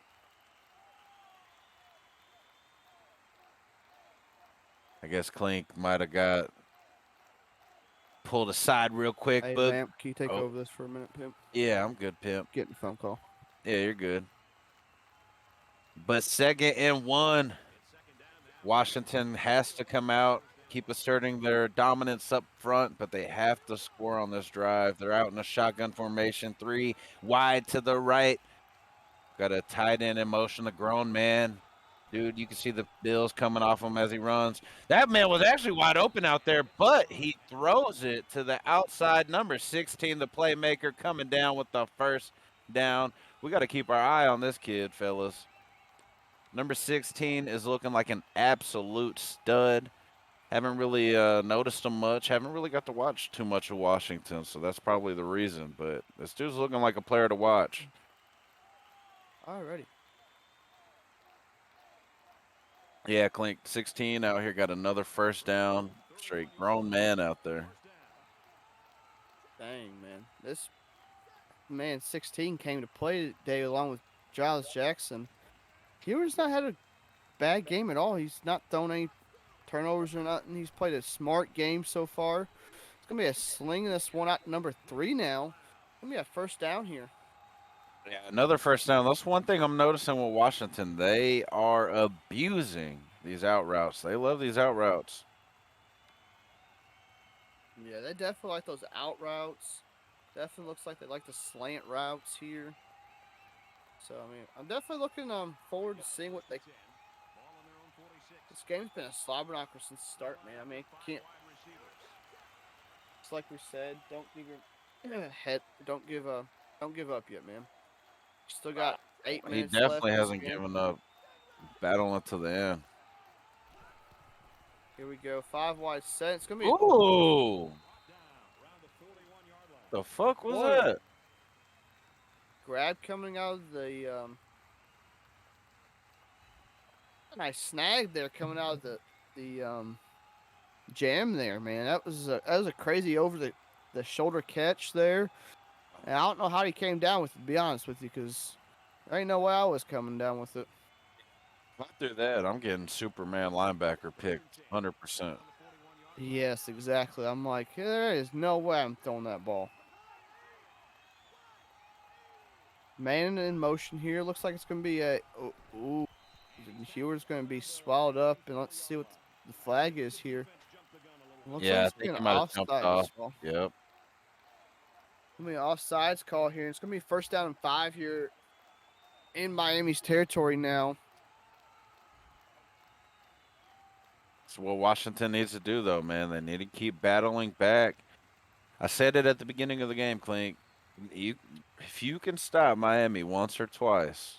[SPEAKER 2] I guess Clink might have got pulled aside real quick,
[SPEAKER 3] Hey,
[SPEAKER 2] but
[SPEAKER 3] Vamp, can you take over this for a minute, Pimp?
[SPEAKER 2] yeah, I'm good, Pimp.
[SPEAKER 3] Getting a phone call.
[SPEAKER 2] Yeah, you're good. But 2nd and 1, Washington has to come out, keep asserting their dominance up front, but they have to score on this drive. They're out in a shotgun formation, 3 wide to the right. Got a tight end in motion, a grown man. Dude, you can see the Bills coming off him as he runs. That man was actually wide open out there, but he throws it to the outside. Number 16, the playmaker, coming down with the first down. We got to keep our eye on this kid, fellas. Number 16 is looking like an absolute stud. Haven't really noticed him much. Haven't really got to watch too much of Washington, so that's probably the reason. But this dude's looking like a player to watch.
[SPEAKER 3] Alrighty.
[SPEAKER 2] Yeah, Clink, 16 out here, got another first down. Straight grown man out there.
[SPEAKER 3] Dang, man. This man, 16, came to play today along with Giles Jackson. Hewer's not had a bad game at all. He's not thrown any turnovers or nothing. He's played a smart game so far. It's going to be a sling this one out number 3 now. It's going to be a first down here.
[SPEAKER 2] Yeah, another first down. That's one thing I'm noticing with Washington. They are abusing these out routes. They love these out routes.
[SPEAKER 3] Yeah, they definitely like those out routes. Definitely looks like they like the slant routes here. So, I mean, I'm definitely looking forward to seeing what they... This game's been a slobber knocker since the start, man. I mean, can't... It's like we said, don't give up yet, man. Still got 8
[SPEAKER 2] He
[SPEAKER 3] minutes
[SPEAKER 2] definitely
[SPEAKER 3] left.
[SPEAKER 2] hasn't given up. Battling to the end.
[SPEAKER 3] Here we go. 5 wide set. It's going to be...
[SPEAKER 2] Ooh! The fuck was
[SPEAKER 3] What?
[SPEAKER 2] that?
[SPEAKER 3] grab coming out of the nice snag there coming out of the jam there, man. That was a crazy over the shoulder catch there. And I don't know how he came down with it, to be honest with you, because there ain't no way I was coming down with it.
[SPEAKER 2] If I do that, I'm getting Superman linebacker picked 100%.
[SPEAKER 3] Yes, exactly. I'm like, there is no way I'm throwing that ball. Man in motion here. Looks like it's going to be a... Ooh. Hewer's going to be swallowed up, and let's see what the flag is here. Looks
[SPEAKER 2] Yeah,
[SPEAKER 3] like
[SPEAKER 2] I think
[SPEAKER 3] it's
[SPEAKER 2] he
[SPEAKER 3] gonna
[SPEAKER 2] might have jumped
[SPEAKER 3] offsides
[SPEAKER 2] off.
[SPEAKER 3] call.
[SPEAKER 2] Yep.
[SPEAKER 3] It's going to be an offsides call here. It's going to be first down and 5 here in Miami's territory now.
[SPEAKER 2] That's what Washington needs to do, though, man. They need to keep battling back. I said it at the beginning of the game, Clink. If you can stop Miami once or twice,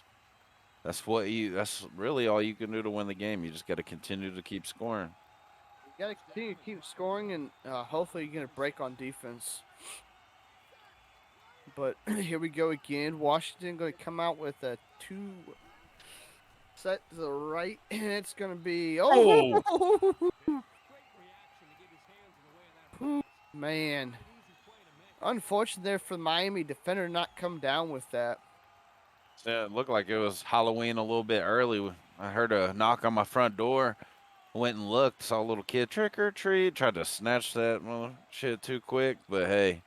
[SPEAKER 2] that's really all you can do to win the game. You just got to continue to keep scoring.
[SPEAKER 3] You got to continue to keep scoring, and hopefully you get a break on defense. But here we go again. Washington going to come out with a 2 set to the right, and it's going to be... Oh! Man. Unfortunate there for the Miami defender to not come down with that.
[SPEAKER 2] Yeah, it looked like it was Halloween a little bit early. I heard a knock on my front door. Went and looked, saw a little kid trick or treat. Tried to snatch that shit too quick, but hey,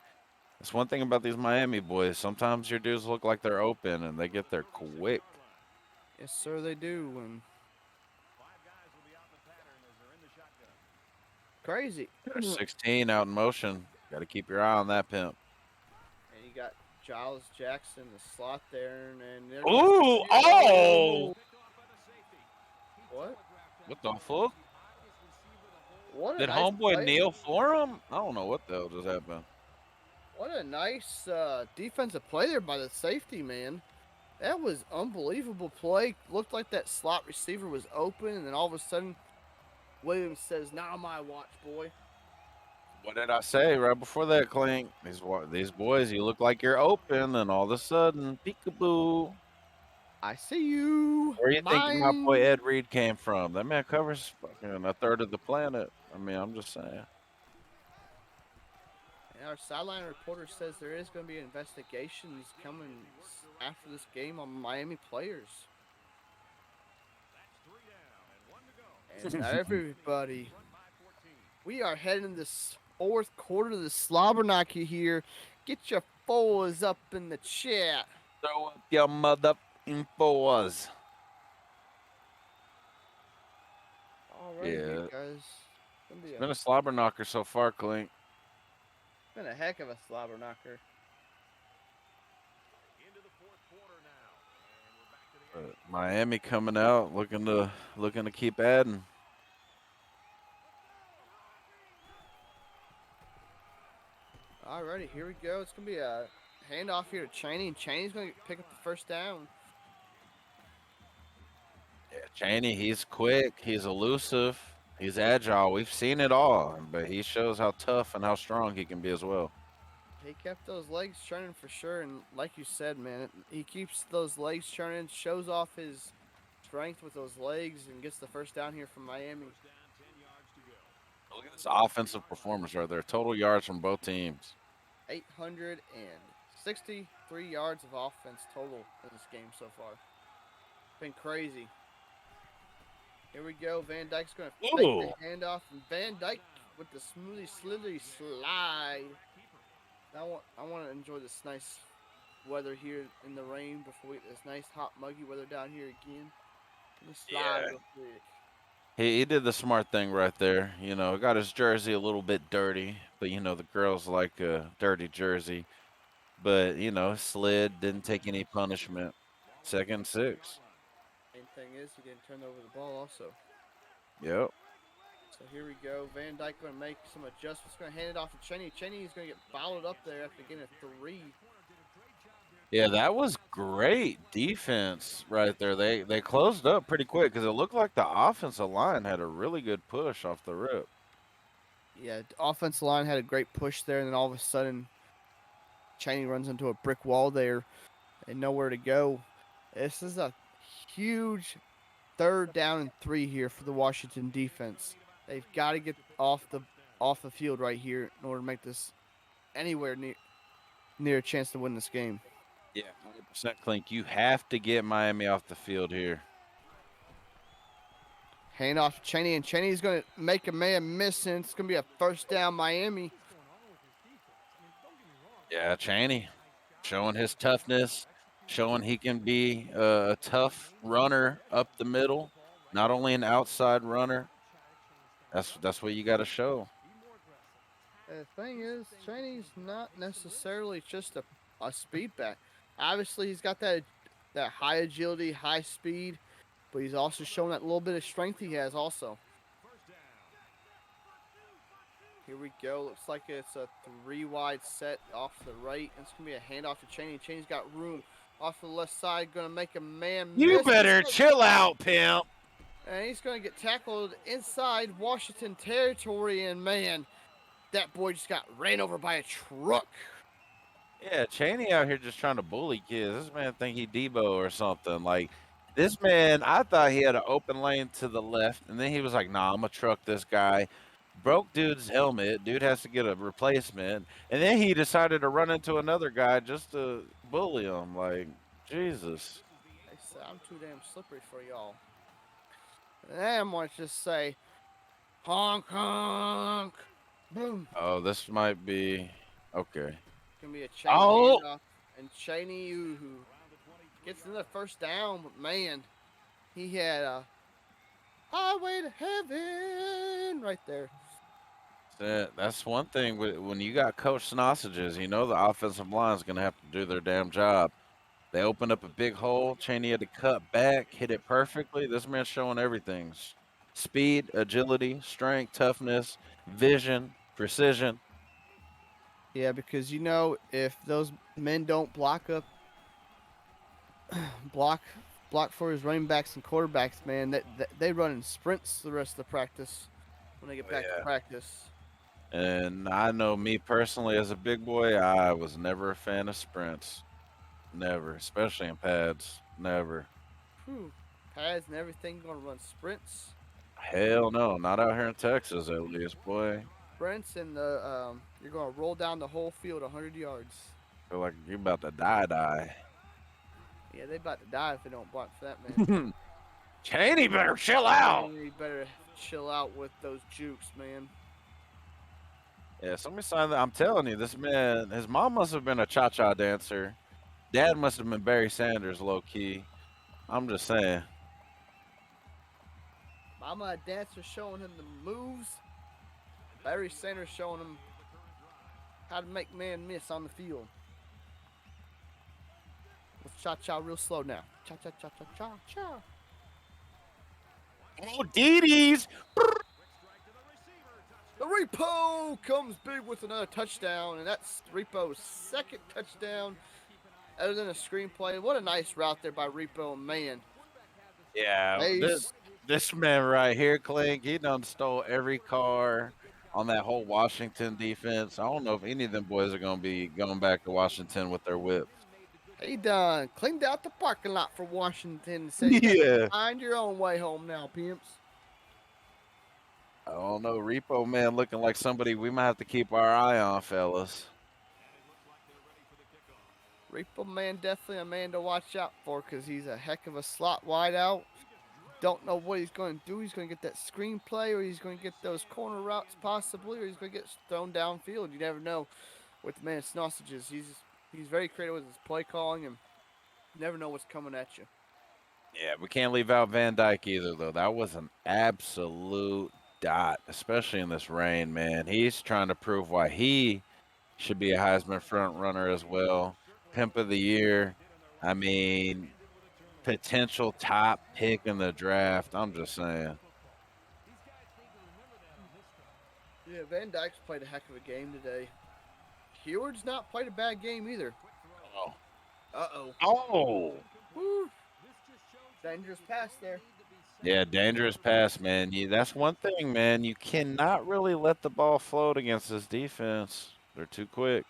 [SPEAKER 2] that's one thing about these Miami boys. Sometimes your dudes look like they're open and they get there quick.
[SPEAKER 3] Yes, sir, they do. And crazy.
[SPEAKER 2] 16 out in motion. Got to keep your eye on that pimp.
[SPEAKER 3] And you got Giles Jackson, the slot there, and then
[SPEAKER 2] Ooh! Oh!
[SPEAKER 3] What?
[SPEAKER 2] What the fuck?
[SPEAKER 3] What a
[SPEAKER 2] Did
[SPEAKER 3] nice
[SPEAKER 2] homeboy
[SPEAKER 3] play.
[SPEAKER 2] kneel for him? I don't know what the hell just happened.
[SPEAKER 3] What a nice defensive play there by the safety, man. That was unbelievable play. Looked like that slot receiver was open, and then all of a sudden, Williams says, "Not on my watch, boy."
[SPEAKER 2] What did I say right before that, Clink? These boys, you look like you're open, and all of a sudden, peekaboo.
[SPEAKER 3] I see you.
[SPEAKER 2] Where do you think my boy
[SPEAKER 3] Mine.
[SPEAKER 2] Ed Reed came from? That man covers fucking a third of the planet. I mean, I'm just saying.
[SPEAKER 3] And our sideline reporter says there is going to be investigations coming after this game on Miami players. And everybody, we are heading this fourth quarter of the Slobberknocker here. Get your fours up in the chat.
[SPEAKER 2] Throw up your motherfucking fours.
[SPEAKER 3] All right,
[SPEAKER 2] Yeah.
[SPEAKER 3] guys.
[SPEAKER 2] It's been a slobber knocker so far, Clink.
[SPEAKER 3] Been a heck of a Slobberknocker.
[SPEAKER 2] Miami coming out, looking to keep adding.
[SPEAKER 3] Alrighty, here we go. It's gonna be a handoff here to Chaney, and Chaney's gonna pick up the first down.
[SPEAKER 2] Yeah, Chaney, he's quick, he's elusive, he's agile. We've seen it all, but he shows how tough and how strong he can be as well.
[SPEAKER 3] He kept those legs churning for sure, and like you said, man, he keeps those legs churning, shows off his strength with those legs, and gets the first down here from Miami.
[SPEAKER 2] Look at this offensive performance right there. Total yards from both teams.
[SPEAKER 3] 863 yards of offense total in this game so far. Been crazy. Here we go. Van Dyke's going to fake the handoff, and Van Dyke with the smoothie slithery slide. Now I want to enjoy this nice weather here in the rain before we get this nice hot muggy weather down here again. Let's slide real quick.
[SPEAKER 2] He did the smart thing right there. You know, got his jersey a little bit dirty, but you know the girls like a dirty jersey. But you know, slid, didn't take any punishment. 2nd and 6.
[SPEAKER 3] Main thing is he didn't turn over the ball also.
[SPEAKER 2] Yep.
[SPEAKER 3] So here we go. Van Dyke going to make some adjustments. Going to hand it off to Cheney. Cheney is going to get fouled up there after getting a 3.
[SPEAKER 2] Yeah, that was great defense right there. They closed up pretty quick because it looked like the offensive line had a really good push off the rip.
[SPEAKER 3] Yeah, the offensive line had a great push there, and then all of a sudden, Cheney runs into a brick wall there and nowhere to go. This is a huge 3rd down and 3 here for the Washington defense. They've got to get off the field right here in order to make this anywhere near a chance to win this game.
[SPEAKER 2] Yeah, 100% Clink. You have to get Miami off the field here.
[SPEAKER 3] Hand off to Cheney, and Cheney's going to make a man miss, and it's going to be a first down Miami.
[SPEAKER 2] Yeah, Cheney showing his toughness, showing he can be a tough runner up the middle, not only an outside runner. That's what you got to show.
[SPEAKER 3] The thing is, Cheney's not necessarily just a speed back. Obviously, he's got that high agility, high speed, but he's also shown that little bit of strength he has also. Here we go. Looks like it's a 3-wide set off the right. It's going to be a handoff to Cheney. Cheney's got room off the left side. Going to make a man miss.
[SPEAKER 2] You better chill out, pimp.
[SPEAKER 3] And he's going to get tackled inside Washington territory. And, man, that boy just got ran over by a truck.
[SPEAKER 2] Yeah, Cheney out here just trying to bully kids. This man think he Debo or something. Like, this man, I thought he had an open lane to the left, and then he was like, nah, I'm going to truck this guy. Broke dude's helmet. Dude has to get a replacement. And then he decided to run into another guy just to bully him. Like, Jesus.
[SPEAKER 3] They said, I'm too damn slippery for y'all. And I'm going to just say, honk, honk, boom.
[SPEAKER 2] Oh, this might be okay.
[SPEAKER 3] Gonna be a Cheney handoff, and Cheney who gets another first down, but man, he had a highway to heaven right there.
[SPEAKER 2] That's one thing when you got Coach Sausages, you know the offensive line is gonna have to do their damn job. They opened up a big hole. Cheney had to cut back, hit it perfectly. This man's showing everything: speed, agility, strength, toughness, vision, precision.
[SPEAKER 3] Yeah, because you know if those men don't block for his running backs and quarterbacks, man, they run in sprints the rest of the practice when they get back to practice.
[SPEAKER 2] And I know me personally as a big boy, I was never a fan of sprints. Never, especially in pads. Never.
[SPEAKER 3] Whew. Pads and everything gonna run sprints.
[SPEAKER 2] Hell no. Not out here in Texas, at least, boy.
[SPEAKER 3] Sprints and you're gonna roll down the whole field 100 yards.
[SPEAKER 2] Feel like you about to die.
[SPEAKER 3] Yeah, they about to die if they don't block for that man.
[SPEAKER 2] Cheney better chill out.
[SPEAKER 3] You better chill out with those jukes, man.
[SPEAKER 2] Yeah, somebody signed that. I'm telling you, this man, his mom must have been a cha-cha dancer. Dad must have been Barry Sanders, low key. I'm just saying.
[SPEAKER 3] Mama a dancer showing him the moves. Barry Sanders showing him how to make man miss on the field. Let's cha-cha real slow now. Cha-cha-cha-cha-cha-cha.
[SPEAKER 2] Oh, Dee-Dee's.
[SPEAKER 3] The Repo comes big with another touchdown, and that's Repo's second touchdown other than a screenplay. What a nice route there by Repo, man.
[SPEAKER 2] Yeah,
[SPEAKER 3] Nice.
[SPEAKER 2] this man right here, Clink, he done stole every car on that whole Washington defense. I don't know if any of them boys are going to be going back to Washington with their whips.
[SPEAKER 3] He done cleaned out the parking lot for Washington. Said,
[SPEAKER 2] Yeah.
[SPEAKER 3] find your own way home now, pimps.
[SPEAKER 2] I don't know. Repo man looking like somebody we might have to keep our eye on, fellas.
[SPEAKER 3] Repo man definitely a man to watch out for because he's a heck of a slot wideout. Don't know what he's going to do. He's going to get that screenplay, or he's going to get those corner routes possibly, or he's going to get thrown downfield. You never know with the man Sausages. He's very creative with his play calling, and you never know what's coming at you.
[SPEAKER 2] Yeah, we can't leave out Van Dyke either, though. That was an absolute dot, especially in this rain, man. He's trying to prove why he should be a Heisman front runner as well. Pimp of the year. I mean, potential top pick in the draft. I'm just saying.
[SPEAKER 3] Yeah, Van Dyke's played a heck of a game today. Heward's not played a bad game either.
[SPEAKER 2] Oh.
[SPEAKER 3] Uh-oh.
[SPEAKER 2] Oh.
[SPEAKER 3] Woo. Dangerous pass there.
[SPEAKER 2] Yeah, dangerous pass, man. That's one thing, man. You cannot really let the ball float against this defense. They're too quick.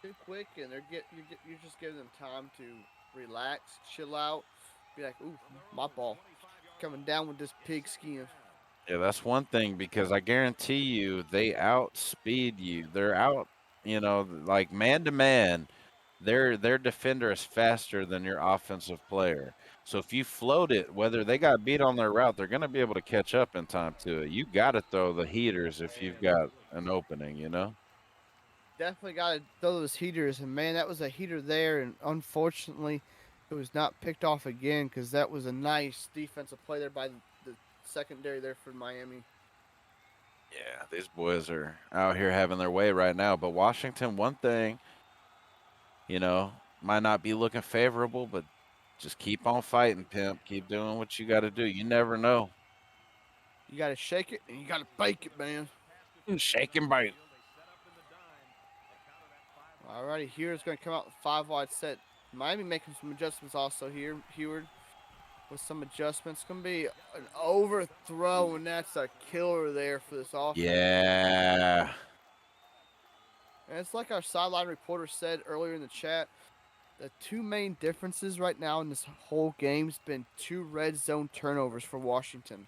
[SPEAKER 3] Too quick, and you're just giving them time to relax, chill out, be like, ooh, my ball coming down with this pigskin.
[SPEAKER 2] Yeah, that's one thing because I guarantee you they outspeed you. They're out, like man to man. Their defender is faster than your offensive player. So if you float it, whether they got beat on their route, they're going to be able to catch up in time to it. You got to throw the heaters if you've got an opening,
[SPEAKER 3] Definitely got to throw those heaters, and man, that was a heater there, and unfortunately, it was not picked off again because that was a nice defensive play there by the secondary there for Miami.
[SPEAKER 2] Yeah, these boys are out here having their way right now. But Washington, one thing, might not be looking favorable, but just keep on fighting, pimp. Keep doing what you got to do. You never know.
[SPEAKER 3] You got to shake it and you got to bake it, man.
[SPEAKER 2] Shake and bake.
[SPEAKER 3] Alrighty, Heward's going to come out with 5-wide set. Miami making some adjustments also here. Heward with some adjustments. It's going to be an overthrow, and that's a killer there for this offense.
[SPEAKER 2] Yeah.
[SPEAKER 3] And it's like our sideline reporter said earlier in the chat, the two main differences right now in this whole game's been 2 red zone turnovers for Washington.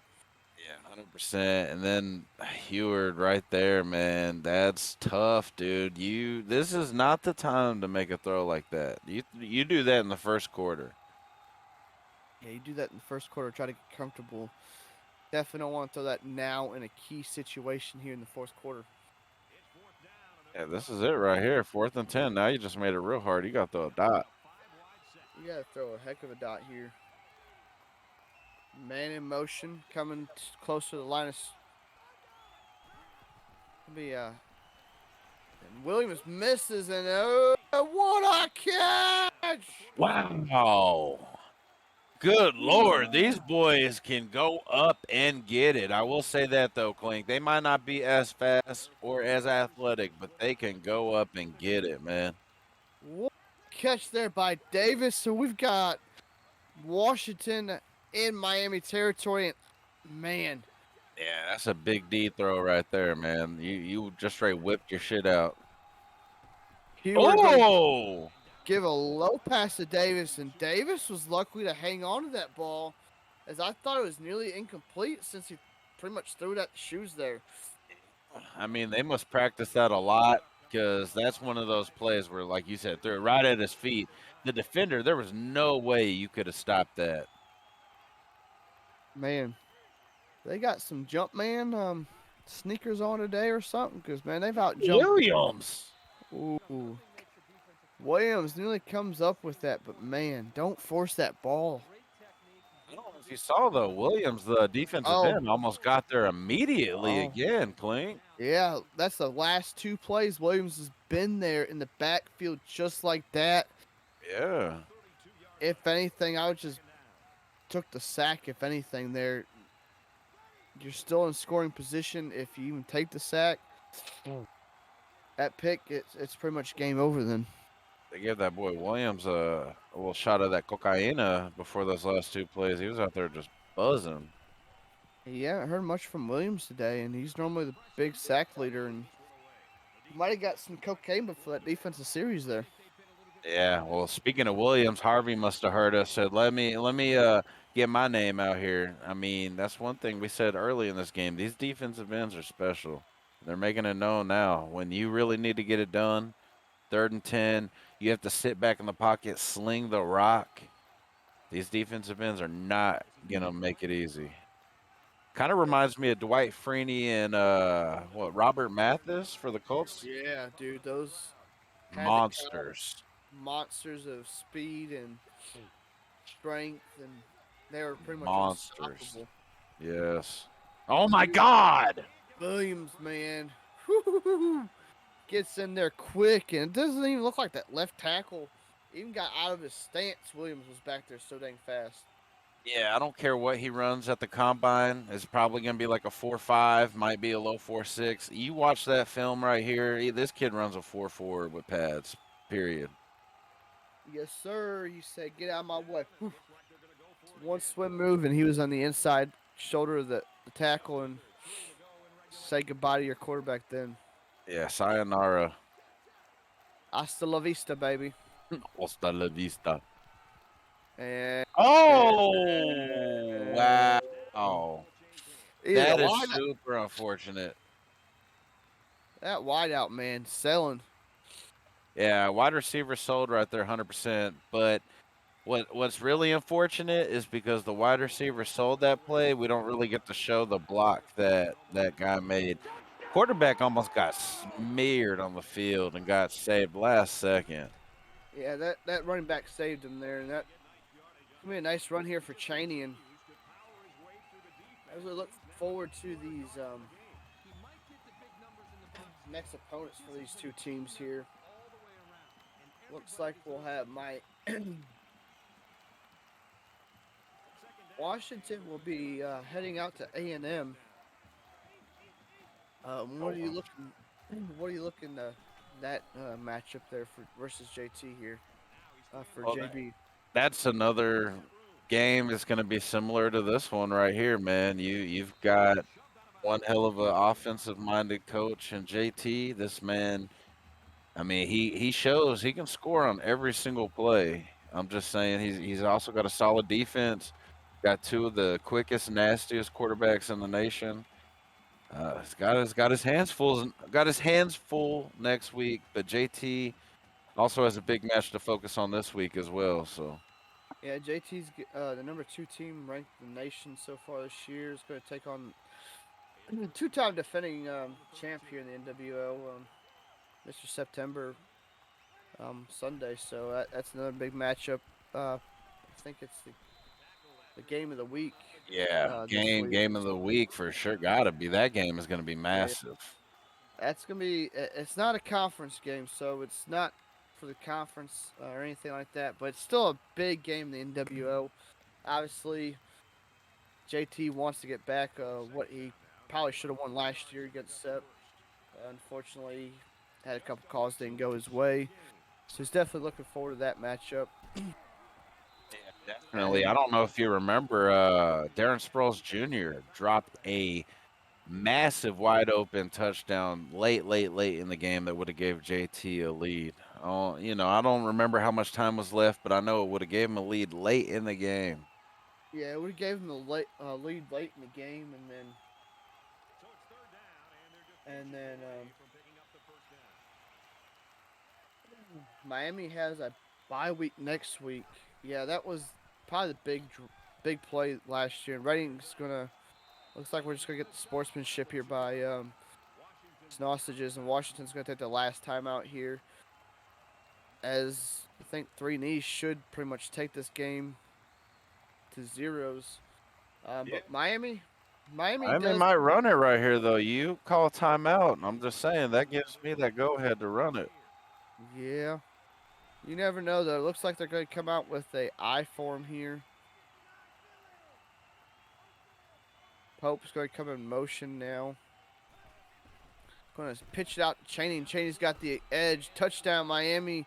[SPEAKER 2] Yeah, 100%. And then Heward right there, man. That's tough, dude. This is not the time to make a throw like that. You do that in the first quarter.
[SPEAKER 3] Yeah, you do that in the first quarter, try to get comfortable. Definitely don't want to throw that now in a key situation here in the fourth quarter.
[SPEAKER 2] Yeah, this is it right here. 4th and 10. Now you just made it real hard. You got to throw a dot.
[SPEAKER 3] You got to throw a heck of a dot here. Man in motion, coming close to the line of... and Williams misses, and what a catch!
[SPEAKER 2] Wow. Good Lord. These boys can go up and get it. I will say that, though, Clink. They might not be as fast or as athletic, but they can go up and get it, man.
[SPEAKER 3] What a catch there by Davis. So we've got Washington in Miami territory, and man.
[SPEAKER 2] Yeah, that's a big D throw right there, man. You just straight whipped your shit out.
[SPEAKER 3] Heward
[SPEAKER 2] Oh!
[SPEAKER 3] give a low pass to Davis, and Davis was lucky to hang on to that ball, as I thought it was nearly incomplete since he pretty much threw it at the shoes there.
[SPEAKER 2] I mean, they must practice that a lot because that's one of those plays where, like you said, threw it right at his feet. The defender, there was no way you could have stopped that.
[SPEAKER 3] Man, they got some Jumpman sneakers on today or something, because, man, they've out jumped.
[SPEAKER 2] Williams.
[SPEAKER 3] Ooh. Williams nearly comes up with that, but, man, don't force that ball.
[SPEAKER 2] I don't know if you saw, though, Williams, the defensive end, almost got there immediately again, Clink.
[SPEAKER 3] Yeah, that's the last 2 plays. Williams has been there in the backfield just like that.
[SPEAKER 2] Yeah.
[SPEAKER 3] If anything, I would just took the sack. If anything, there, you're still in scoring position. If you even take the sack, that pick, it's pretty much game over then.
[SPEAKER 2] They gave that boy Williams a little shot of that cocaina before those last 2 plays. He was out there just buzzing.
[SPEAKER 3] You haven't heard much from Williams today, and he's normally the big sack leader, and he might have got some cocaine before that defensive series there.
[SPEAKER 2] Yeah, well, speaking of Williams, Harvey must have heard us. Said, "Let me get my name out here." I mean, that's one thing we said early in this game. These defensive ends are special. They're making it known now. When you really need to get it done, 3rd and 10, you have to sit back in the pocket, sling the rock. These defensive ends are not gonna make it easy. Kind of reminds me of Dwight Freeney and Robert Mathis for the Colts.
[SPEAKER 3] Yeah, dude, those
[SPEAKER 2] Monsters.
[SPEAKER 3] Monsters of speed and strength, and they were pretty much
[SPEAKER 2] Monsters.
[SPEAKER 3] unstoppable.
[SPEAKER 2] Yes. Oh my God.
[SPEAKER 3] Williams, man, whoo, gets in there quick, and it doesn't even look like that left tackle even got out of his stance. Williams was back there so dang fast.
[SPEAKER 2] Yeah, I don't care what he runs at the combine. It's probably going to be like a 4.5, might be a low 4.6. You watch that film right here. This kid runs a 4.4 with pads, period.
[SPEAKER 3] Yes, sir. You said, get out of my way. Whew. One swim move, and he was on the inside shoulder of the tackle, and say goodbye to your quarterback then.
[SPEAKER 2] Yeah, sayonara.
[SPEAKER 3] Hasta la vista, baby.
[SPEAKER 2] Hasta la vista.
[SPEAKER 3] And
[SPEAKER 2] wow. Oh, that is super unfortunate.
[SPEAKER 3] That wideout, man, selling.
[SPEAKER 2] Yeah, wide receiver sold right there 100%. But what's really unfortunate is because the wide receiver sold that play, we don't really get to show the block that guy made. Quarterback almost got smeared on the field and got saved last second.
[SPEAKER 3] Yeah, that running back saved him there, and that gonna be a nice run here for Chaney. And as we look forward to these next opponents for these 2 teams here, looks like we'll have Washington will be heading out to A&M. What are you looking that matchup there for versus JT here for JB?
[SPEAKER 2] That's another game that's going to be similar to this one right here, man. You've got one hell of an offensive-minded coach in JT. This man, I mean, he shows he can score on every single play. I'm just saying he's also got a solid defense. Got 2 of the quickest, nastiest quarterbacks in the nation. He's got his hands full next week, but JT also has a big match to focus on this week as well. So
[SPEAKER 3] yeah, JT's the number 2 team ranked in the nation so far this year. Is going to take on 2-time defending champ here in the NWL, Mr. September Sunday. So that's another big matchup. I think it's the game of the week.
[SPEAKER 2] Yeah, game of the week for sure. Gotta be. That game is going to be massive.
[SPEAKER 3] That's going to be. It's not a conference game, so it's not for the conference or anything like that. But it's still a big game in the NWO. Obviously, JT wants to get back what he probably should have won last year against Sep. Unfortunately, had a couple calls didn't go his way. So he's definitely looking forward to that matchup.
[SPEAKER 2] Definitely. I don't know if you remember, Darren Sproles Jr. dropped a massive wide open touchdown late in the game that would have gave JT a lead. I don't remember how much time was left, but I know it would have gave them a lead late in the game.
[SPEAKER 3] Yeah, we gave them the lead late in the game, and then Miami has a bye week next week. Yeah, that was probably the big play last year. And Reading's gonna looks like we're just gonna get the sportsmanship here by Sausages, and Washington's gonna take the last time out here. As I think 3 knees should pretty much take this game to zeros. But Miami
[SPEAKER 2] Miami
[SPEAKER 3] does.
[SPEAKER 2] might run it right here, though. You call a timeout, and I'm just saying that gives me that go ahead to run it.
[SPEAKER 3] Yeah, you never know though. It looks like they're gonna come out with a I form here. Pope's gonna come in motion now. Going to pitch it out to Chaney, and Chaney's got the edge. Touchdown, Miami.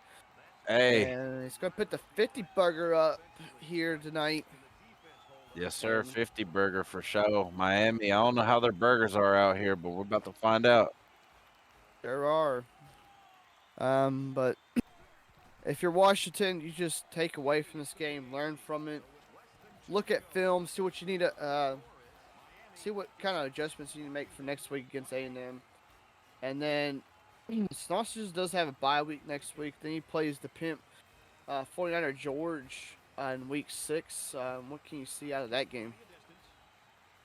[SPEAKER 2] Hey,
[SPEAKER 3] And he's going to put the 50 burger up here tonight.
[SPEAKER 2] yes, sir. 50 burger for show. Miami. I don't know how their burgers are out here, but we're about to find out.
[SPEAKER 3] There are. But if you're Washington, you just take away from this game, learn from it, look at film, see what you need to, see what kind of adjustments you need to make for next week against A&M. And then Sausages does have a bye week next week. Then he plays the Pimp 49er George in week 6. What can you see out of that game?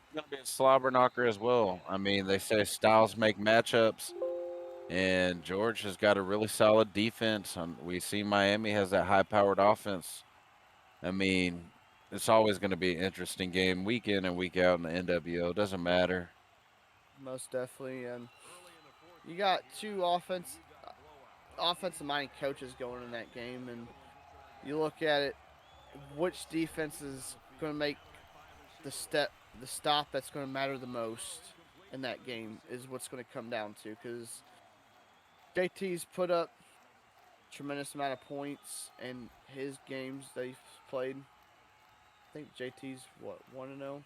[SPEAKER 2] It's going to be a slobber knocker as well. I mean, they say styles make matchups, and George has got a really solid defense. We see Miami has that high-powered offense. I mean, it's always going to be an interesting game week in and week out in the NWO. Doesn't matter.
[SPEAKER 3] Most definitely. And you got two offensive-minded coaches going in that game, and you look at it, which defense is going to make the stop that's going to matter the most in that game is what's going to come down to, because JT's put up a tremendous amount of points in his games that he's played. I think JT's, 1-0?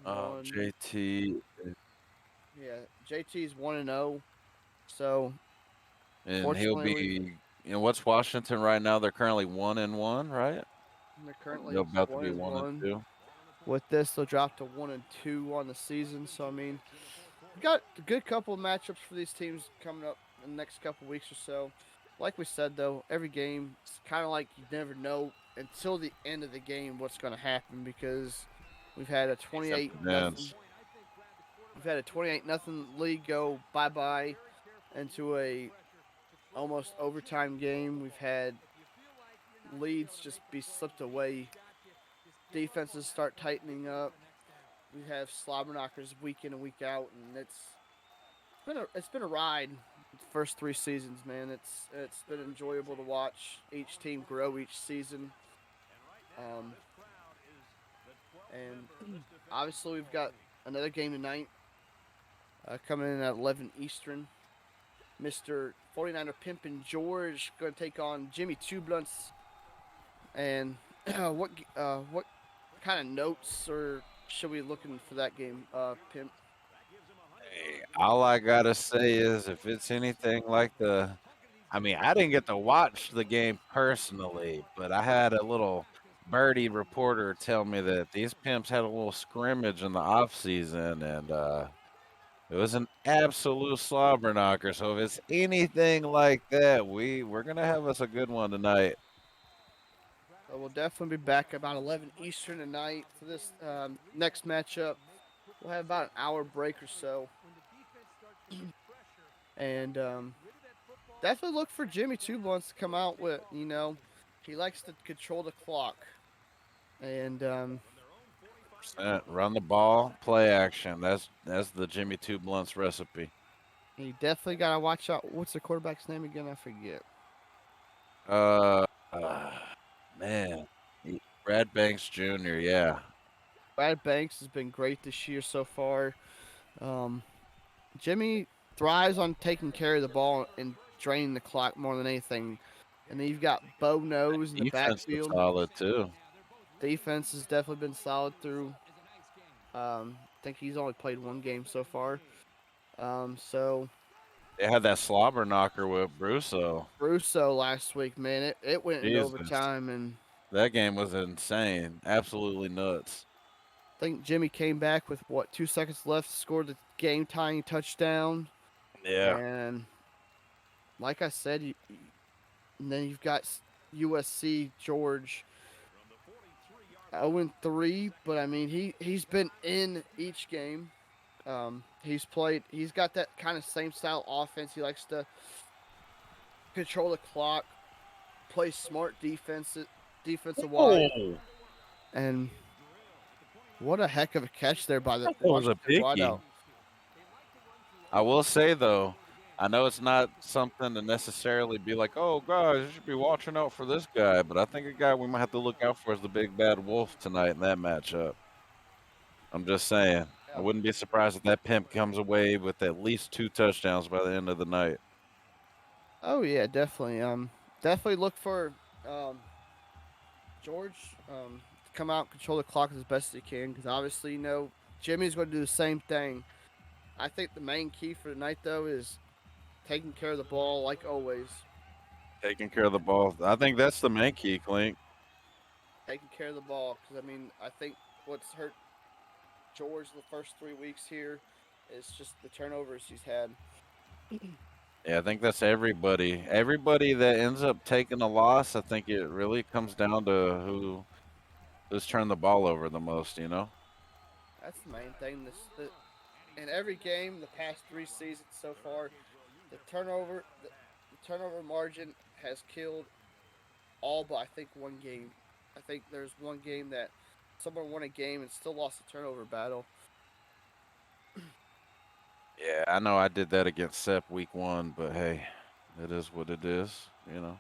[SPEAKER 2] JT.
[SPEAKER 3] Yeah, JT's 1-0. So,
[SPEAKER 2] And he'll be, what's Washington right now? They're currently 1-1, right?
[SPEAKER 3] They're currently
[SPEAKER 2] They're about to be 1-2.
[SPEAKER 3] With this, they'll drop to 1-2 on the season. So, I mean, we've got a good couple of matchups for these teams coming up in the next couple of weeks or so. Like we said, though, every game, it's kind of like you never know until the end of the game what's going to happen, because we've had a 28-0. We've had a 28-0 lead go bye-bye into a almost overtime game. We've had leads just be slipped away. Defenses start tightening up. We have slobber knockers week in and week out, and it's been a ride. The first 3 seasons, man. It's been enjoyable to watch each team grow each season. And obviously we've got another game tonight coming in at 11 Eastern. Mr. 49er Pimpin' George going to take on Jimmy Two Blunts. And what kind of notes or should we be looking for that game, Pimp?
[SPEAKER 2] Hey, all I got to say is if it's anything like I didn't get to watch the game personally, but I had a little birdie reporter tell me that these pimps had a little scrimmage in the off season, and it was an absolute slobber knocker. So if it's anything like that, we're gonna have us a good one tonight.
[SPEAKER 3] We'll definitely be back about 11 Eastern tonight for this next matchup. We'll have about an hour break or so. And definitely look for Jimmy Two Blunts to come out with, he likes to control the clock. And
[SPEAKER 2] run the ball, play action. That's the Jimmy Two Blunts recipe.
[SPEAKER 3] he definitely got to watch out. What's the quarterback's name again? I forget.
[SPEAKER 2] Man, Brad Banks Jr. Yeah,
[SPEAKER 3] Brad Banks has been great this year so far. Jimmy thrives on taking care of the ball and draining the clock more than anything. And then you've got Bo Nose in the backfield.
[SPEAKER 2] Solid too.
[SPEAKER 3] Defense has definitely been solid through. I think he's only played 1 game so far. So
[SPEAKER 2] They had that slobber knocker with Brusso.
[SPEAKER 3] Russo last week, man. It went into
[SPEAKER 2] Jesus.
[SPEAKER 3] overtime, and
[SPEAKER 2] That game was insane. Absolutely nuts.
[SPEAKER 3] I think Jimmy came back with what 2 seconds left, scored the game tying touchdown,
[SPEAKER 2] Yeah.
[SPEAKER 3] and like I said, and then you've got USC George 0-3, but I mean he's been in each game. He's played. He's got that kind of same style offense. He likes to control the clock, play smart defensive wide,
[SPEAKER 2] Oh,
[SPEAKER 3] and what a heck of a catch there by the
[SPEAKER 2] that was a
[SPEAKER 3] Washington
[SPEAKER 2] biggie.
[SPEAKER 3] wideout.
[SPEAKER 2] I will say though, I know it's not something to necessarily be like, oh guys, you should be watching out for this guy, but I think a guy we might have to look out for is the big bad wolf tonight in that matchup. I'm just saying. I
[SPEAKER 3] Yeah.
[SPEAKER 2] wouldn't be surprised if that pimp comes away with at least 2 touchdowns by the end of the night.
[SPEAKER 3] Oh yeah, definitely. Definitely look for George to come out and control the clock as best as he can, because obviously Jimmy's going to do the same thing. I think the main key for tonight though is taking care of the ball like always.
[SPEAKER 2] Taking care of the ball. I think that's the main key, Clink.
[SPEAKER 3] Taking care of the ball, because I mean I think what's hurt George the first 3 weeks here is just the turnovers he's had.
[SPEAKER 2] Yeah, I think that's everybody. Everybody that ends up taking a loss, I think it really comes down to who's turned the ball over the most, you know?
[SPEAKER 3] That's the main thing. In every game the past 3 seasons so far, the turnover margin has killed all but I think one game. I think there's one game that someone won a game and still lost the turnover battle.
[SPEAKER 2] Yeah, I know I did that against Sep week 1, but hey, it is what it is, you know?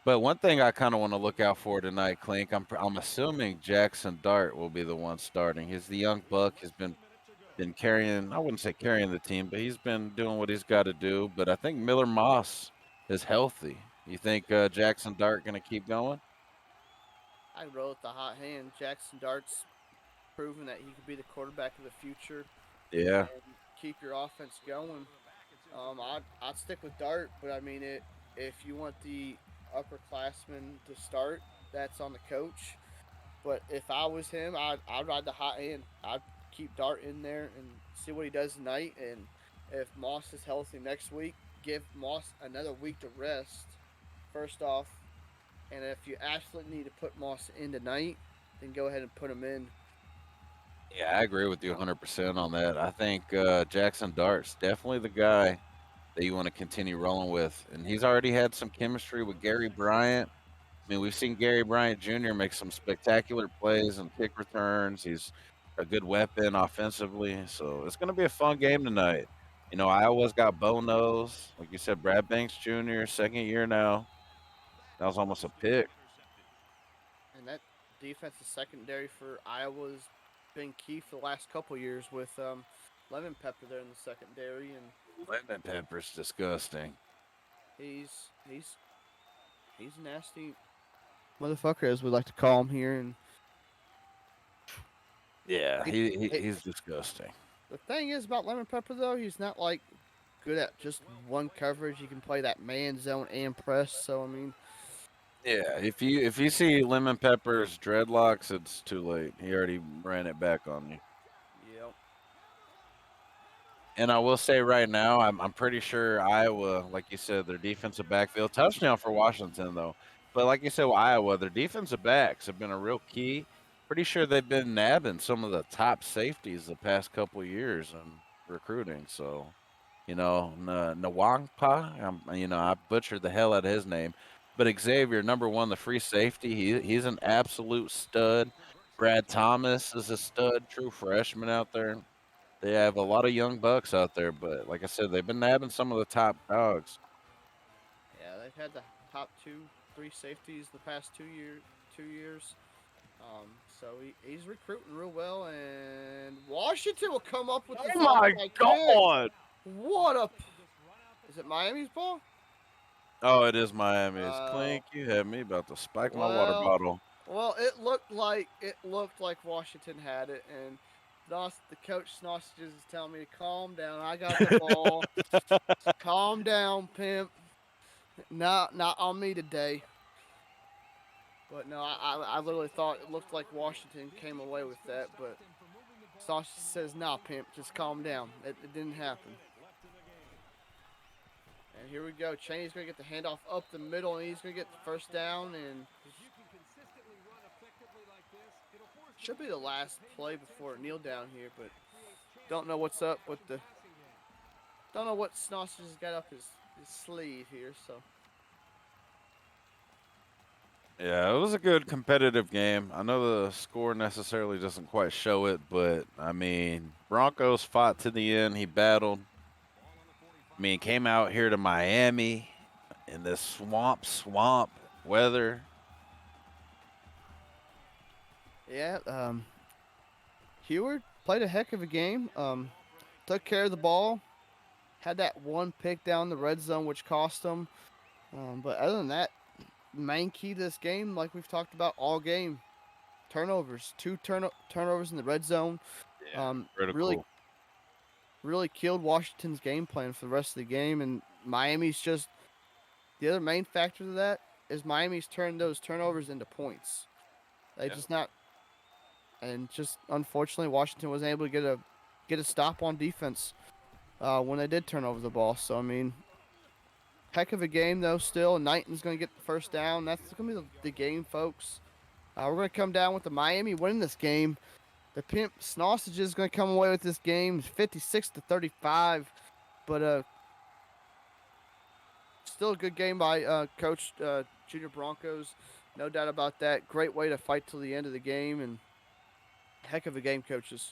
[SPEAKER 2] But one thing I kind of want to look out for tonight, Clink, I'm assuming Jackson Dart will be the one starting. He's the young buck. He's been carrying, I wouldn't say carrying the team, but he's been doing what he's got to do. But I think Miller Moss is healthy. You think Jackson Dart going to keep going?
[SPEAKER 3] I roll with the hot hand. Jackson Dart's proven that he could be the quarterback of the future
[SPEAKER 2] Yeah.
[SPEAKER 3] and keep your offense going. I'd stick with Dart, but I mean if you want the upperclassmen to start, that's on the coach. But if I was him, I'd ride the hot hand. I'd keep Dart in there and see what he does tonight. And if Moss is healthy next week, give Moss another week to rest. First off, and if you absolutely need to put Moss in tonight, then go ahead and put him in.
[SPEAKER 2] Yeah, I agree with you 100% on that. I think Jackson Dart's definitely the guy that you want to continue rolling with. And he's already had some chemistry with Gary Bryant. I mean, we've seen Gary Bryant Jr. make some spectacular plays and kick returns. He's a good weapon offensively. So it's going to be a fun game tonight. You know, Iowa's got Bo Nose. Like you said, Brad Banks Jr., second year now. That was almost a pick.
[SPEAKER 3] And that defensive secondary for Iowa's been key for the last couple years with Lemon Pepper there in the secondary, and
[SPEAKER 2] Lemon Pepper's disgusting.
[SPEAKER 3] he's a nasty motherfucker, as we like to call him here. And
[SPEAKER 2] Yeah, he's disgusting.
[SPEAKER 3] the thing is about Lemon Pepper, though, he's not like good at just one coverage. He can play that man zone and press. So I mean,
[SPEAKER 2] Yeah, if you see Lemon Pepper's dreadlocks, it's too late. He already ran it back on you.
[SPEAKER 3] yeah,
[SPEAKER 2] And I will say right now, I'm pretty sure Iowa, like you said, their defensive backfield touchdown for Washington though. But like you said, with Iowa, their defensive backs have been a real key. Pretty sure they've been nabbing some of the top safeties the past couple of years in recruiting. So, you know, Nwangpa, you know, I butchered the hell out of his name. But Xavier, number one, the free safety, he's an absolute stud. Brad Thomas is a stud, true freshman out there. They have a lot of young bucks out there, but like I said, they've been nabbing some of the top dogs.
[SPEAKER 3] yeah, they've had the top 3 safeties the past 2 years. 2 years. So he's recruiting real well, and Washington will come up with this.
[SPEAKER 2] Oh my
[SPEAKER 3] onside kick.
[SPEAKER 2] God!
[SPEAKER 3] What a! Is it Miami's ball?
[SPEAKER 2] Oh, it is Miami's.
[SPEAKER 3] Oh.
[SPEAKER 2] Clink, you had me about to spike my water bottle.
[SPEAKER 3] Well, it looked like Washington had it, and The coach Sausages is telling me to calm down. I got the ball. Calm down, pimp. Not on me today. But no, I literally thought it looked like Washington came away with that. But Sausage says, nah, pimp, just calm down. It didn't happen. And here we go. Chaney's going to get the handoff up the middle, and he's going to get the first down. And should be the last play before a kneel down here, but don't know what's up with the. Don't know what Sausages has got up his sleeve here, so.
[SPEAKER 2] Yeah, it was a good competitive game. I know the score necessarily doesn't quite show it, but I mean, Broncos fought to the end. He battled. I mean, came out here to Miami in this swamp weather.
[SPEAKER 3] Yeah, Heward played a heck of a game. Took care of the ball. Had that one pick down the red zone, which cost him. But other than that, main key to this game, like we've talked about all game, turnovers. Two turnovers in the red zone.
[SPEAKER 2] Critical.
[SPEAKER 3] Really killed Washington's game plan for the rest of the game. And Miami's just the other main factor to that is Miami's turned those turnovers into points. They just not, and just unfortunately Washington wasn't able to get a stop on defense when they did turn over the ball. So I mean, heck of a game though. Still, Knighton's going to get the first down. That's going to be the game, folks. We're going to come down with the Miami winning this game. The Pimp Sausages is going to come away with this game 56-35. But still a good game by Coach Junior Broncos. No doubt about that. Great way to fight till the end of the game, and heck of a game, coaches.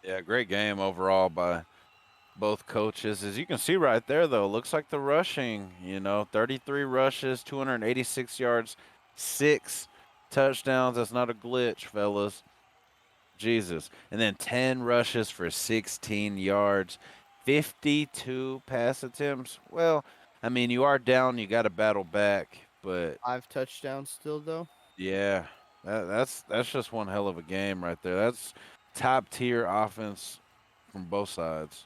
[SPEAKER 2] Yeah, great game overall by both coaches. As you can see right there, though, looks like the rushing, 33 rushes, 286 yards, 6 touchdowns. That's not a glitch, fellas. Jesus. And then 10 rushes for 16 yards, 52 pass attempts. Well, I mean, you are down, you got to battle back, but
[SPEAKER 3] 5 touchdowns still, though.
[SPEAKER 2] yeah, that's just one hell of a game right there. That's top tier offense from both sides.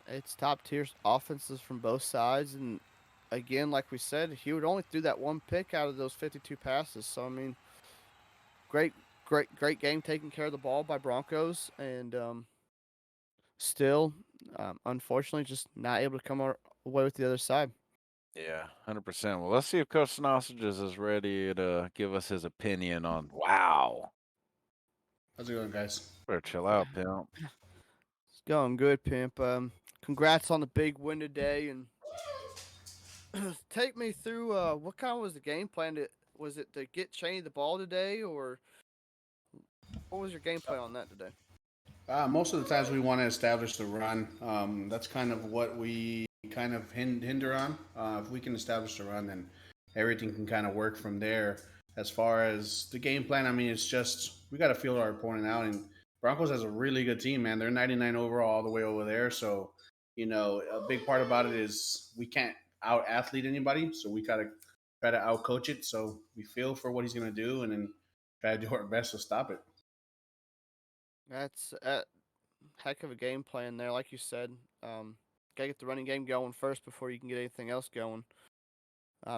[SPEAKER 3] It's top tier offenses from both sides, and again, like we said, he would only threw that one pick out of those 52 passes. So I mean, great game taking care of the ball by Broncos, and still, unfortunately, just not able to come away with the other side.
[SPEAKER 2] Yeah, 100%. Well, let's see if Coach Sausages is ready to give us his opinion on wow.
[SPEAKER 4] How's it going, guys?
[SPEAKER 2] Better chill out, pimp.
[SPEAKER 3] It's going good, Pimp. Congrats on the big win today, and take me through what kind of was the game plan? Was it to get Chaney the ball today, or what was your game plan on that today?
[SPEAKER 4] Most of the times we want to establish the run. That's kind of what we kind of hinder on. If we can establish the run, then everything can kind of work from there. As far as the game plan, I mean, it's just we got to feel our opponent out. And Broncos has a really good team, man. They're 99 overall all the way over there. So, a big part about it is we can't out athlete anybody. So we gotta try to out coach it. So we feel for what he's gonna do, and then try to do our best to stop it.
[SPEAKER 3] That's a heck of a game plan there, like you said. Gotta get the running game going first before you can get anything else going.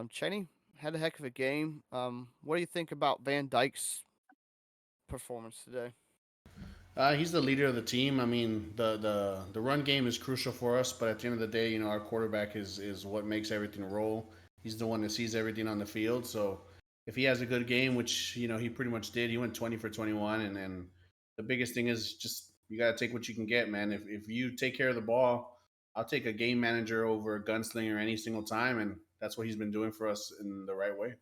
[SPEAKER 3] Cheney had a heck of a game. What do you think about Van Dyke's performance today?
[SPEAKER 4] He's the leader of the team. I mean, the run game is crucial for us, but at the end of the day, our quarterback is what makes everything roll. He's the one that sees everything on the field. So if he has a good game, which he pretty much did, he went 20 for 21, and then the biggest thing is just you got to take what you can get, man. If you take care of the ball, I'll take a game manager over a gunslinger any single time, and that's what he's been doing for us in the right way.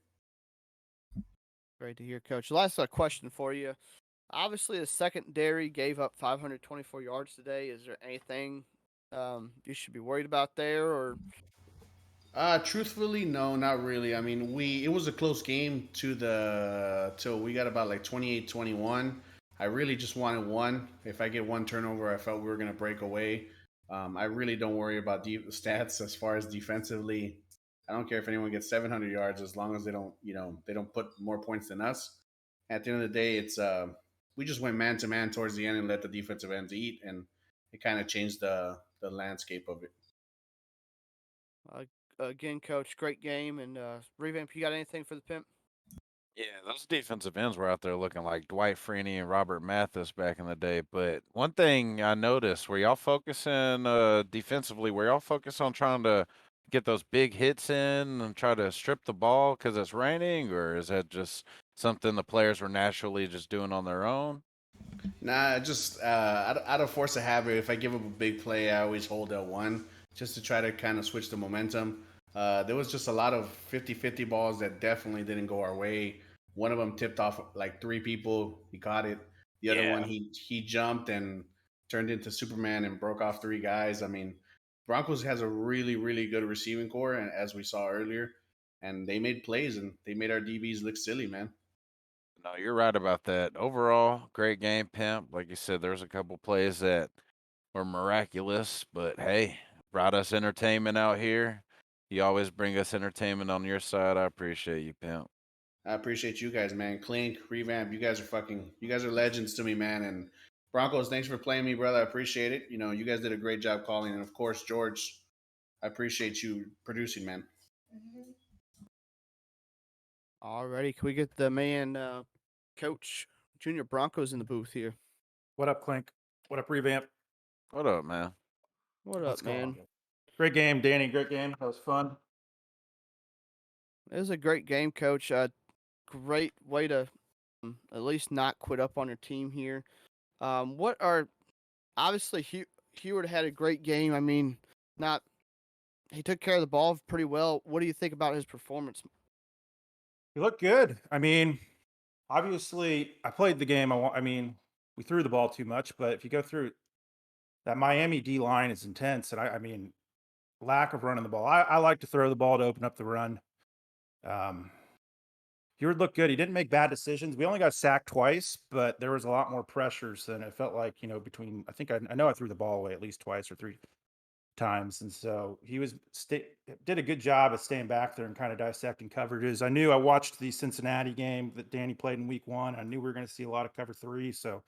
[SPEAKER 3] Great to hear, Coach. Last question for you. Obviously, the secondary gave up 524 yards today. Is there anything you should be worried about there, or?
[SPEAKER 4] Truthfully, no, not really. I mean, it was a close game till we got about like 28-21. I really just wanted one. If I get one turnover, I felt we were going to break away. I really don't worry about stats as far as defensively. I don't care if anyone gets 700 yards as long as they don't put more points than us. At the end of the day, we just went man to man towards the end and let the defensive ends eat, and it kind of changed the landscape of it.
[SPEAKER 3] Again, coach, great game. And Revamp, you got anything for the Pimp?
[SPEAKER 2] Yeah, those defensive ends were out there looking like Dwight Freeney and Robert Mathis back in the day. But one thing I noticed, were y'all focusing defensively? Were y'all focused on trying to get those big hits in and try to strip the ball because it's raining, or is that just something the players were naturally just doing on their own?
[SPEAKER 4] Nah, just out of force of habit, if I give up a big play, I always hold L1 just to try to kind of switch the momentum. There was just a lot of 50-50 balls that definitely didn't go our way. One of them tipped off like 3 people. He caught it. The other one, he jumped and turned into Superman and broke off 3 guys. I mean, Broncos has a really, really good receiving core, and as we saw earlier, and they made plays and they made our DBs look silly, man.
[SPEAKER 2] No, you're right about that. Overall, great game, Pimp. Like you said, there's a couple plays that were miraculous, but hey, brought us entertainment out here. You always bring us entertainment on your side. I appreciate you, Pimp.
[SPEAKER 4] I appreciate you guys, man. Clink, Revamp, you guys are legends to me, man. And Broncos, thanks for playing me, brother. I appreciate it. You know, you guys did a great job calling. And of course, George, I appreciate you producing, man.
[SPEAKER 3] Alrighty, can we get the man, Coach Junior Broncos in the booth here?
[SPEAKER 5] What up, Clink? What up, Revamp?
[SPEAKER 2] What up, man?
[SPEAKER 3] What
[SPEAKER 5] What's
[SPEAKER 3] up,
[SPEAKER 5] going
[SPEAKER 3] man?
[SPEAKER 5] on? Great game, Danny. Great game. That was fun.
[SPEAKER 3] It was a great game, Coach. Great way to at least not quit up on your team here. What are obviously Heward had a great game. I mean, not he took care of the ball pretty well. What do you think about his performance?
[SPEAKER 5] You look good. I mean, obviously, I played the game. I mean, we threw the ball too much, but if you go through that Miami D line is intense, and I mean, lack of running the ball. I like to throw the ball to open up the run. Heward looked good. He didn't make bad decisions. We only got sacked twice, but there was a lot more pressures than it felt like. You know, between I know I threw the ball away at least twice or 3 times, and so he did a good job of staying back there and kind of dissecting coverages. I watched the Cincinnati game that Danny played in week 1. I knew we were going to see a lot of cover 3, so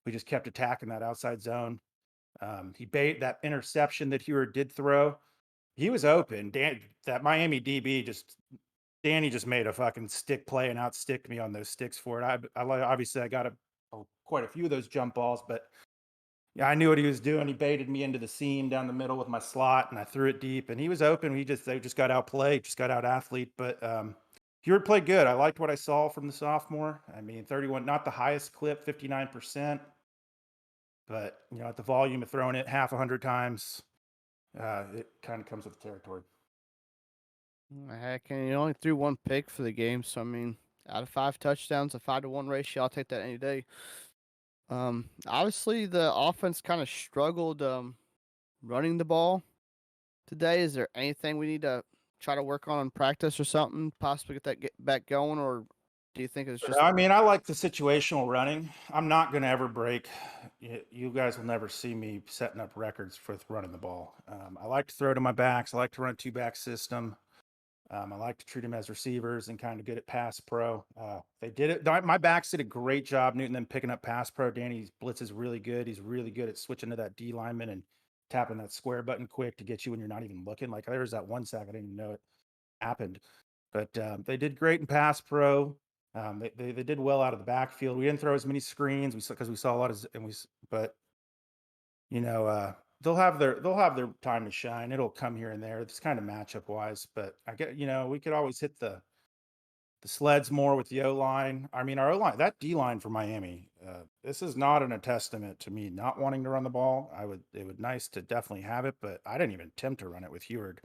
[SPEAKER 5] we just kept attacking that outside zone. He bait that interception that Heward did throw. He was open. That Miami DB Danny just made a fucking stick play and outsticked me on those sticks for it. Obviously I got quite a few of those jump balls, but yeah, I knew what he was doing. He baited me into the seam down the middle with my slot, and I threw it deep, and he was open. They just got outplayed, just got out athlete. But Heward played good. I liked what I saw from the sophomore. I mean, 31, not the highest clip, 59%, but you know, at the volume of throwing it half 100 times, it kind of comes with the territory.
[SPEAKER 3] Heck, and he only threw 1 pick for the game. So I mean, out of 5 touchdowns, a 5-to-1 ratio, I'll take that any day. Obviously the offense kind of struggled running the ball today. Is there anything we need to try to work on in practice or something, possibly get back going, or do you think it's just?
[SPEAKER 5] I mean, I like the situational running. I'm not going to ever break. You guys will never see me setting up records with running the ball. I like to throw to my backs. I like to run 2-back system. I like to treat them as receivers and kind of get it pass pro. They did it. My backs did a great job, Newton, them picking up pass pro. Danny's blitz is really good. He's really good at switching to that D lineman and tapping that square button quick to get you when you're not even looking. Like there was that 1 sack, I didn't even know it happened. But they did great in pass pro. They did well out of the backfield. We didn't throw as many screens because we saw a lot of, but you know, they'll have their time to shine. It'll come here and there. It's kind of matchup wise, but I get, you know, we could always hit the sleds more with the O line. I mean, our O line, that D line for Miami. This is not a testament to me not wanting to run the ball. It would nice to definitely have it, but I didn't even attempt to run it with Heward.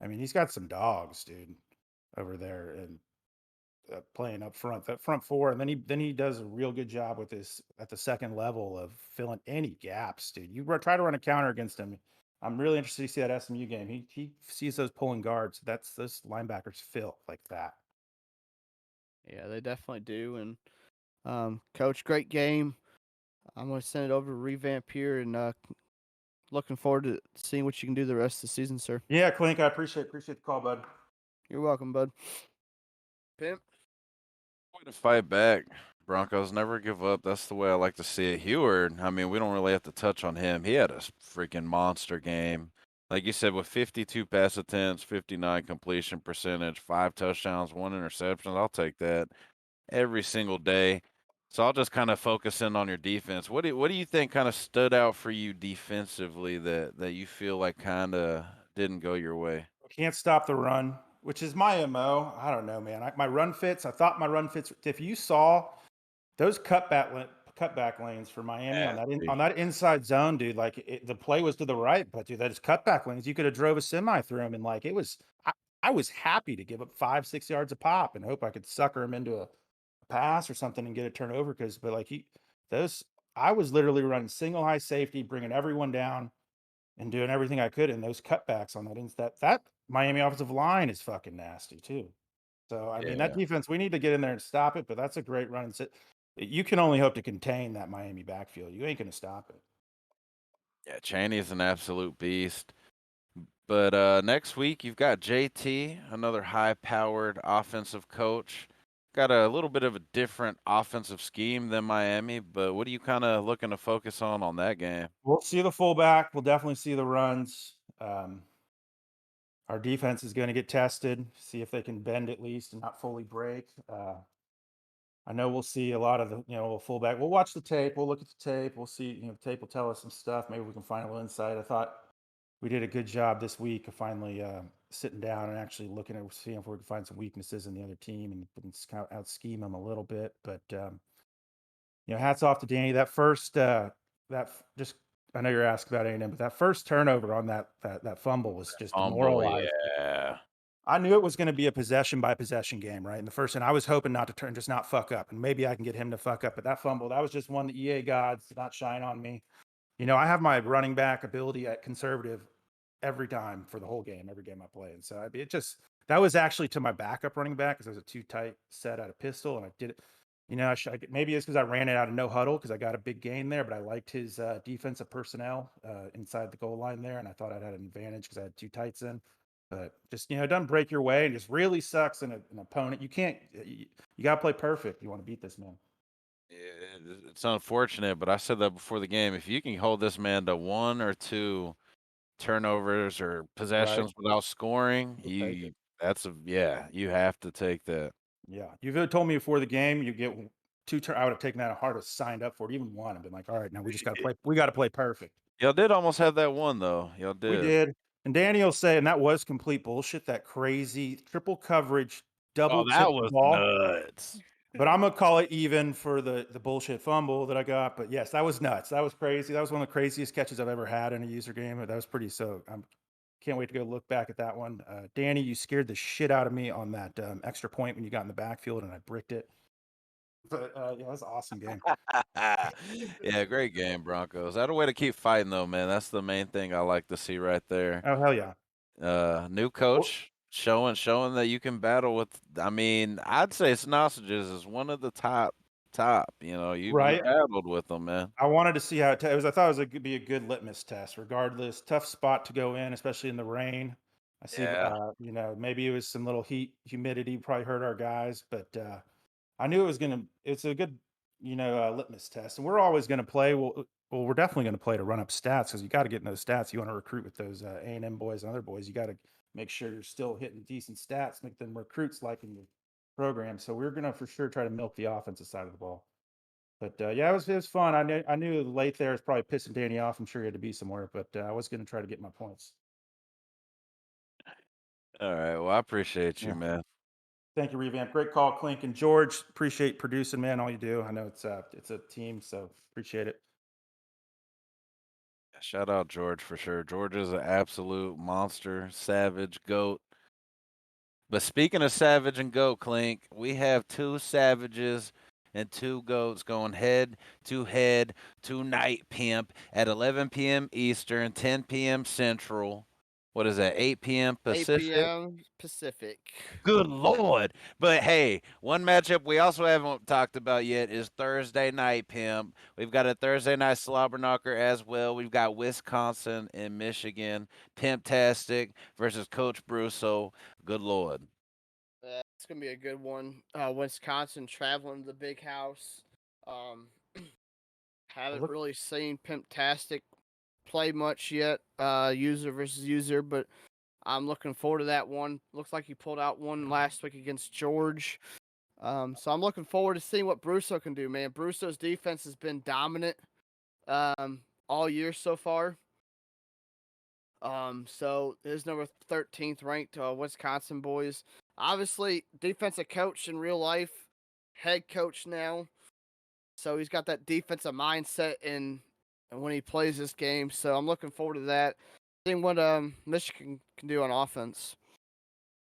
[SPEAKER 5] I mean, he's got some dogs, dude, over there and playing up front, that front 4, and then he does a real good job with this at the second level of filling any gaps, dude. You try to run a counter against him. I'm really interested to see that SMU game. He sees those pulling guards. Those linebackers fill like that.
[SPEAKER 3] Yeah, they definitely do. And Coach, great game. I'm going to send it over to Revamp here, and looking forward to seeing what you can do the rest of the season, sir.
[SPEAKER 5] Yeah, Clink, I appreciate the call, bud.
[SPEAKER 3] You're welcome, bud. Pimp.
[SPEAKER 2] Way to fight back. Broncos never give up. That's the way I like to see it. Heward, I mean, we don't really have to touch on him. He had a freaking monster game. Like you said, with 52 pass attempts, 59 completion percentage, 5 touchdowns, 1 interception. I'll take that every single day. So I'll just kind of focus in on your defense. What do you think kind of stood out for you defensively that you feel like kind of didn't go your way?
[SPEAKER 5] Can't stop the run, which is my MO. I don't know, man. My run fits. I thought my run fits. If you saw those cutback lanes for Miami on
[SPEAKER 2] Nasty.
[SPEAKER 5] that inside zone, dude, like the play was to the right, but dude, those cutback lanes, you could have drove a semi through them, and like it was. I was happy to give up 5-6 yards a pop and hope I could sucker him into a pass or something and get a turnover but like those I was literally running single high safety, bringing everyone down and doing everything I could, and those cutbacks on that Miami offensive line is fucking nasty too. So I mean that
[SPEAKER 2] Yeah.
[SPEAKER 5] defense, we need to get in there and stop it, but that's a great run and sit. You can only hope to contain that Miami backfield. You ain't gonna stop it.
[SPEAKER 2] Yeah, Chaney's an absolute beast. But next week you've got JT, another high-powered offensive coach. Got a little bit of a different offensive scheme than Miami, but what are you kind of looking to focus on that game?
[SPEAKER 5] We'll see the fullback. We'll definitely see the runs. Our defense is going to get tested, see if they can bend at least and not fully break. I know we'll see a lot of the fullback. We'll watch the tape. We'll look at the tape. We'll see, the tape will tell us some stuff. Maybe we can find a little insight. I thought we did a good job this week of finally sitting down and actually looking at seeing if we can find some weaknesses in the other team and kind of out scheme them a little bit. But hats off to Danny. That first just I know you're asking about A&M, but that first turnover on that fumble was just demoralizing.
[SPEAKER 2] Yeah.
[SPEAKER 5] I knew it was going to be a possession by possession game, right? In the first, and I was hoping not to just not fuck up, and maybe I can get him to fuck up. But that fumble, that was just one the EA gods did not shine on me. I have my running back ability at conservative every time for the whole game, every game I play, and so that was actually to my backup running back because it was a too tight set out of pistol, and I did it. Maybe it's because I ran it out of no huddle because I got a big gain there, but I liked his defensive personnel inside the goal line there, and I thought I'd had an advantage because I had two tights in. But just it doesn't break your way, and just really sucks in an opponent. You can't. You got to play perfect. You want to beat this man.
[SPEAKER 2] Yeah, it's unfortunate, but I said that before the game. If you can hold this man to 1 or 2 turnovers or possessions without scoring,
[SPEAKER 5] We'll take it.
[SPEAKER 2] you have to take that.
[SPEAKER 5] Yeah, you've told me before the game you get two. I would have taken that hard, signed up for it, even one. I've been like, all right, now we just got to play. We got to play perfect.
[SPEAKER 2] Y'all did almost have that one though. Y'all
[SPEAKER 5] We
[SPEAKER 2] did.
[SPEAKER 5] did. And Danny will say, and that was complete bullshit. That crazy triple coverage, double tip
[SPEAKER 2] that
[SPEAKER 5] the
[SPEAKER 2] was
[SPEAKER 5] ball.
[SPEAKER 2] nuts.
[SPEAKER 5] But I'm gonna call it even for the bullshit fumble that I got. But yes, that was nuts. That was crazy. That was one of the craziest catches I've ever had in a user game. That was pretty. So I can't wait to go look back at that one. Danny, you scared the shit out of me on that extra point when you got in the backfield and I bricked it. But yeah, that was an awesome game.
[SPEAKER 2] Yeah, great game, Broncos. That a way to keep fighting though, man. That's the main thing I like to see right there.
[SPEAKER 5] Oh hell yeah.
[SPEAKER 2] New coach showing that you can battle with. I mean, I'd say Sausages is one of the top. You
[SPEAKER 5] Right.
[SPEAKER 2] battled with them, man.
[SPEAKER 5] I wanted to see how it was. I thought it was be a good litmus test. Regardless, tough spot to go in, especially in the rain. I see.
[SPEAKER 2] Yeah.
[SPEAKER 5] Maybe it was some little humidity probably hurt our guys, but I knew it was gonna. It's a good, litmus test, and we're always gonna play. Well, we're definitely gonna play to run up stats because you got to get in those stats. You want to recruit with those A&M boys and other boys. You got to make sure you're still hitting decent stats, make them recruits like in your program. So we're gonna for sure try to milk the offensive side of the ball. But yeah, it was fun. I knew late there was probably pissing Danny off. I'm sure he had to be somewhere, but I was gonna try to get my points.
[SPEAKER 2] All right. Well, I appreciate you,
[SPEAKER 5] Yeah.
[SPEAKER 2] man.
[SPEAKER 5] Thank you, Revamp. Great call, Clink and George. Appreciate producing, man. All you do. I know it's a team, so appreciate it.
[SPEAKER 2] Shout out George for sure. George is an absolute monster, savage, goat. But speaking of savage and goat, Clink, we have 2 savages and 2 goats going head to head tonight, pimp, at 11 p.m. Eastern, 10 p.m. Central. What is that? 8 p.m.
[SPEAKER 3] 8
[SPEAKER 2] Pacific.
[SPEAKER 3] p.m. Pacific.
[SPEAKER 2] Good Lord. But hey, one matchup we also haven't talked about yet is Thursday night, pimp. We've got a Thursday night slobber knocker as well. We've got Wisconsin and Michigan. Pimptastic versus Coach Brusso. Good Lord.
[SPEAKER 3] It's gonna be a good one. Wisconsin traveling to the big house. Um, haven't
[SPEAKER 5] look-
[SPEAKER 3] really seen Pimptastic play much yet. User versus user, but I'm looking forward to that one. Looks like he pulled out one last week against George. So I'm looking forward to seeing what Brusso can do, man. Brusso's defense has been dominant all year so far. So his number 13th ranked Wisconsin boys. Obviously, defensive coach in real life, head coach now. So he's got that defensive mindset in when he plays this game. So I'm looking forward to that. Seeing what Michigan can do on offense.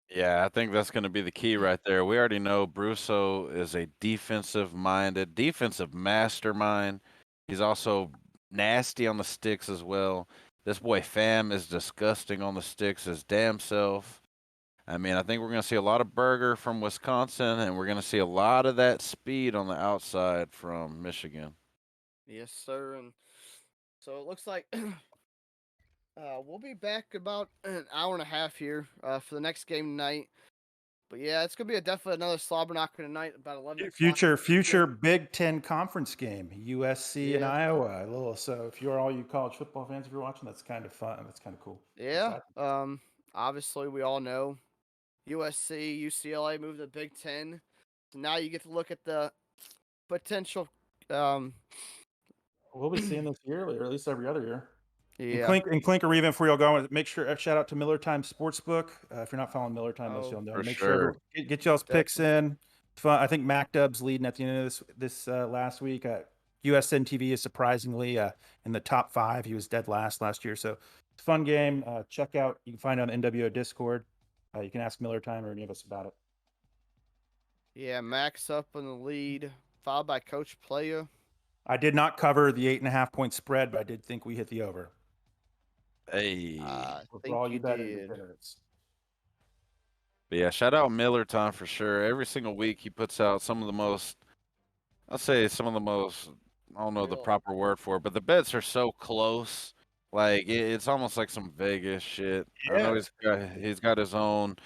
[SPEAKER 2] Yeah, I think that's going to be the key right there. We already know Brusso is a defensive-minded, defensive mastermind. He's also nasty on the sticks as well. This boy Fam is disgusting on the sticks his damn self. I mean, I think we're going to see a lot of Berger from Wisconsin, and we're going to see a lot of that speed on the outside from Michigan.
[SPEAKER 3] Yes, sir. And so it looks like we'll be back about an hour and a half here for the next game tonight. But yeah, it's gonna be definitely another slobber knocker tonight about 11 o'clock.
[SPEAKER 5] Future Big Ten conference game, USC and
[SPEAKER 3] Yeah.
[SPEAKER 5] Iowa. A little. So if you're all you college football fans, if you're watching, that's kind of fun. That's kind of cool.
[SPEAKER 3] Yeah. Obviously we all know USC, UCLA moved to the Big Ten. So now you get to look at the potential.
[SPEAKER 5] We'll be seeing this yearly, or at least every other year.
[SPEAKER 3] Yeah.
[SPEAKER 5] And Clinker, even before y'all go, make sure shout out to Miller Time Sportsbook. If you're not following Miller Time, most y'all know.
[SPEAKER 2] For
[SPEAKER 5] Make
[SPEAKER 2] sure.
[SPEAKER 5] get y'all's picks in. Fun. I think Mac Dub's leading at the end of this last week. USN TV is surprisingly in the top 5. He was dead last year, so fun game. Check out. You can find it on the NWO Discord. You can ask Miller Time or any of us about it.
[SPEAKER 3] Yeah, Max up in the lead, followed by Coach Playa.
[SPEAKER 5] I did not cover the 8.5-point spread, but I did think we hit the over.
[SPEAKER 2] Hey.
[SPEAKER 5] For all you betting degenerates.
[SPEAKER 2] But yeah, shout out Miller Time for sure. Every single week he puts out some of the most, I'll say some of the most, I don't know the
[SPEAKER 3] Real.
[SPEAKER 2] proper word for it, but the bets are so close. Like it's almost like some Vegas shit. I know he's got his own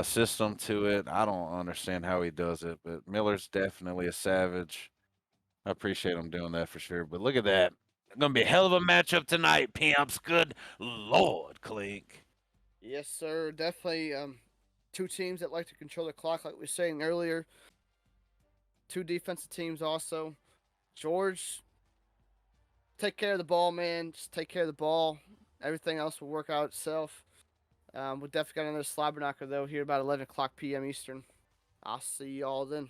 [SPEAKER 2] system to it. I don't understand how he does it, but Miller's definitely a savage. I appreciate him doing that for sure. But look at that. It's gonna be a hell of a matchup tonight, pimps. Good Lord, Clink.
[SPEAKER 3] Yes, sir. Definitely two teams that like to control the clock, like we were saying earlier. Two defensive teams also. George, take care of the ball, man. Just take care of the ball. Everything else will work out itself. We'll definitely got another slobber knocker, though, here about 11 o'clock p.m. Eastern. I'll see y'all then.